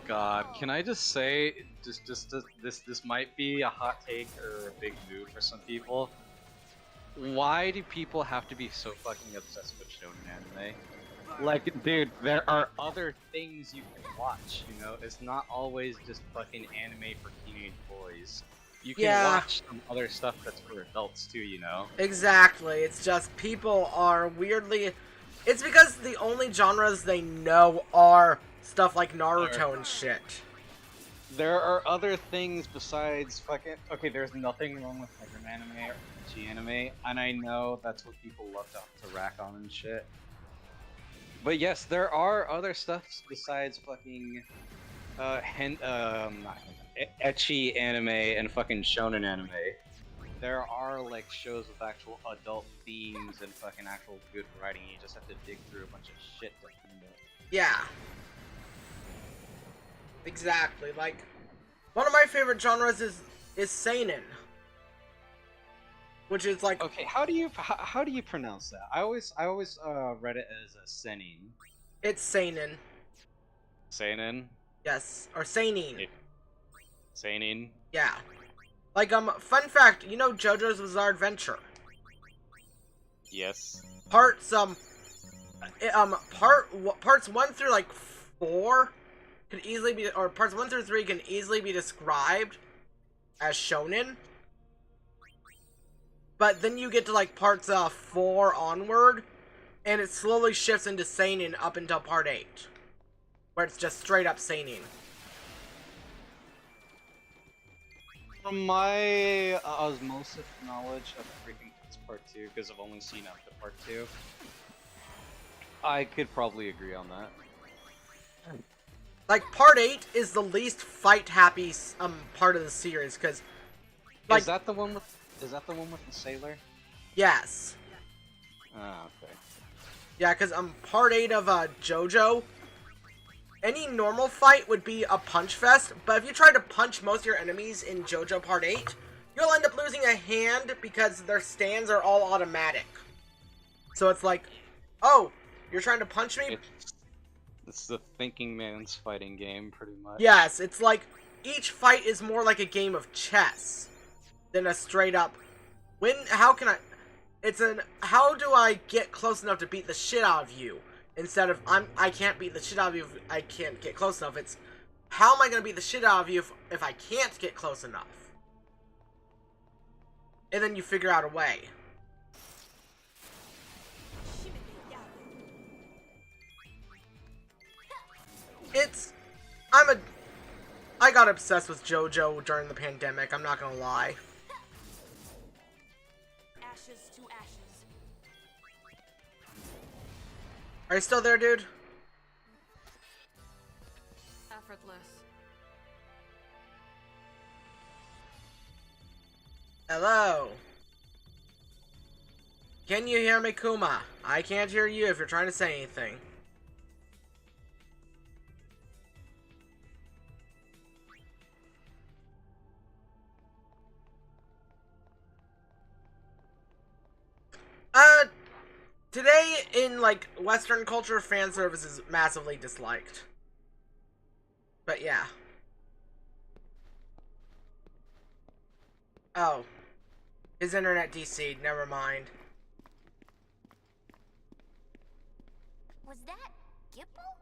God, can I just say, this might be a hot take or a big move for some people. Why do people have to be so fucking obsessed with shonen anime? Like, dude, there are other things you can watch, you know? It's not always just fucking anime for teenage boys. You can watch some other stuff that's for adults too, you know? Exactly. It's just people are weirdly... It's because the only genres they know are stuff like Naruto and shit. There are other things besides fucking... Okay, there's nothing wrong with like an anime or ecchi anime, and I know that's what people love to rack on and shit. But yes, there are other stuff besides fucking ecchi anime and fucking shonen anime. There are like shows with actual adult themes and fucking actual good writing. You just have to dig through a bunch of shit to find it. Yeah. Exactly. Like, one of my favorite genres is seinen. Which is like... Okay, how do you pronounce that? I always read it as a seinen. It's seinen. Seinen? Yes, or seinen. Seinen? Yeah. Like, fun fact, you know JoJo's Bizarre Adventure? Yes. Parts 1 through, like, 4 could easily be, or parts 1 through 3 can easily be described as shonen. But then you get to, like, parts 4 onward, and it slowly shifts into seinen up until part 8. Where it's just straight up seinen. From my osmosis knowledge of everything that's part 2, because I've only seen up to part 2, I could probably agree on that. Like, part 8 is the least fight-happy part of the series, because... Like, Is that the one with the sailor? Yes. Ah, okay. Yeah, because part 8 of JoJo, any normal fight would be a punch fest, but if you try to punch most of your enemies in JoJo part 8, you'll end up losing a hand because their stands are all automatic. So it's like, oh, you're trying to punch me? It's the thinking man's fighting game, pretty much. Yes, it's like, each fight is more like a game of chess than a straight up, how do I get close enough to beat the shit out of you? Instead of, I can't beat the shit out of you if I can't get close enough. It's, how am I going to beat the shit out of you if I can't get close enough? And then you figure out a way. I got obsessed with JoJo during the pandemic, I'm not going to lie. Ashes to ashes. Are you still there, dude? Effortless. Hello? Can you hear me, Kuma? I can't hear you if you're trying to say anything. Today, in, like, Western culture, fan service is massively disliked. But, yeah. Oh. His internet DC'd, never mind. Was that Gipple?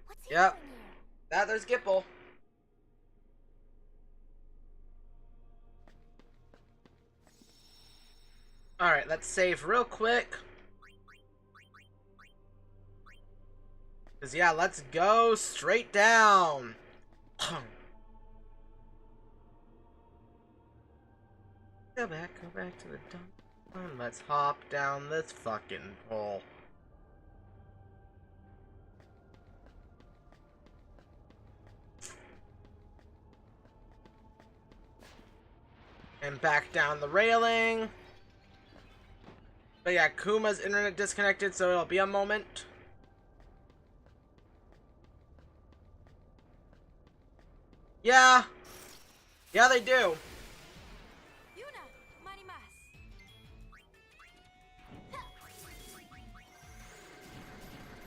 What's he Yep. doing here? There's Gipple. Alright, let's save real quick. Cause yeah, let's go straight down. Go back to the dump. And let's hop down this fucking hole. And back down the railing. But yeah, Kuma's internet disconnected, so it'll be a moment. Yeah. Yeah, they do. Yuna, marimas.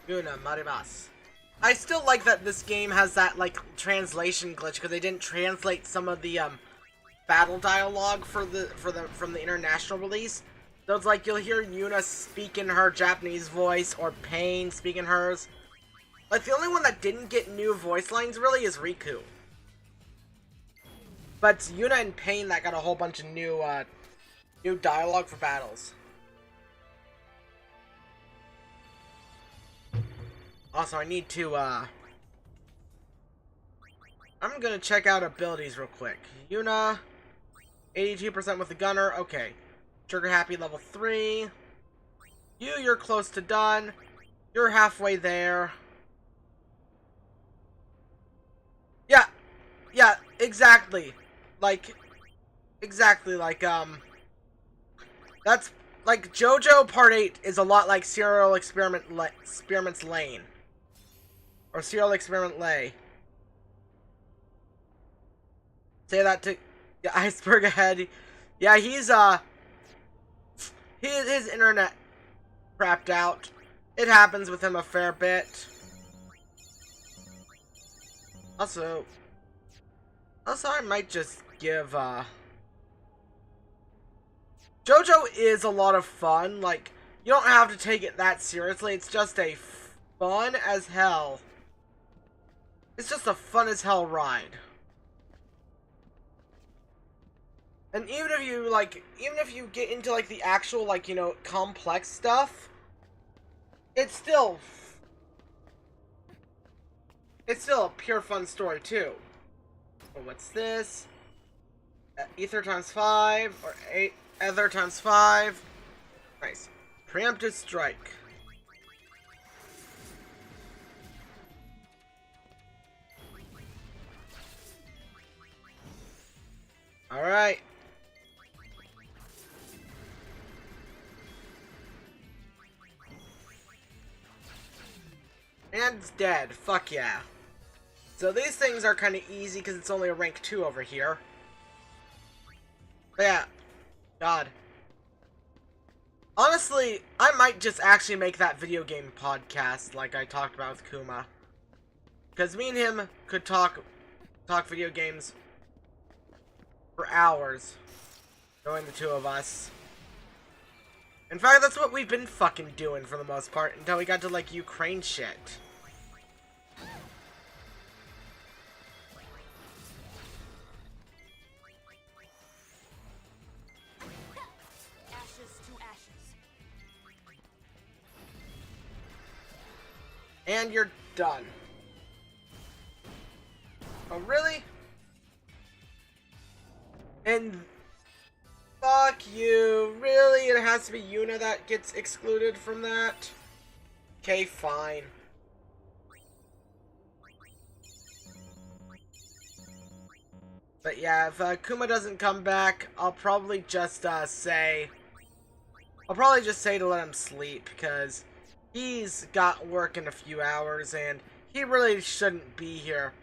Yuna marimas. I still like that this game has that like translation glitch because they didn't translate some of the battle dialogue from the international release. So it's like you'll hear Yuna speak in her Japanese voice or Pain speak in hers. Like the only one that didn't get new voice lines really is Riku. But it's Yuna and Pain that got a whole bunch of new dialogue for battles. Also, I need to I'm gonna check out abilities real quick. Yuna, 82% with the gunner. Okay. Trigger happy level 3. You're close to done. You're halfway there. Yeah, exactly. That's like JoJo Part 8 is a lot like Serial Experiment's Lane. Or Serial Experiment Lay. Say that to Iceberg ahead. Yeah, his internet crapped out. It happens with him a fair bit. Also I might just give JoJo is a lot of fun. Like, you don't have to take it that seriously. It's just a fun as hell. It's just a fun as hell ride. And even if you get into like the actual like, you know, complex stuff, it's still a pure fun story too. Oh, what's this? Ether times 5 or 8 Ether times 5. Nice. Preemptive strike. Alright. And it's dead. Fuck yeah. So these things are kind of easy because it's only a rank 2 over here. But yeah. God. Honestly, I might just actually make that video game podcast like I talked about with Kuma. Because me and him could talk video games for hours. Knowing the two of us. In fact, that's what we've been fucking doing for the most part until we got to like Ukraine shit. And you're done. Oh, really? And fuck you. Really? It has to be Yuna that gets excluded from that? Okay, fine. But yeah, if Kuma doesn't come back, I'll probably just say to let him sleep, because he's got work in a few hours, and he really shouldn't be here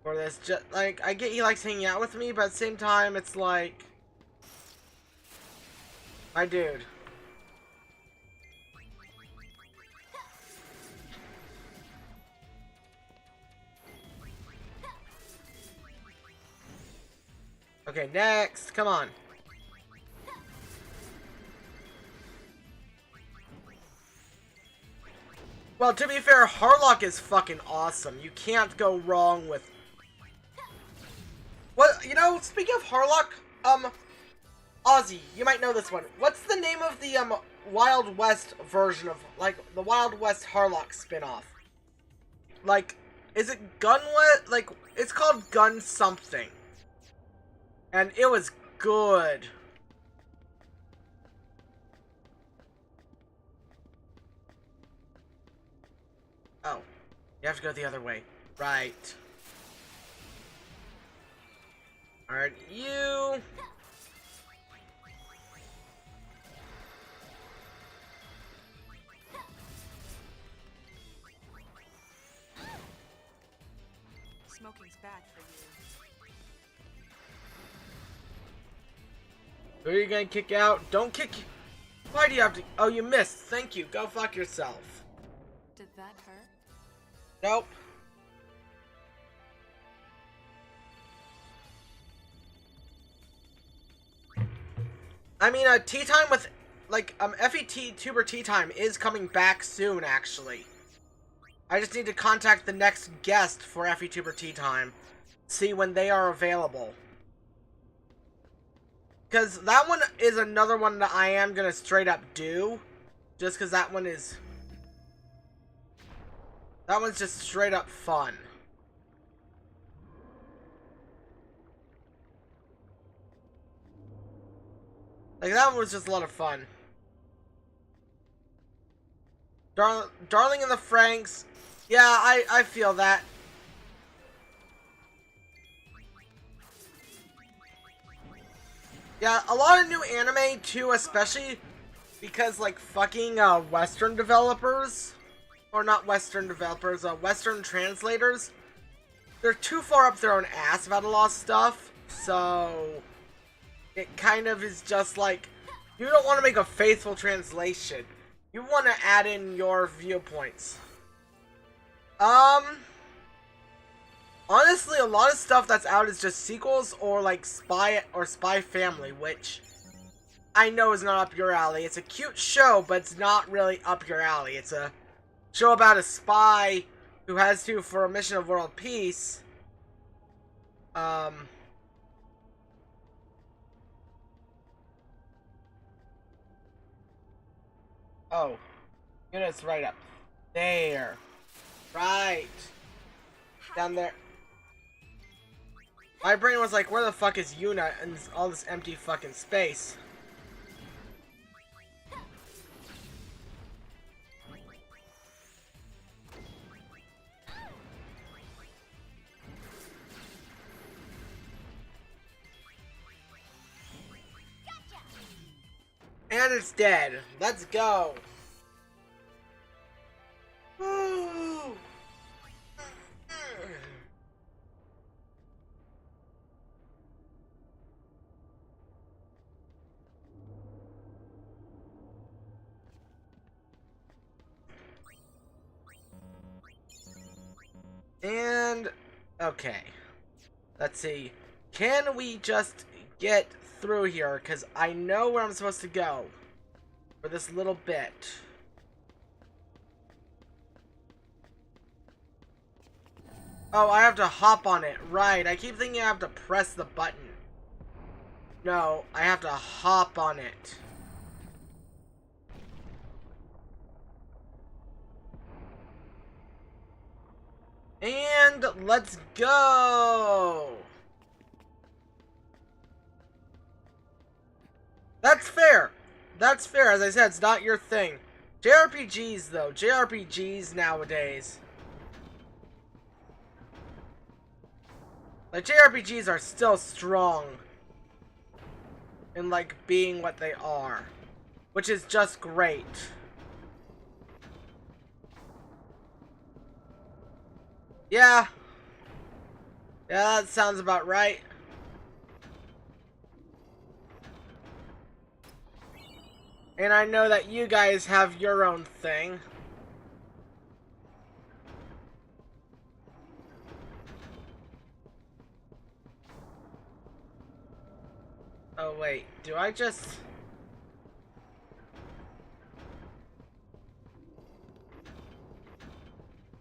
for this. Just like, I get he likes hanging out with me, but at the same time, it's like, my dude. Okay, next. Come on. Well, to be fair, Harlock is fucking awesome. You can't go wrong with... Well, you know, speaking of Harlock, Ozzy, you might know this one. What's the name of the, Wild West version of, like, the Wild West Harlock spin-off? Like, is it Gun West? Like, it's called Gun something. And it was good. Oh, you have to go the other way. Right. Alright, you... Smoking's bad for you. Who are you gonna kick out? Don't kick... Why do you have to... Oh, you missed. Thank you. Go fuck yourself. Did that hurt? Nope. I mean, tea time with... Like, FET Tuber Tea Time is coming back soon, actually. I just need to contact the next guest for FE Tuber Tea Time. See when they are available. Because that one is another one that I am going to straight up do. Just because that one is... That one's just straight up fun. Like, that one was just a lot of fun. Darling in the Franxx. Yeah, I feel that. Yeah, a lot of new anime, too, especially because, like, fucking, Western developers, or not Western developers, Western translators, they're too far up their own ass about a lot of stuff, so it kind of is just like, you don't want to make a faithful translation. You want to add in your viewpoints. Honestly, a lot of stuff that's out is just sequels or like Spy or Spy Family, which I know is not up your alley. It's a cute show, but it's not really up your alley. It's a show about a spy who has to, for a mission of world peace, oh, unit's right up there. Right. Down there. My brain was like, where the fuck is Yuna in all this empty fucking space? And it's dead. Let's go. Woo. And, okay. Let's see. Can we just get through here? Because I know where I'm supposed to go. For this little bit. Oh, I have to hop on it. Right. I keep thinking I have to press the button. No, I have to hop on it. And let's go! That's fair. That's fair. As I said, it's not your thing. JRPGs, though. JRPGs nowadays. Like, JRPGs are still strong in, like, being what they are. Which is just great. Yeah. Yeah, that sounds about right. And I know that you guys have your own thing. wait, do I just...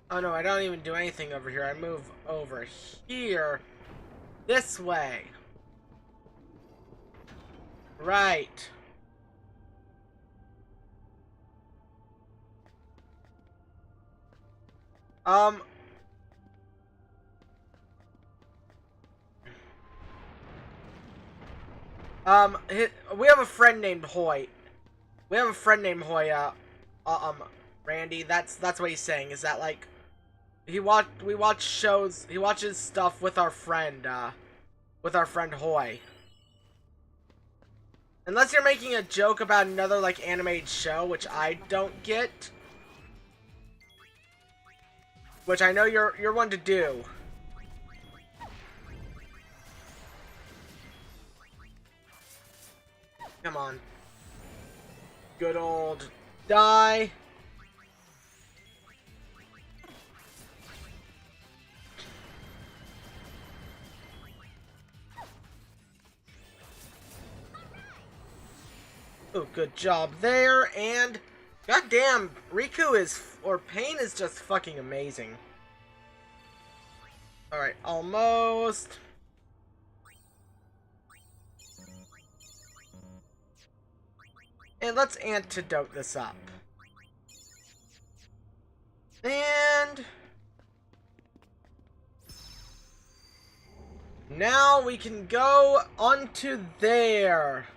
Oh no, I don't even do anything over here. I move over here. This way. Right. We have a friend named Hoy. Randy. That's what he's saying. Is that like, we watch shows. He watches stuff with our friend Hoy. Unless you're making a joke about another like animated show, which I don't get. Which I know you're one to do. Come on. Good old die. Oh, good job there, and goddamn, Pain is just fucking amazing. Alright, almost. And let's antidote this up. And now we can go onto there.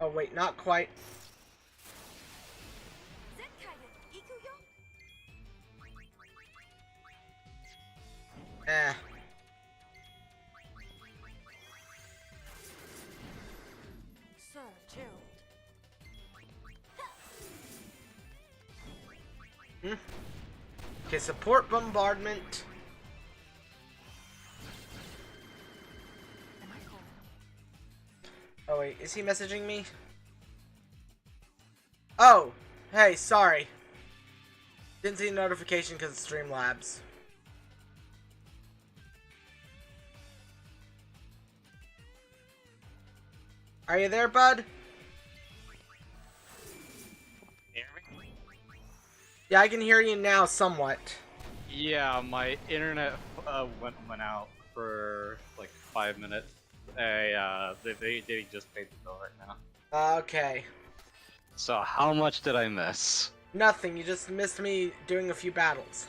Oh wait, not quite. Eh. Sir, Gerald. Okay, support bombardment. Oh wait, is he messaging me? Oh, hey, sorry. Didn't see a notification because it's Streamlabs. Are you there, bud? Yeah, I can hear you now somewhat. Yeah, my internet went out for like 5 minutes. They just paid the bill right now. Okay. So how much did I miss? Nothing, you just missed me doing a few battles.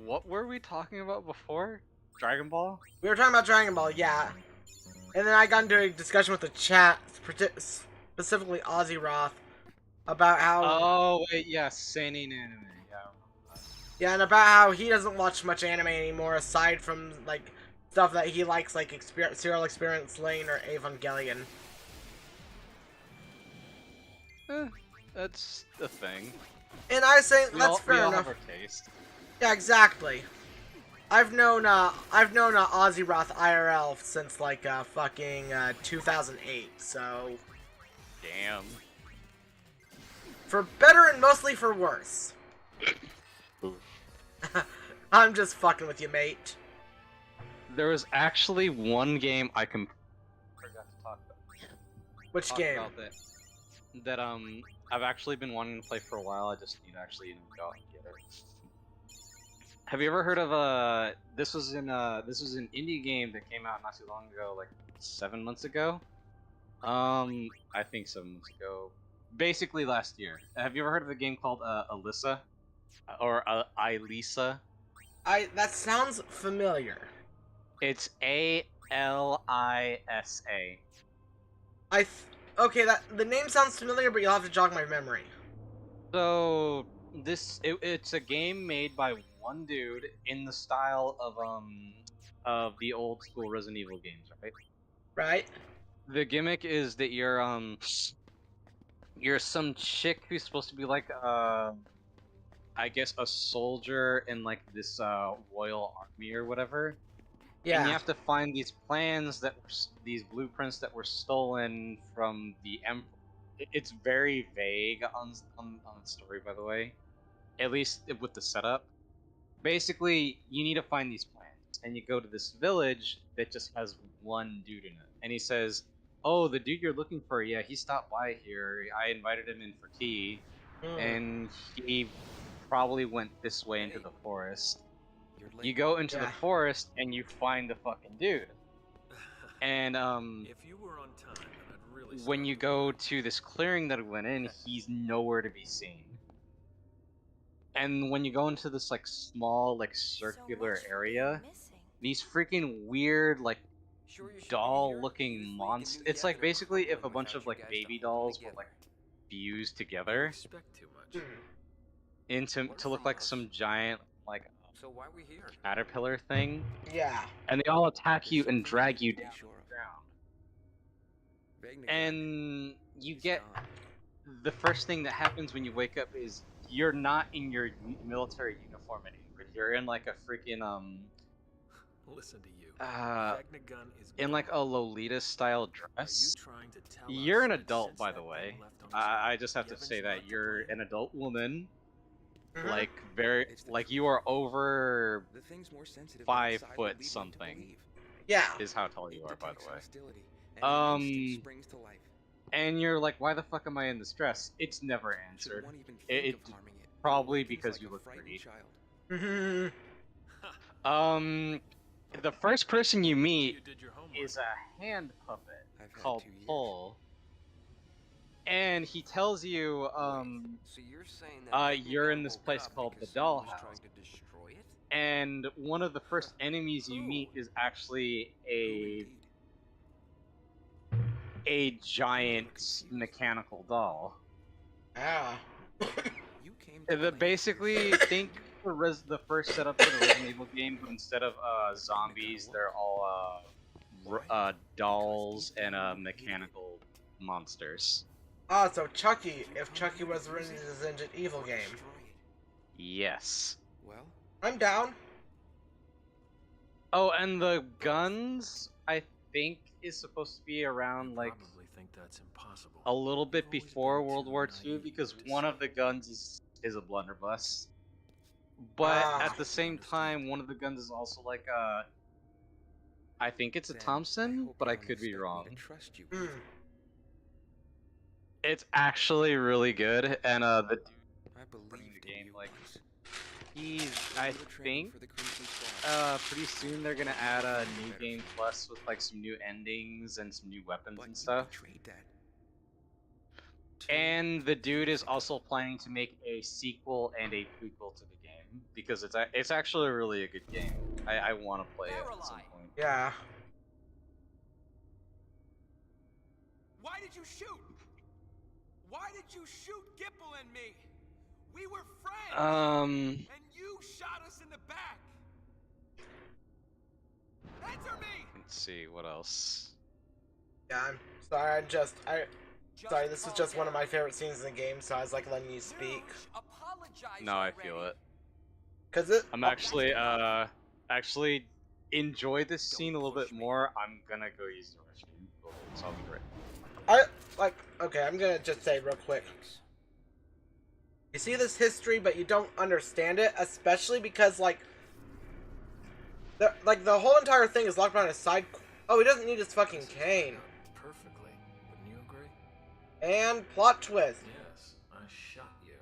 What were we talking about before? Dragon Ball? We were talking about Dragon Ball, yeah. And then I got into a discussion with the chat, specifically Ozzy Roth, about how... Oh, wait, yeah, seinen anime. Yeah, I remember that. Yeah, and about how he doesn't watch much anime anymore, aside from, like, stuff that he likes, like Serial Experience Lane or Evangelion. That's the thing. And I say, We that's all fair enough. have our taste. Yeah, exactly. I've known Ozzy Roth IRL since like fucking 2008. So Damn. for better and mostly for worse. I'm just fucking with you, mate. There was actually one game I forgot to talk about. Which Talk game? about that I've actually been wanting to play for a while. I just need to actually go out and get it. Have you ever heard of this was an indie game that came out not too long ago, like 7 months ago? I think 7 months ago. Basically last year. Have you ever heard of a game called Alyssa? Or Ilisa? That sounds familiar. It's A-L-I-S-A. Okay, the name sounds familiar, but you'll have to jog my memory. So it's a game made by one dude in the style of the old school Resident Evil games, right? Right? The gimmick is that you're some chick who's supposed to be like I guess a soldier in like this royal army or whatever. Yeah. And you have to find these plans these blueprints that were stolen from the Emperor. It's very vague on the story, by the way. At least with the setup. Basically, you need to find these plans. and you go to this village that just has one dude in it. And he says, "Oh, the dude you're looking for, yeah, he stopped by here. I invited him in for tea, and he probably went this way into the forest." You go into the forest and you find the fucking dude. And If you were on time, I'd really when you go to this clearing that we went in, he's nowhere to be seen. And when you go into this like small like circular area, these freaking weird like doll-looking monsters. It's like basically if a bunch of like baby dolls were like fused together expect too much. into to look like some giant like So why we here? caterpillar thing. Yeah. And they all attack you and drag you down to the ground. And you get the first thing that happens when you wake up is you're not in your military uniform anymore. You're in like a freaking Listen to you. in like a Lolita style dress. You're an adult, by the way. I just have to say that you're an adult woman. Like very like you are over 5 foot something. Yeah. Is how tall you are, by the way. And you're like, why the fuck am I in this dress? It's never answered. It probably because you look pretty. The first person you meet is a hand puppet called Pull. And he tells you, so you're saying that you're in this place called the Dollhouse. And one of the first enemies you meet is actually a giant mechanical doll. Ah. Basically, think the first setup for the Resident Evil game, but instead of zombies, they're all dolls and mechanical monsters. Ah, so Chucky, if Chucky was the Resident Evil game. Yes. Well, I'm down. Oh, and the guns, I think, is supposed to be around, like, think that's impossible. a little bit before World War II, because one of the guns is a blunderbuss. But at the same time, one of the guns is also, like, I think it's a Thompson, but I could be wrong. It's actually really good, and the dude running the game, like, I think, pretty soon they're gonna add a new game plus with like some new endings and some new weapons and stuff. And the dude is also planning to make a sequel and a prequel to the game because it's actually really a good game. I want to play it at some point. Yeah. Why did you shoot? Why did you shoot Gipple and me? We were friends. And you shot us in the back. Answer me. Let's see what else. Yeah, I'm sorry. Sorry. This is just one of my favorite scenes in the game, so I was like letting you speak. No, I feel it. I'm actually enjoy this scene a little bit more. I'm gonna go use the restroom. So I'll be right. Okay, I'm gonna just say real quick. You see this history, but you don't understand it, especially because, the whole entire thing is locked behind a side... Oh, he doesn't need his fucking cane. Perfectly. Wouldn't you agree? And plot twist. Yes, I shot you.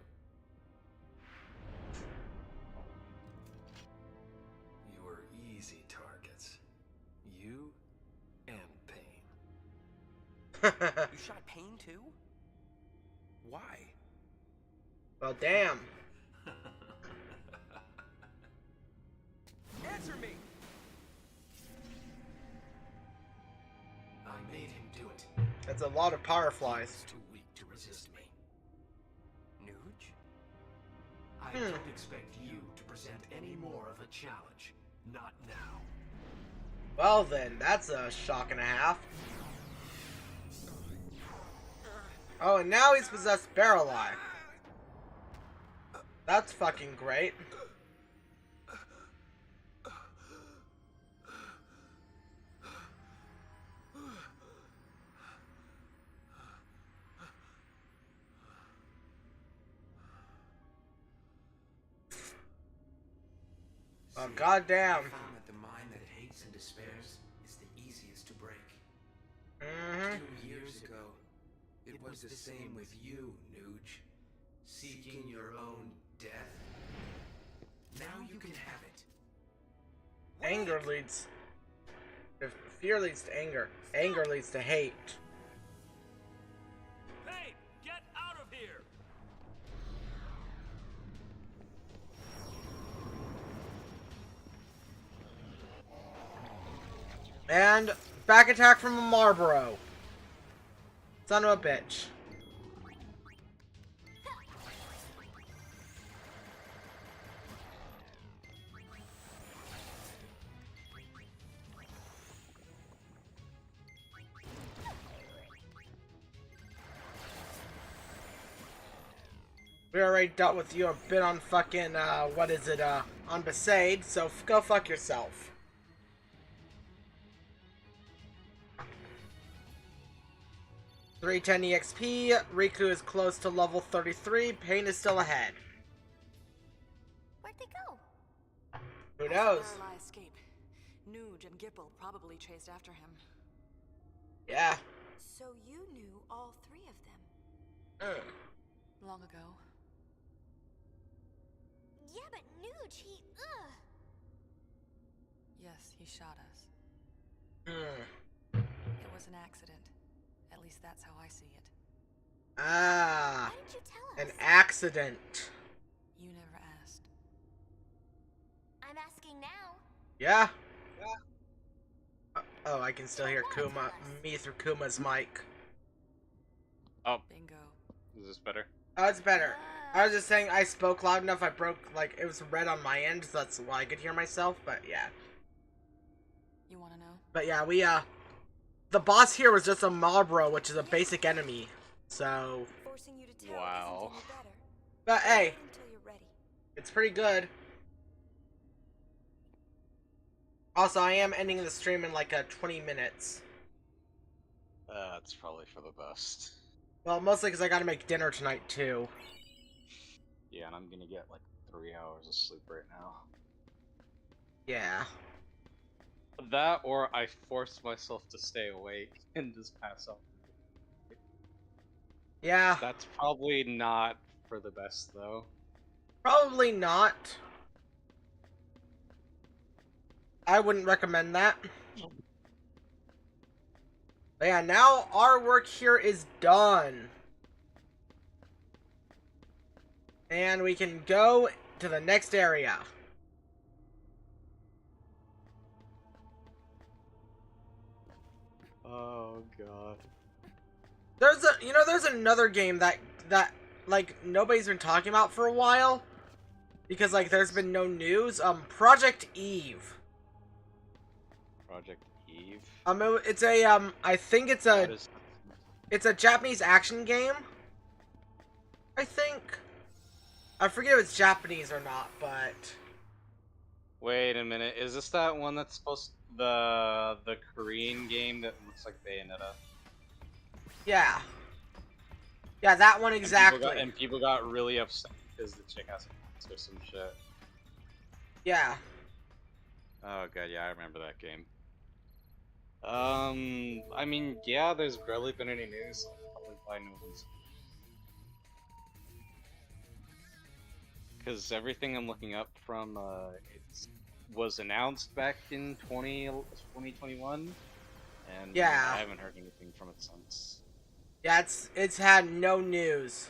You were easy targets. You and Pain. You shot Pain too? Why? Well, damn. Answer me! I made him do it. That's a lot of power flies. Too weak to resist me. Nuge? I don't expect you to present any more of a challenge. Not now. Well then, that's a shock and a half. Oh, and now he's possessed Barrel-Eye. That's fucking great. Oh, goddamn. Found that the mind despairs is the easiest to break. Mm-hmm. 2 years ago, it was the same with you, Nuge. Seeking your own death. Now you can have it. Anger leads. If fear leads to anger, anger leads to hate. Hey, get out of here! And back attack from a Marlboro. Son of a bitch. We already dealt with you a bit on fucking, what is it, on Besaid, so go fuck yourself. $310 EXP, Riku is close to level 33, Pain is still ahead. Where'd they go? Who knows? Lorelei escape. Nuge and Gipple probably chased after him. Yeah. So you knew all 3 of them? Long ago. Yeah, but Nuge, he, Yes, he shot us. Mm. It was an accident. At least that's how I see it. Ah. Why didn't you tell us? An accident. You never asked. I'm asking now. Yeah? Oh, I can still hear me through Kuma's mic. Oh, Bingo. is this better? Oh, it's better. I was just saying I spoke loud enough, I broke, like, it was red on my end, so that's why I could hear myself, but yeah. You wanna know? But yeah, the boss here was just a Marlboro, which is a basic enemy, so... Forcing you to tell Wow. isn't any better. But hey, Wait until you're ready. it's pretty good. Also, I am ending the stream in like 20 minutes. That's probably for the best. Well, mostly because I gotta make dinner tonight, too. Yeah, and I'm gonna get like 3 hours of sleep right now. Yeah. That, or I force myself to stay awake and just pass out. Yeah, That's probably not for the best, though. probably not. I wouldn't recommend that. But yeah, now our work here is done. And we can go to the next area. Oh god. There's another game that like nobody's been talking about for a while because like there's been no news. Project Eve. Project Eve? It's a I think it's a Japanese action game. I think. I forget if it's Japanese or not, but Wait a minute, is this that one that's supposed the Korean game that looks like Bayonetta? yeah. Yeah, that one exactly. And people got really upset because the chick has or some shit. Yeah. Oh god, yeah, I remember that game. I mean, yeah, there's barely been any news, so probably buy new ones. Because everything I'm looking up from, it was announced back in 2021, and Yeah. I haven't heard anything from it since. Yeah, it's had no news.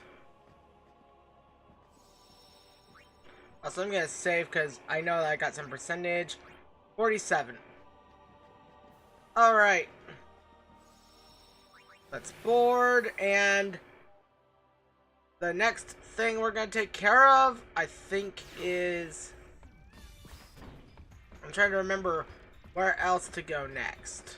Also, I'm gonna save because I know that I got some percentage. 47. Alright. Let's board, and the next thing we're gonna take care of, I think, is... I'm trying to remember where else to go next.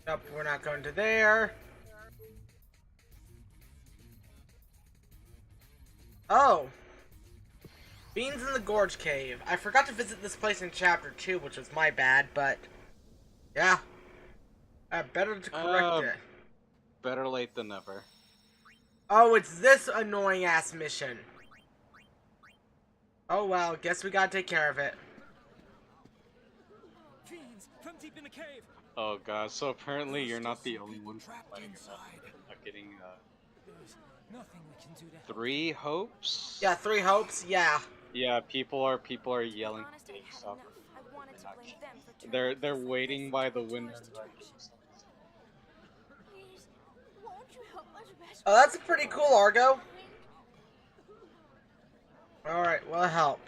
Nope, we're not going to there. Oh! Beans in the Gorge Cave. I forgot to visit this place in Chapter 2, which was my bad, but... yeah. Better to correct it. better late than never. Oh, it's this annoying ass mission. Oh well, guess we gotta take care of it. Fiends from deep in the cave. Oh god, so apparently you're not the only one complaining about getting There's nothing we can do to 3 hopes? Yeah, 3 hopes, yeah. Yeah, people are yelling Honest, I had stuff. enough. I wanted to blame them for They're waiting by the window. Please, won't you help us rescue Oh, that's pretty cool, Argo. Alright, well, help.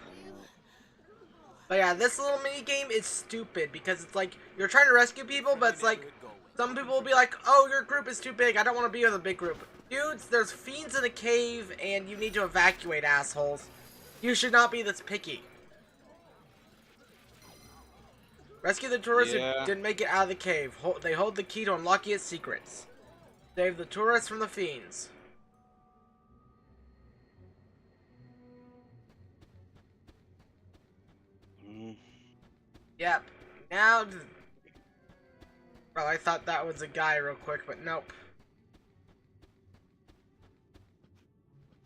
But yeah, this little mini game is stupid because it's like you're trying to rescue people, but it's like some people will be like, "Oh, your group is too big. I don't want to be with a big group." Dudes, there's fiends in a cave, and you need to evacuate, assholes. You should not be this picky. Rescue the tourists who didn't make it out of the cave. They hold the key to unlock its secrets. Save the tourists from the fiends. Yep. Now... Well, I thought that was a guy real quick, but nope.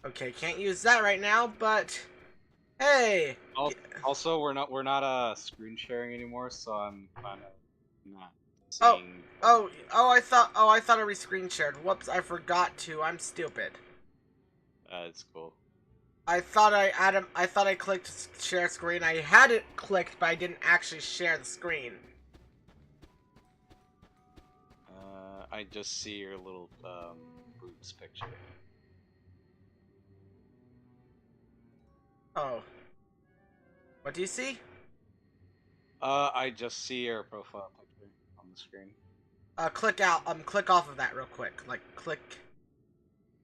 Okay, can't use that right now, but... Hey! Also, we're not screen sharing anymore, so I'm kind of not seeing... I thought I re-screen shared. Whoops, I forgot to. I'm stupid. It's cool. I thought I clicked share screen. I had it clicked, but I didn't actually share the screen. I just see your little boots picture. Oh. What do you see? I just see your profile picture on the screen. Click out. Click off of that real quick. Like, click.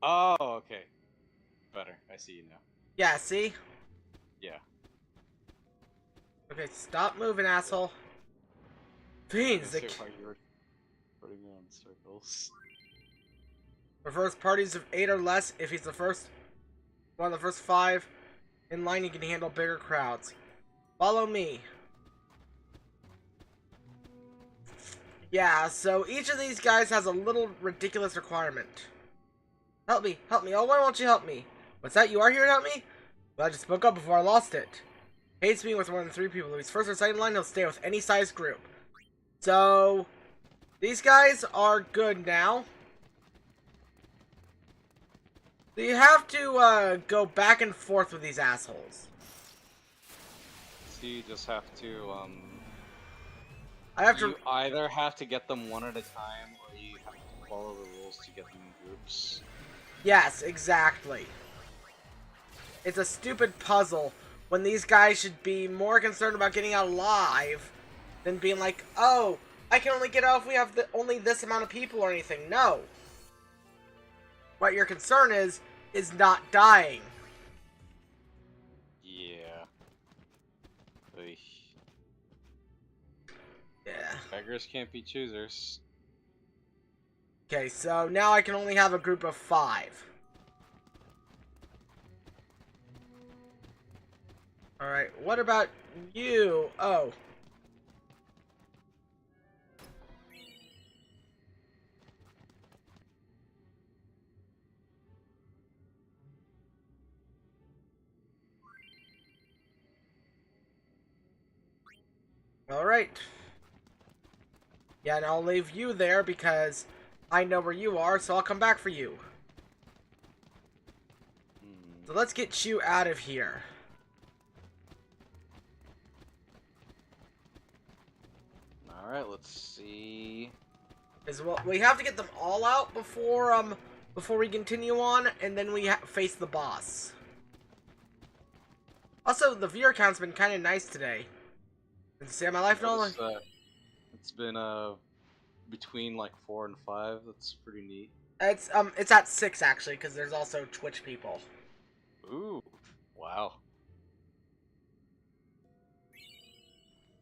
Oh, okay. Better. I see you now. Yeah, see? Yeah. Okay, stop moving, asshole. Fiends, You were putting me on circles. Reverse parties of 8 or less. If he's one of the first 5 in line, he can handle bigger crowds. Follow me. Yeah, so each of these guys has a little ridiculous requirement. Help me, help me. Oh, why won't you help me? What's that? You are here to help me? Well, I just spoke up before I lost it. Hates me with more than 3 people. If he's first or second in line, he'll stay with any size group. So, these guys are good now. So you have to go back and forth with these assholes. So you just have to You either have to get them one at a time, or you have to follow the rules to get them in groups. Yes, exactly. It's a stupid puzzle when these guys should be more concerned about getting out alive than being like, oh, I can only get out if we have only this amount of people or anything. No. What your concern is not dying. Yeah. Oy. Yeah. Beggars can't be choosers. Okay, so now I can only have a group of 5. Alright, what about you? Oh. Alright. Yeah, and I'll leave you there because I know where you are, so I'll come back for you. So let's get you out of here. Alright, let's see. Well, we have to get them all out before we continue on, and then we face the boss. Also, the viewer count's been kind of nice today. Did you see my life, Nolan? It's been between like 4 and 5. That's pretty neat. It's at 6 actually, because there's also Twitch people. Ooh, wow.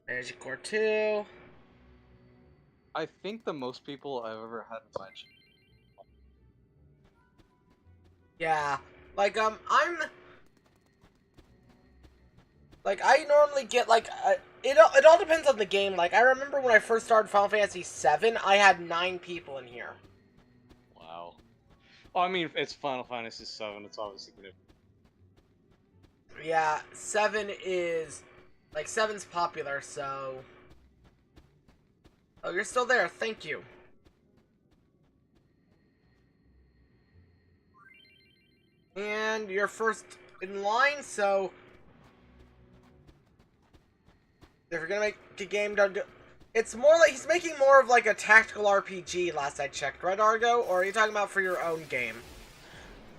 There's your core 2. I think the most people I've ever had in my channel. Yeah, like I normally get like it all depends on the game. Like I remember when I first started Final Fantasy VII, I had 9 people in here. Oh, I mean, it's Final Fantasy VII. It's obviously gonna. Yeah, 7 is... Like, 7's popular, so... Oh, you're still there. Thank you. And you're first in line, so... If you're gonna make the game... It's more like... He's making more of like a tactical RPG, last I checked. Right, Argo? Or are you talking about for your own game?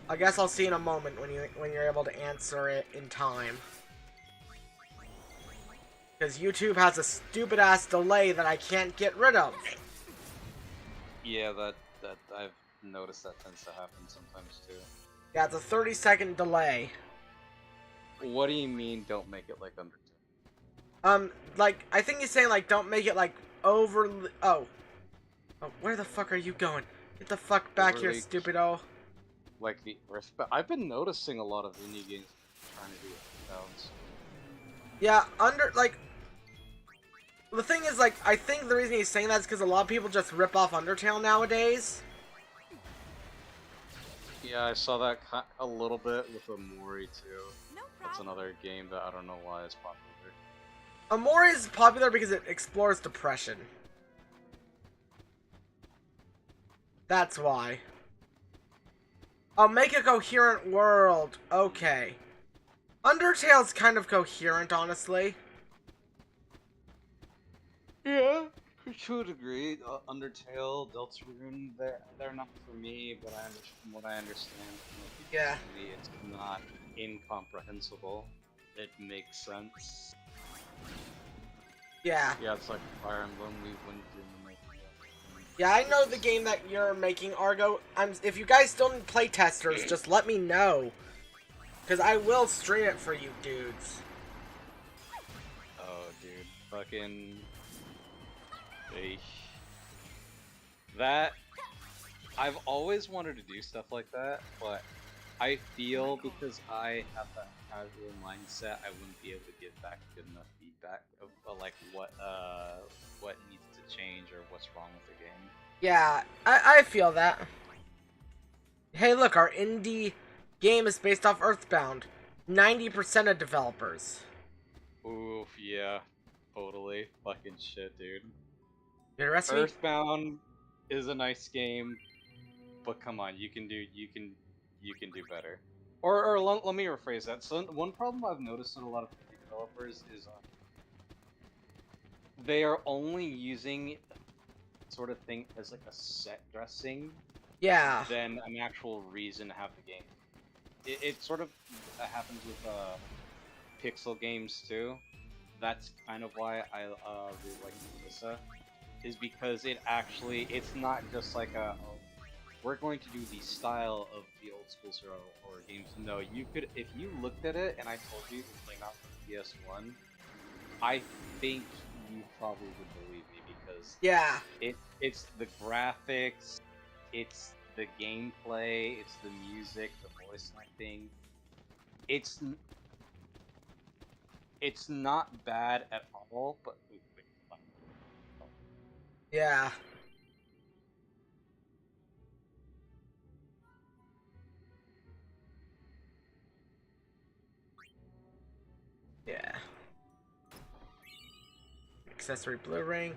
I guess I'll see in a moment when you're able to answer it in time. Because YouTube has a stupid-ass delay that I can't get rid of. Yeah, that I've noticed that tends to happen sometimes too. Yeah, it's a 30-second delay. What do you mean, don't make it like Undertale? Like, I think he's saying, like, don't make it, like, overly... Oh, where the fuck are you going? Get the fuck back here, stupido. Like, the respect... I've been noticing a lot of indie games trying to do sounds. Yeah, the thing is, like, I think the reason he's saying that is because a lot of people just rip off Undertale nowadays. Yeah, I saw that a little bit with Amori too. No That's problem. another game that I don't know why it's popular. Amore is popular because it explores depression. That's why. Oh, make a coherent world. Okay. Undertale's kind of coherent, honestly. Yeah, to a degree. Undertale, Deltarune, they're not for me, but from what I understand, Yeah. it's not incomprehensible. It makes sense. Yeah. Yeah, it's like Fire Emblem. We wouldn't do Yeah, I know the game that you're making, Argo. If you guys still need playtesters, just let me know. Because I will stream it for you dudes. Oh, dude. Fucking... That... I've always wanted to do stuff like that, but I feel because I have that casual mindset, I wouldn't be able to give back good enough feedback of like what needs to change or what's wrong with the game. Yeah, I feel that. Hey, look, our indie game is based off Earthbound. 90% of developers. Oof, yeah, totally. Fucking shit, dude. You arrest me? Earthbound is a nice game, but come on, you can do better. Or let me rephrase that. So one problem I've noticed in a lot of indie developers is they are only using sort of thing as like a set dressing, Yeah. than an actual reason to have the game. It sort of happens with pixel games too. That's kind of why I really like Melissa, is because it's not just like we're going to do the style of the old school horror games. No, you could, if you looked at it and I told you it came out for PS1, I think you probably would believe me, because Yeah. it's the graphics, it's the gameplay, it's the music, the voice acting. It's not bad at all, but Yeah. Yeah. Accessory blue ring.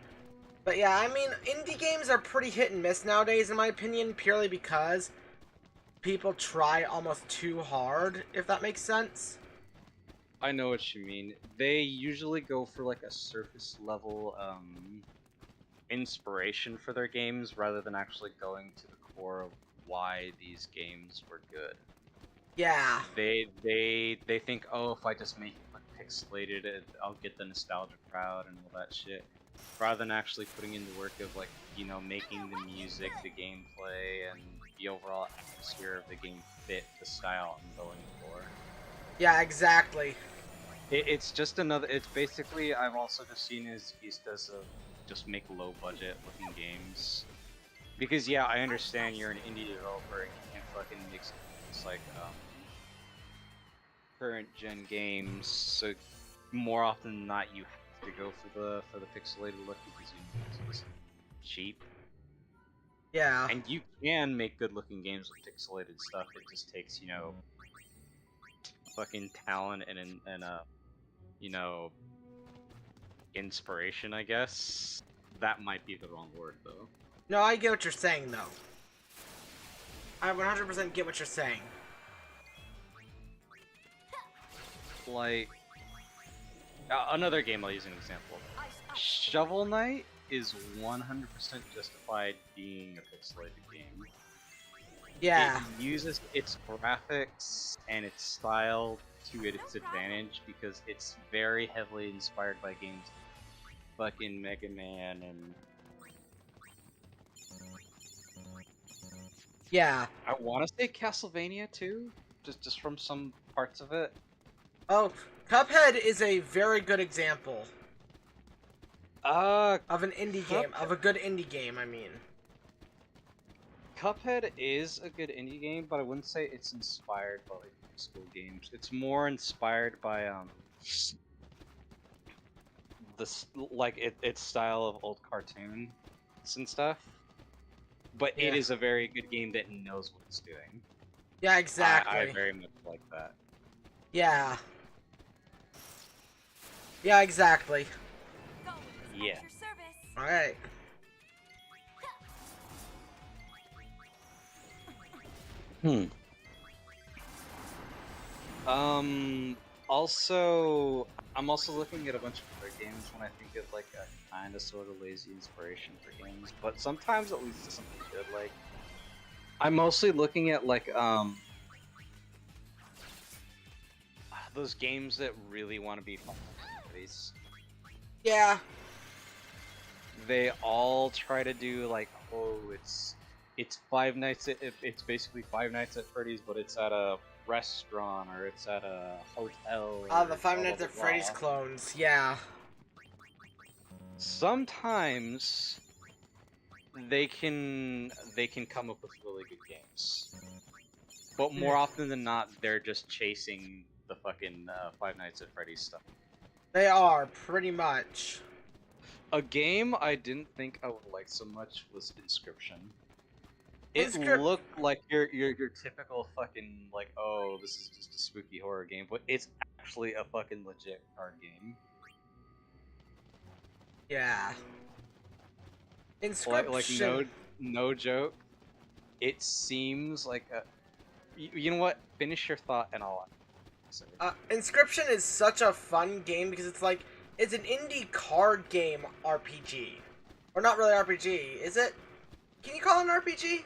But yeah, I mean, indie games are pretty hit and miss nowadays, in my opinion, purely because people try almost too hard, if that makes sense. I know what you mean. They usually go for like a surface level inspiration for their games rather than actually going to the core of why these games were good. Yeah. They think, oh, if I just make it like pixelated, I'll get the nostalgia crowd and all that shit, rather than actually putting in the work of like, you know, making the music, the gameplay, and the overall atmosphere of the game fit the style I'm going for. Yeah, exactly. It's just another. It's basically, I've also just seen his does just make low budget looking games, because yeah, I understand you're an indie developer and you can't fucking make it's like current gen games, so more often than not you have to go for the pixelated look because it's cheap. Yeah. And you can make good-looking games with pixelated stuff. It just takes, you know, fucking talent and you know, inspiration, I guess. That might be the wrong word, though. No, I get what you're saying, though. I 100% get what you're saying. Like, another game I'll use an example. Shovel Knight is 100% justified being a pixelated game. Yeah. It uses its graphics and its style to its advantage because it's very heavily inspired by games like fucking Mega Man and... Yeah. I want to say Castlevania too, just from some parts of it. Oh, Cuphead is a very good example. Of an indie game. Of a good indie game, I mean. Cuphead is a good indie game, but I wouldn't say it's inspired by like school games. It's more inspired by its style of old cartoons and stuff. But it is a very good game that knows what it's doing. Yeah, exactly. I very much like that. Yeah. Yeah, exactly. Yeah. Alright. Also, I'm also looking at a bunch of other games when I think of like a kind of sort of lazy inspiration for games, but sometimes it leads to something good. Like, I'm mostly looking at like those games that really want to be fun. Yeah. They all try to do like, oh, it's Five Nights at it's basically Five Nights at Freddy's, but it's at a restaurant or it's at a hotel. The Five Nights at Freddy's clones, yeah. Sometimes they can come up with really good games, but more often than not, they're just chasing the fucking Five Nights at Freddy's stuff. They are, pretty much. A game I didn't think I would like so much was Inscription. It looked like your typical fucking like, oh, this is just a spooky horror game, but it's actually a fucking legit card game. Yeah. Inscription. Like no joke. It seems like a. You know what? Finish your thought and I'll. Inscription is such a fun game because it's like it's an indie card game RPG, or not really RPG, is it? Can you call it an RPG?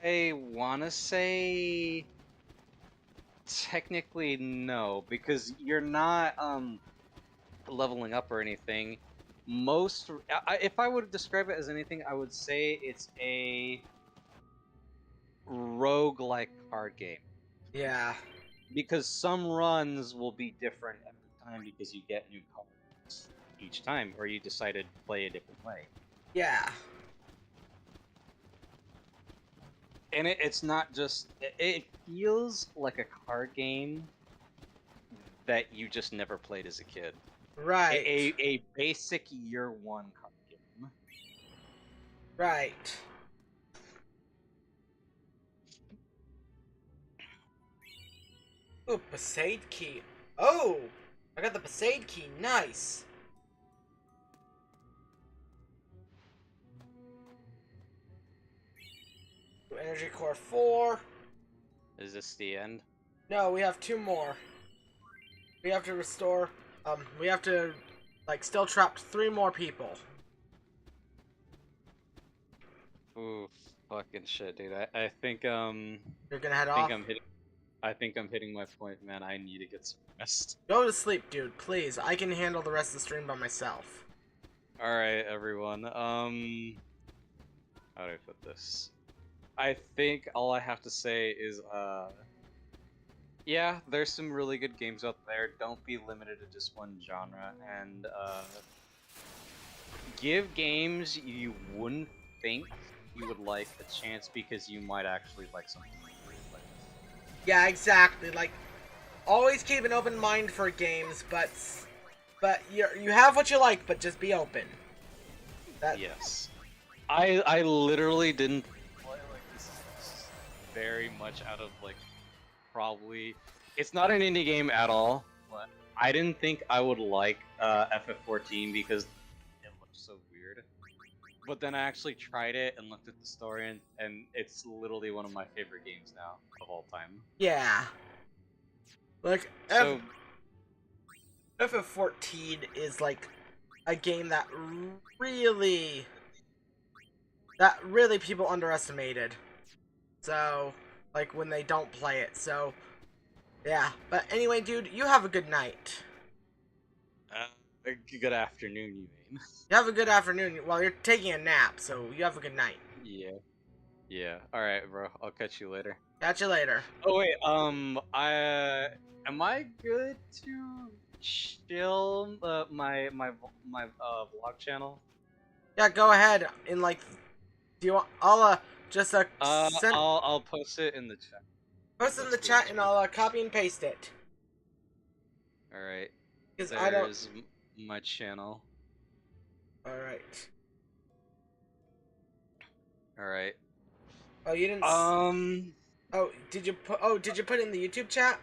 I wanna say technically no, because you're not leveling up or anything. If I would describe it as anything, I would say it's a roguelike card game. Yeah. Because some runs will be different every time because you get new cards each time, or you decided to play a different way. Yeah. And it's not just... It feels like a card game that you just never played as a kid. Right. A basic year one card game. Right. Ooh, Passade key. Oh! I got the Passade key. Nice. Energy core 4. Is this the end? No, we have 2 more. We have to restore. We have to, like, still trap 3 more people. Ooh, fucking shit, dude. I think You're gonna head off? I think I'm hitting my point, man. I need to get some rest. Go to sleep, dude, please. I can handle the rest of the stream by myself. Alright, everyone. How do I put this? I think all I have to say is, yeah, there's some really good games out there. Don't be limited to just one genre, and, give games you wouldn't think you would like a chance because you might actually like something like this. Yeah, exactly. Like, always keep an open mind for games, but but you have what you like, but just be open. Yes. I literally didn't play like this very much out of like probably. It's not an indie game at all. But I didn't think I would like FF14 because it looked so weird. But then I actually tried it and looked at the story, and it's literally one of my favorite games now of all time. Yeah. Like, So, FF14 is like a game that really people underestimated. So, like when they don't play it. So, yeah. But anyway, dude, you have a good night. good afternoon, you mean? You have a good afternoon. Well, you're taking a nap, so you have a good night. Yeah. Yeah. All right, bro. I'll catch you later. Catch you later. Oh wait. Am I good to chill my vlog channel? Yeah, go ahead. In like, do you want? I'll just send. I'll post it in the chat. Post it in the chat, and I'll copy and paste it. All right. Because I don't. There's my channel. All right. All right. Oh, you didn't. Oh, did you put? Oh, did you put it in the YouTube chat?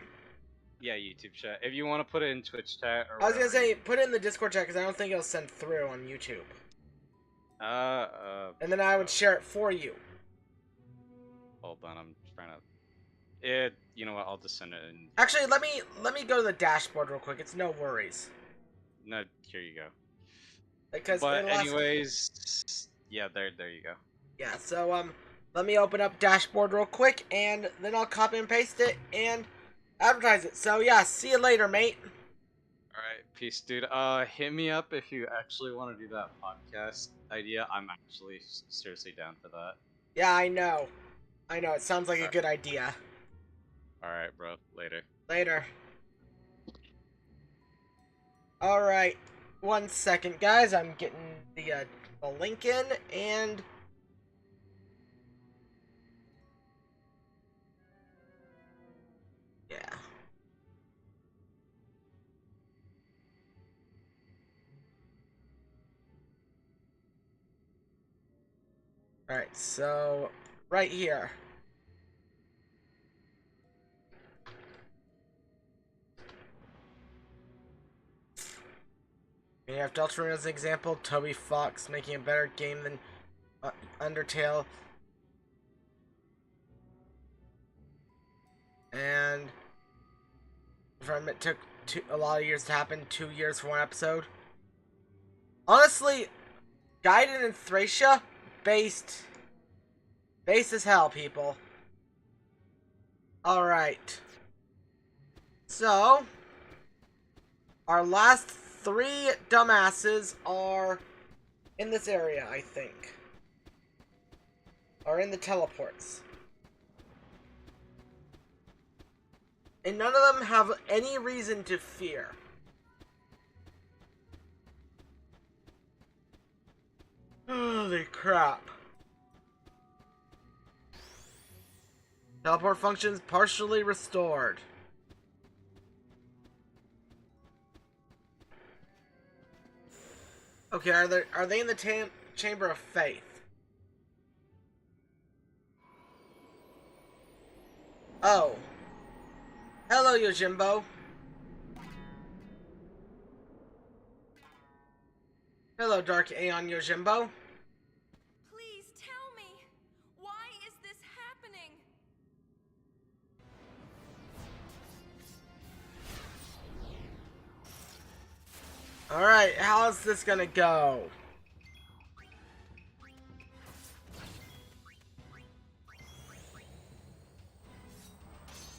Yeah, YouTube chat. If you want to put it in Twitch chat or. I was gonna say put it in the Discord chat because I don't think it'll send through on YouTube. And then I would share it for you. Hold on, I'm trying to. You know what? I'll just send it in. Actually, let me go to the dashboard real quick. It's no worries. No, here you go. Because but anyways, yeah, there you go. Yeah, so let me open up dashboard real quick, and then I'll copy and paste it and advertise it. So yeah, see you later, mate. All right, peace, dude. Hit me up if you actually want to do that podcast idea. I'm actually seriously down for that. Yeah, I know. It sounds like a good idea. All right, bro. Later. Later. All right. 1 second, guys. I'm getting the link in, and yeah. All right. So right here. You have Deltarune as an example, Toby Fox making a better game than Undertale. And from it took a lot of years to happen, 2 years for one episode. Honestly, Gaiden and Thracia, based as hell, people. Alright. So, our last 3 dumbasses are in this area, I think. Are in the teleports. And none of them have any reason to fear. Holy crap. Teleport functions partially restored. Okay, are they in the Chamber of Faith? Oh. Hello, Yojimbo. Hello, Dark Aeon Yojimbo. Please tell me, why is this happening? Alright, how's this gonna go?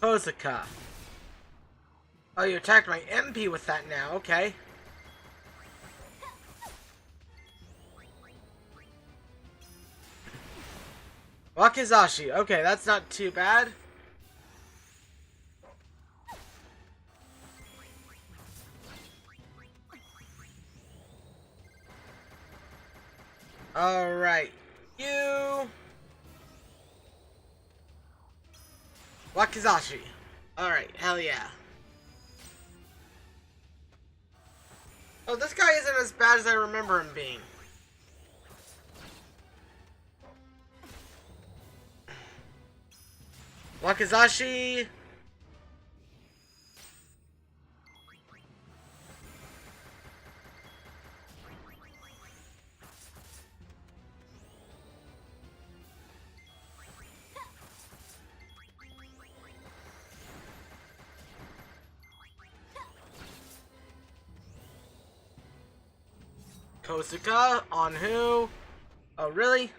Hosaka. Oh, you attacked my MP with that now, okay. Wakizashi, okay, that's not too bad. Alright, you... Wakizashi. Alright, hell yeah. Oh, this guy isn't as bad as I remember him being. Wakizashi! Kosuka, on who? Oh, really?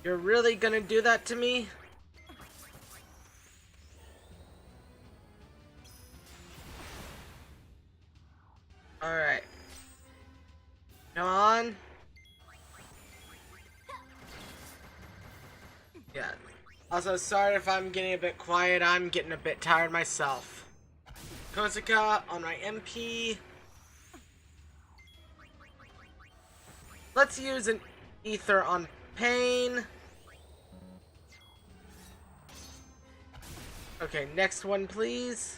You're really gonna do that to me? Alright. Come on. Yeah. Also, sorry if I'm getting a bit quiet. I'm getting a bit tired myself. Kosuka on my MP. Let's use an ether on Pain. Okay, next one, please.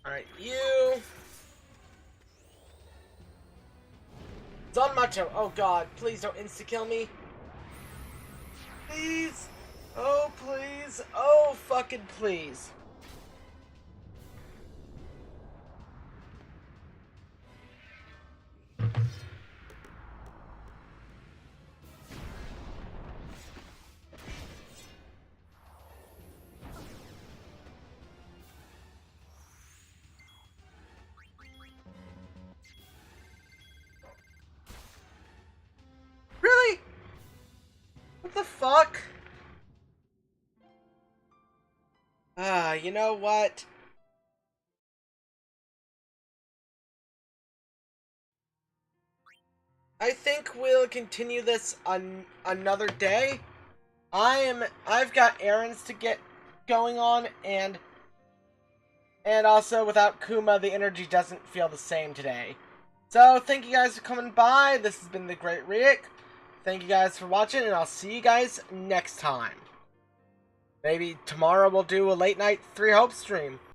Alright, you. Zanmacho. Oh god, please don't insta-kill me. Please. Oh, please. Oh, fucking please. Really? What the fuck? You know what? I think we'll continue this on another day. I've got errands to get going on, and also without Kuma, the energy doesn't feel the same today. So thank you guys for coming by. This has been the Great Riek. Thank you guys for watching, and I'll see you guys next time. Maybe tomorrow we'll do a late night 3 Hope stream.